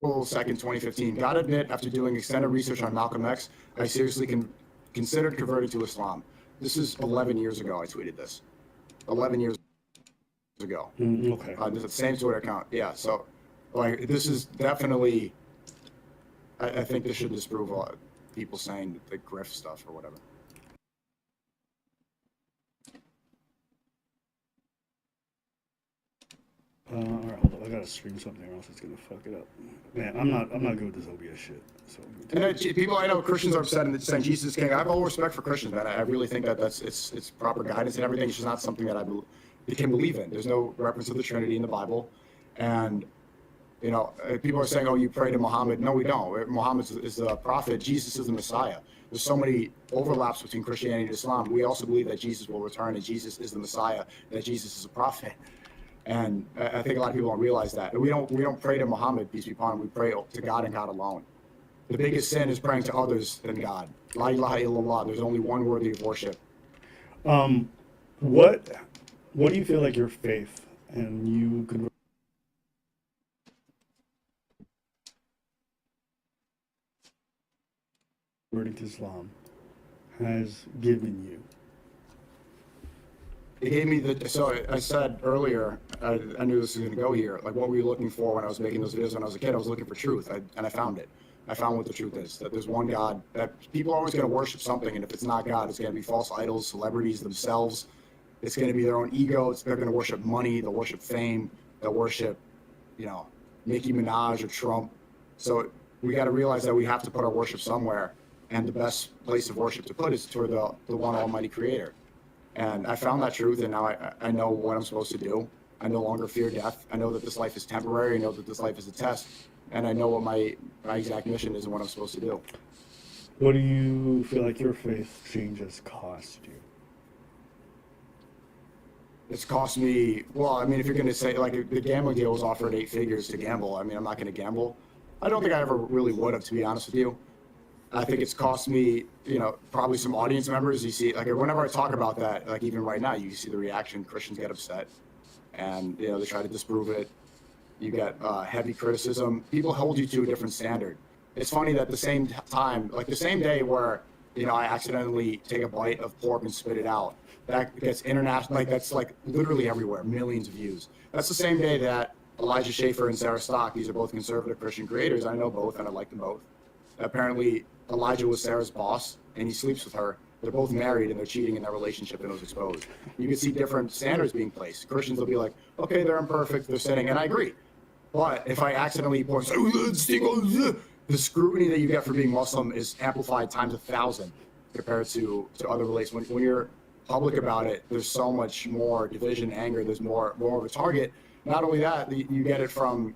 April 2nd, 2015. Gotta admit, after doing extended research on Malcolm X, I seriously considered converting to Islam. This is 11 years ago I tweeted this. 11 years ago. Okay. This is the same Twitter account. Yeah, so like this is definitely, I think this should disprove a lot of people saying the grift stuff or whatever. All right, hold up. I gotta stream something or else it's gonna fuck it up. Man, I'm not good with this OBS shit. So. And people, I know Christians are upset and saying Jesus is king. I have all respect for Christians, man. I really think that it's proper guidance and everything. It's just not something that I can believe in. There's no reference to the Trinity in the Bible, and you know, people are saying, "Oh, you pray to Muhammad." No, we don't. Muhammad is the prophet. Jesus is the Messiah. There's so many overlaps between Christianity and Islam. We also believe that Jesus will return and Jesus is the Messiah. That Jesus is a prophet. And I think a lot of people don't realize that. We don't pray to Muhammad, peace be upon him. We pray to God and God alone. The biggest sin is praying to others than God. La ilaha illallah. There's only one worthy of worship. What do you feel like your faith and you converting to Islam has given you? It gave me so I said earlier, I knew this was going to go here. Like, what were you looking for when I was making those videos when I was a kid? I was looking for truth, and I found it. I found what the truth is, that there's one God, that people are always going to worship something, and if it's not God, it's going to be false idols, celebrities themselves. It's going to be their own ego. They're going to worship money. They'll worship fame. They'll worship, you know, Nicki Minaj or Trump. So we got to realize that we have to put our worship somewhere, and the best place of worship to put is toward the one Almighty Creator. And I found that truth, and now I know what I'm supposed to do. I no longer fear death. I know that this life is temporary. I know that this life is a test, and I know what my exact mission is and what I'm supposed to do. What do you feel like your faith change has cost you? It's cost me, well, I mean, if you're going to say, like, the gambling deal was offered 8 figures to gamble. I mean, I'm not going to gamble. I don't think I ever really would have, to be honest with you. I think it's cost me, you know, probably some audience members. You see, like, whenever I talk about that, like, even right now, you see the reaction. Christians get upset. And, you know, they try to disprove it. You get heavy criticism. People hold you to a different standard. It's funny that the same time, like the same day where, you know, I accidentally take a bite of pork and spit it out, that gets international, like that's like literally everywhere, millions of views. That's the same day that Elijah Schaefer and Sarah Stock, these are both conservative Christian creators. I know both and I like them both. Apparently, Elijah was Sarah's boss and he sleeps with her. They're both married and they're cheating in their relationship and it was exposed. You can see different standards being placed. Christians will be like, okay, they're imperfect, they're sinning, and I agree. But if I accidentally point, the scrutiny that you get for being Muslim is amplified times 1,000 compared to other relations. When you're public about it, there's so much more division, anger. There's more of a target. Not only that, you get it from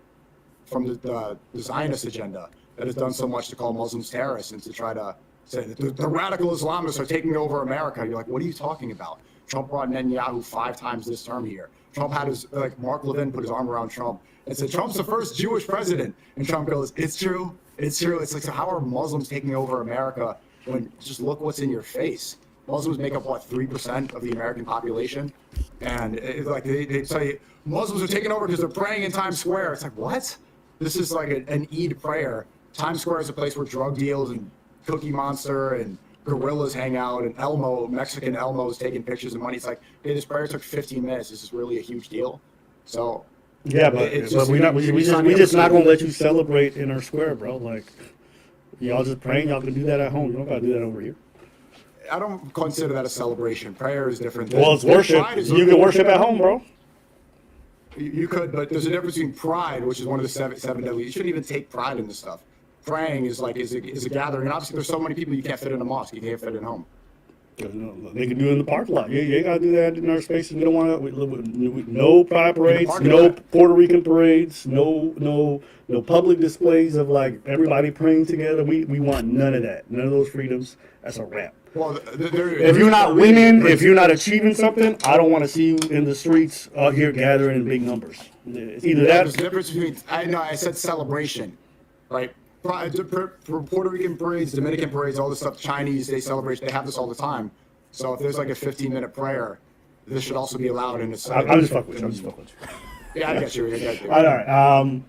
the Zionist agenda that has done so much to call Muslims terrorists and to try to say that the radical Islamists are taking over America. You're like, what are you talking about? Trump brought Netanyahu 5 times this term here. Trump had his, like, Mark Levin put his arm around Trump and said, Trump's the first Jewish president. And Trump goes, it's true. It's true. It's like, so how are Muslims taking over America when just look what's in your face? Muslims make up, what, 3% of the American population? And like they say, Muslims are taking over because they're praying in Times Square. It's like, what? This is like an Eid prayer. Times Square is a place where drug deals and Cookie Monster and gorillas hang out, and Elmo, Mexican Elmo, is taking pictures of money. It's like, hey, this prayer took 15 minutes. This is really a huge deal. So yeah, but we just not gonna let you celebrate in our square, bro. Like, y'all just praying. Y'all can do that at home. You don't gotta do that over here. I don't consider that a celebration. Prayer is different. Well, it's worship. You can worship at home, bro. You could, but there's a difference between pride, which is one of the seven deadly. You shouldn't even take pride in this stuff. Praying is like is a gathering. And obviously, there's so many people you can't fit in a mosque. You can't fit in home. They can do it in the parking lot. You ain't gotta do that in our spaces. We don't want to. No pride parades. No Puerto Rican parades. No public displays of like everybody praying together. We want none of that. None of those freedoms. That's a wrap. Well, if you're not winning, if you're not achieving something, I don't want to see you in the streets out here gathering in big numbers. It's either that. There's a difference between. I said celebration, right? Puerto Rican parades, Dominican parades, all this stuff, Chinese, they celebrate, they have this all the time. So if there's like a 15-minute prayer, this should also be allowed in the I'm just fucking with you. Yeah, I get you. All right.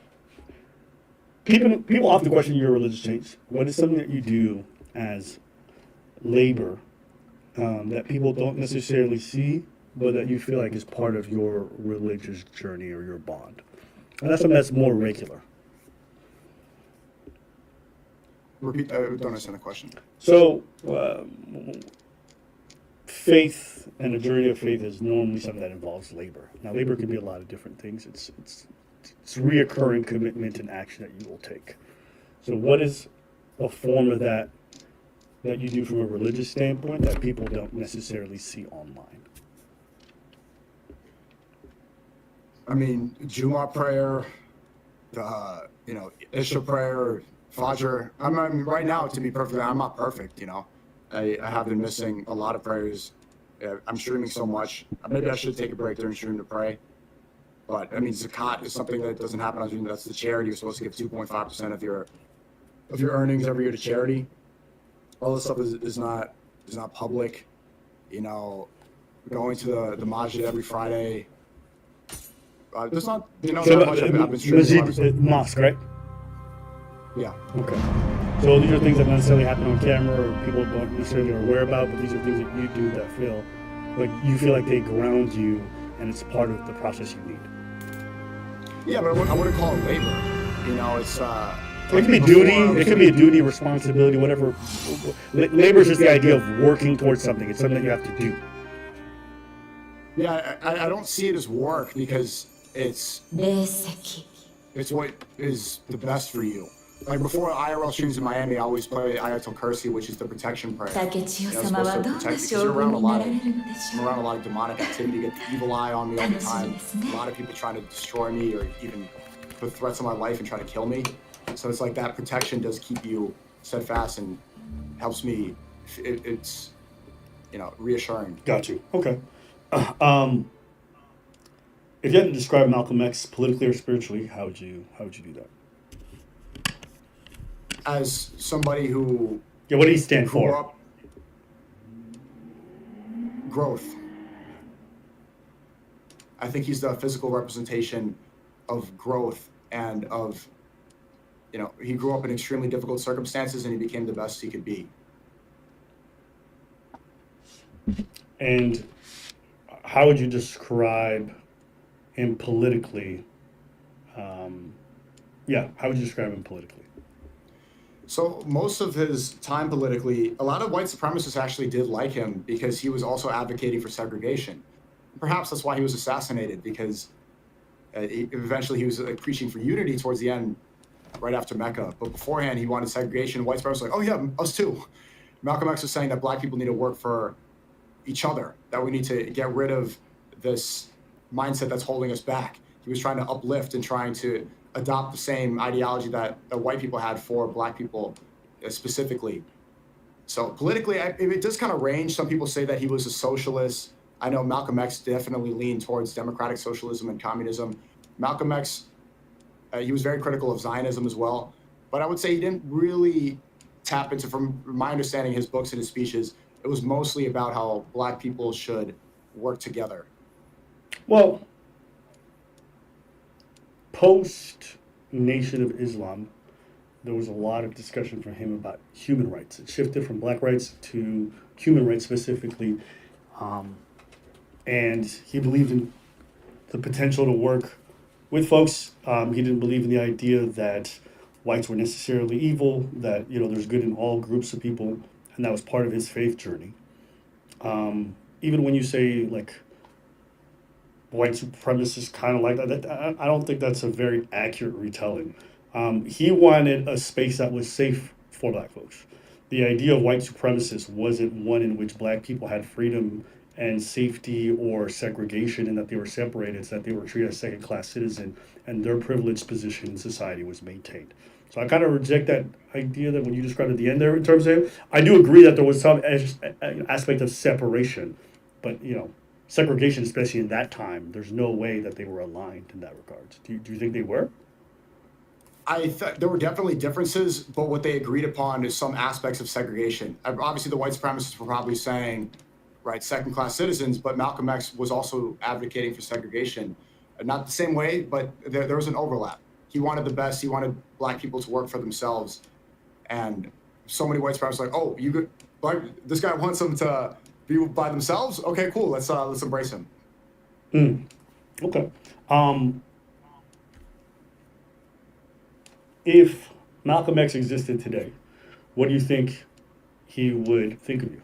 People often question your religious change. What is something that you do as labor that people don't necessarily see, but that you feel like is part of your religious journey or your bond? And that's something that's more regular. Repeat. I don't understand the question. So, faith and the journey of faith is normally something that involves labor. Now, labor can be a lot of different things. It's reoccurring commitment and action that you will take. So, what is a form of that you do from a religious standpoint that people don't necessarily see online? I mean, Juma prayer, Isha prayer, Fajr. I mean, right now, to be perfect, I'm not perfect, you know. I have been missing a lot of prayers. I'm streaming so much. Maybe I should take a break during stream to pray. But, I mean, Zakat is something that doesn't happen on stream. That's the charity. You're supposed to give 2.5% of your earnings every year to charity. All this stuff is not public. You know, going to the masjid every Friday. There's not, that much I've been streaming. Mosque, right? Yeah. Okay. So these are things that don't necessarily happen on camera or people don't necessarily are aware about, but these are things that you do that feel like they ground you and it's part of the process you need. Yeah, but I wouldn't call it labor. You know, it's it could be duty. It could be a duty, responsibility, whatever. Labor is just the idea of working towards something. It's something that you have to do. Yeah, I don't see it as work because it's what is the best for you. Like before IRL streams in Miami, I always play Ayatul Kursi, which is the protection prayer. It's supposed to protect because you're around a lot of demonic activity. You get the evil eye on me all the time. A lot of people trying to destroy me or even put threats on my life and try to kill me. So it's like that protection does keep you steadfast and helps me. It's reassuring. Got you. Okay. If you had to describe Malcolm X politically or spiritually, how would you do that? As somebody who Yeah, what did he stand grew for? up growth. I think he's the physical representation of growth and of, he grew up in extremely difficult circumstances and he became the best he could be. And how would you describe him politically? How would you describe him politically? So most of his time politically, a lot of white supremacists actually did like him because he was also advocating for segregation. Perhaps that's why he was assassinated, because eventually he was preaching for unity towards the end, right after Mecca. But beforehand, he wanted segregation. White supremacists were like, oh yeah, us too. Malcolm X was saying that black people need to work for each other, that we need to get rid of this mindset that's holding us back. He was trying to uplift and trying to adopt the same ideology that white people had for black people specifically. So politically, it does kind of range. Some people say that he was a socialist. I know Malcolm X definitely leaned towards democratic socialism and communism. Malcolm X, he was very critical of Zionism as well. But I would say he didn't really tap into, from my understanding, his books and his speeches, it was mostly about how black people should work together. Well, post Nation of Islam, there was a lot of discussion from him about human rights. It shifted from black rights to human rights specifically. And he believed in the potential to work with folks. He didn't believe in the idea that whites were necessarily evil, that, there's good in all groups of people. And that was part of his faith journey. Even when you say, like, white supremacists kind of like that, I don't think that's a very accurate retelling. He wanted a space that was safe for black folks. The idea of white supremacists wasn't one in which black people had freedom and safety or segregation and that they were separated. It's that they were treated as second-class citizens and their privileged position in society was maintained. So I kind of reject that idea that when you described at the end there in terms of him, I do agree that there was some aspect of separation, but segregation, especially in that time, there's no way that they were aligned in that regard. Do you think they were? I thought there were definitely differences, but what they agreed upon is some aspects of segregation. Obviously, the white supremacists were probably saying, right, second-class citizens, but Malcolm X was also advocating for segregation. Not the same way, but there was an overlap. He wanted the best. He wanted black people to work for themselves. And so many white supremacists were like, oh, this guy wants them to be by themselves? Okay, cool. Let's embrace him. Okay. If Malcolm X existed today, what do you think he would think of you?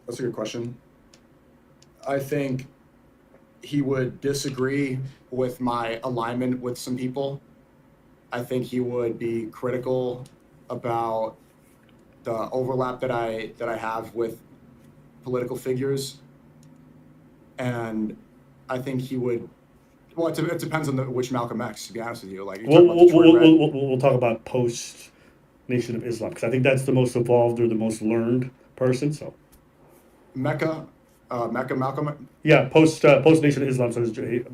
That's a good question. I think he would disagree with my alignment with some people. I think he would be critical about the overlap that I have with political figures. And I think he would, well, it depends on which Malcolm X, to be honest with you. Like, we'll talk about post Nation of Islam, because I think that's the most evolved or the most learned person. So Mecca, Malcolm. Yeah, post Nation of Islam, so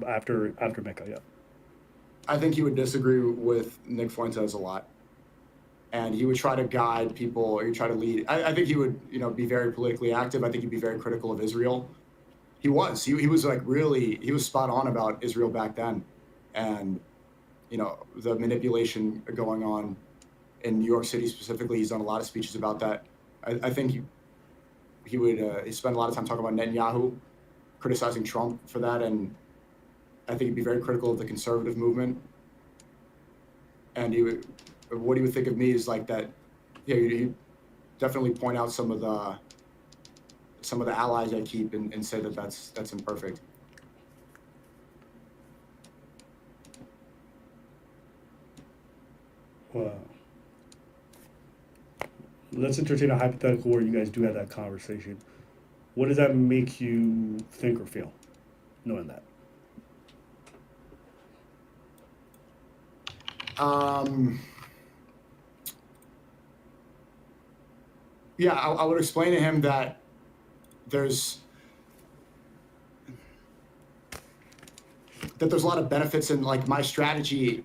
after Mecca. Yeah, I think he would disagree with Nick Fuentes a lot, and he would try to guide people, or he'd try to lead. I think he would, be very politically active. I think he'd be very critical of Israel. He was. He was he was spot on about Israel back then, and the manipulation going on in New York City specifically. He's done a lot of speeches about that. I think he would spend a lot of time talking about Netanyahu, criticizing Trump for that, and I think he'd be very critical of the conservative movement. And what he would think of me is like that. Yeah, he'd definitely point out some of the allies I keep and say that that's imperfect. Well, let's entertain a hypothetical where you guys do have that conversation. What does that make you think or feel, knowing that? yeah, I would explain to him that there's a lot of benefits, and like my strategy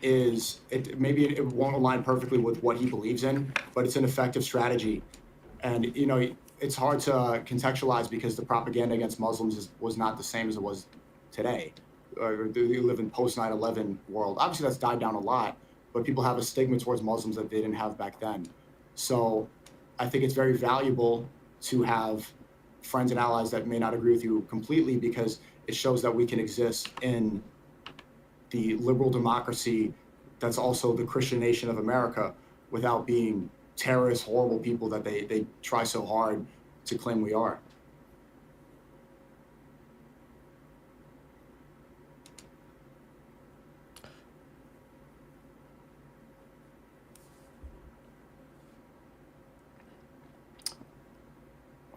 is maybe it won't align perfectly with what he believes in, but it's an effective strategy. And you know, it's hard to contextualize because the propaganda against Muslims was not the same as it was today. We live in post 9/11 world. Obviously, that's died down a lot, but people have a stigma towards Muslims that they didn't have back then. So I think it's very valuable to have friends and allies that may not agree with you completely, because it shows that we can exist in the liberal democracy that's also the Christian nation of America without being terrorist, horrible people that they try so hard to claim we are.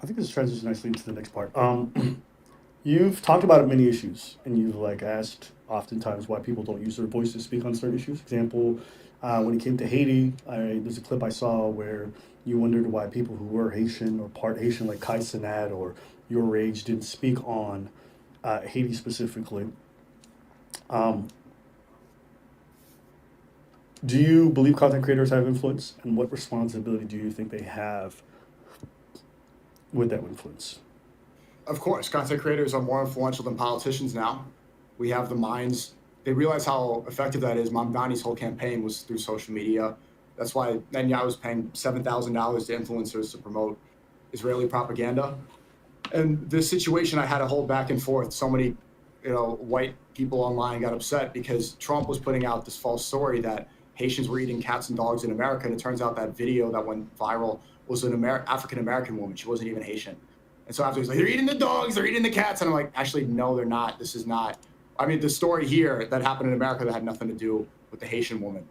I think this transitions nicely into the next part. You've talked about many issues, and you've like asked oftentimes why people don't use their voice to speak on certain issues. Example, when it came to Haiti, there's a clip I saw where you wondered why people who were Haitian or part Haitian, like Kai Cenat or your age, didn't speak on Haiti specifically. Do you believe content creators have influence, and what responsibility do you think they have with that influence? Of course, content creators are more influential than politicians now. We have the minds. They realize how effective that is. Mamdani's whole campaign was through social media. That's why Netanyahu was paying $7,000 to influencers to promote Israeli propaganda. And this situation, I had a whole back and forth. So many, white people online got upset because Trump was putting out this false story that Haitians were eating cats and dogs in America. And it turns out that video that went viral was an African-American woman. She wasn't even Haitian. And so after he's like, they're eating the dogs, they're eating the cats. And I'm like, actually, no, they're not. This is not. I mean, the story here that happened in America that had nothing to do with the Haitian woman.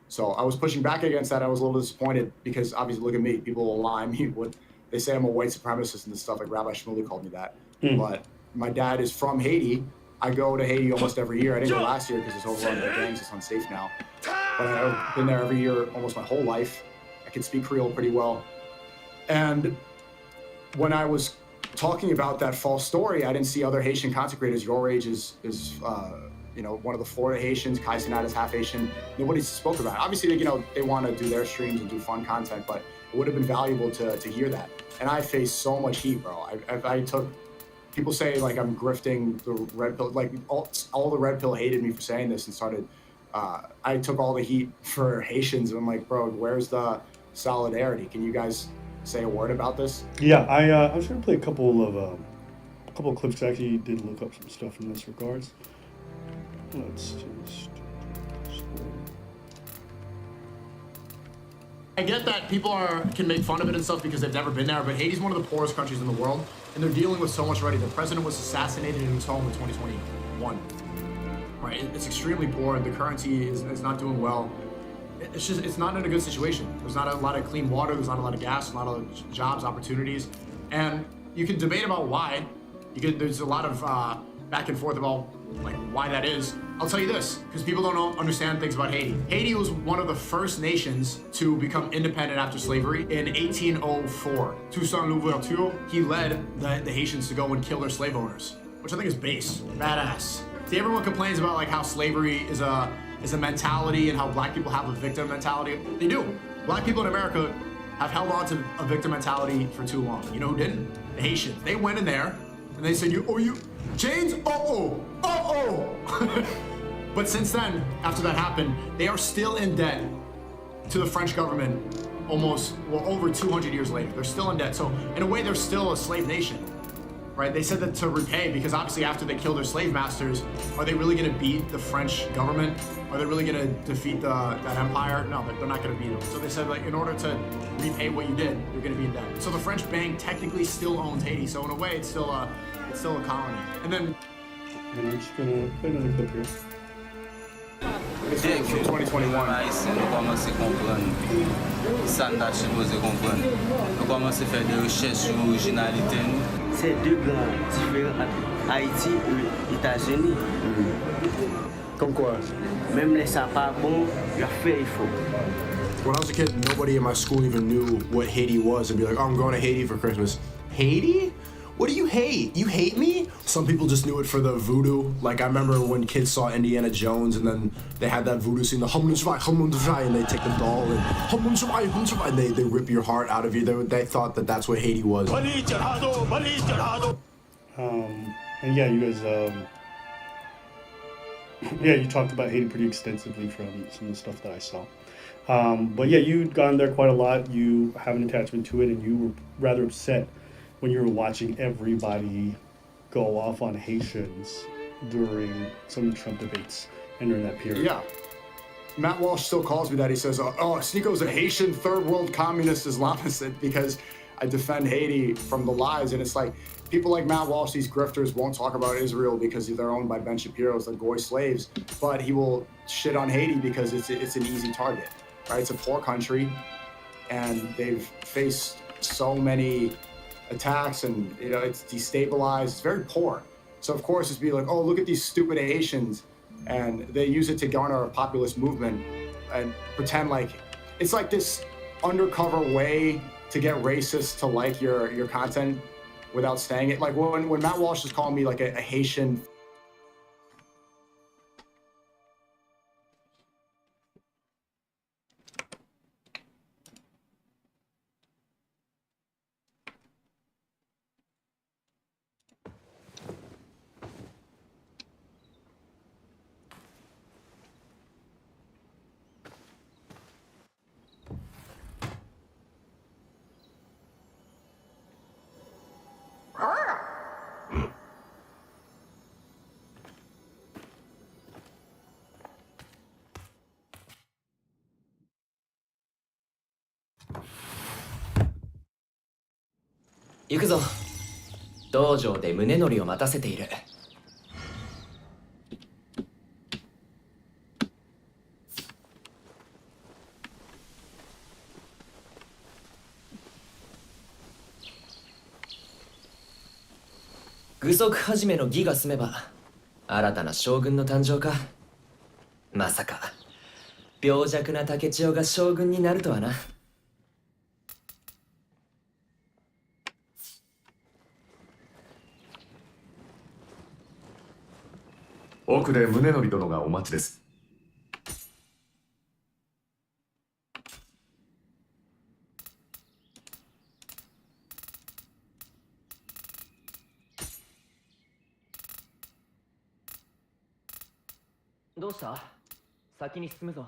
So I was pushing back against that. I was a little disappointed because obviously, look at me. People will lie me. They say I'm a white supremacist and stuff. Like Rabbi Shmuley called me that. But my dad is from Haiti. I go to Haiti almost every year. I didn't go last year because it's overrun by gangs. It's unsafe now. But I've been there every year almost my whole life. I can speak Creole pretty well. And when I was talking about that false story, I didn't see other Haitian content creators. Your age is one of the Florida Haitians. Kai Cenat is half Haitian. Nobody spoke about it. Obviously, they want to do their streams and do fun content, but it would have been valuable to hear that. And I faced so much heat, bro. I took, people say like I'm grifting the red pill, like all the red pill hated me for saying this and started, I took all the heat for Haitians. And I'm like, bro, where's the solidarity? Can you guys say a word about this? Yeah, I was going to play a couple of clips. I actually did look up some stuff in this regards. Let's just. I get that people can make fun of it and stuff because they've never been there, but Haiti's one of the poorest countries in the world, and they're dealing with so much already. The president was assassinated in his home in 2021. Right, it's extremely poor. The currency is not doing well. It's not in a good situation. There's not a lot of clean water. There's not a lot of gas. Not a lot of jobs, opportunities, and you can debate about why. There's a lot of back and forth about like why that is. I'll tell you this, because people don't understand things about Haiti. Haiti was one of the first nations to become independent after slavery in 1804. Toussaint Louverture, he led the Haitians to go and kill their slave owners, which I think is base, badass. See, everyone complains about like how slavery is a mentality and how black people have a victim mentality. They do. Black people in America have held on to a victim mentality for too long. You know who didn't? The Haitians. They went in there and they said, you chains? But since then, after that happened, they are still in debt to the French government over 200 years later. They're still in debt. So in a way, they're still a slave nation, right? They said that to repay, because obviously after they kill their slave masters, are they really gonna beat the French government? Are they really gonna defeat that empire? No, they're not gonna beat them. So they said, like, in order to repay what you did, you're gonna be in debt. So the French bank technically still owns Haiti. So in a way, it's still a colony. And then I'm just gonna play another clip here. It's from 2021. Nous commençons à comprendre ça nous supposé comprendre. Nous commençons à faire des recherches sur l'originalité. C'est deux grands différents entre Haïti et les États-Unis. Comme quoi? Même les ça pas bon, il a fait il faut. When I was a kid, nobody in my school even knew what Haiti was and be like, oh, I'm going to Haiti for Christmas. Haiti? What do you hate? You hate me? Some people just knew it for the voodoo. Like, I remember when kids saw Indiana Jones and then they had that voodoo scene, the hum and they take the doll and and they rip your heart out of you. They thought that that's what Haiti was. And yeah, you guys, yeah, you talked about Haiti pretty extensively from some of the stuff that I saw. But yeah, you'd gone there quite a lot. You have an attachment to it, and you were rather upset when you were watching everybody go off on Haitians during some of the Trump debates and during that period. Yeah. Matt Walsh still calls me that. He says, oh, Sneako's a Haitian third world communist Islamist because I defend Haiti from the lies. And it's like, people like Matt Walsh, these grifters, won't talk about Israel because they're owned by Ben Shapiro's, the Goy slaves, but he will shit on Haiti because it's an easy target, right? It's a poor country, and they've faced so many attacks, and it's destabilized. It's very poor. So of course it's be like, oh, look at these stupid Haitians, and they use it to garner a populist movement and pretend like it's like this undercover way to get racists to like your content without saying it. Like when Matt Walsh is calling me like a Haitian.行くぞ。道場で宗則を待たせている。具足始めの儀が済めば新たな将軍の誕生か。まさか病弱な竹千代が将軍になるとはな。奥で宗則殿がお待ちです。どうした？先に進むぞ。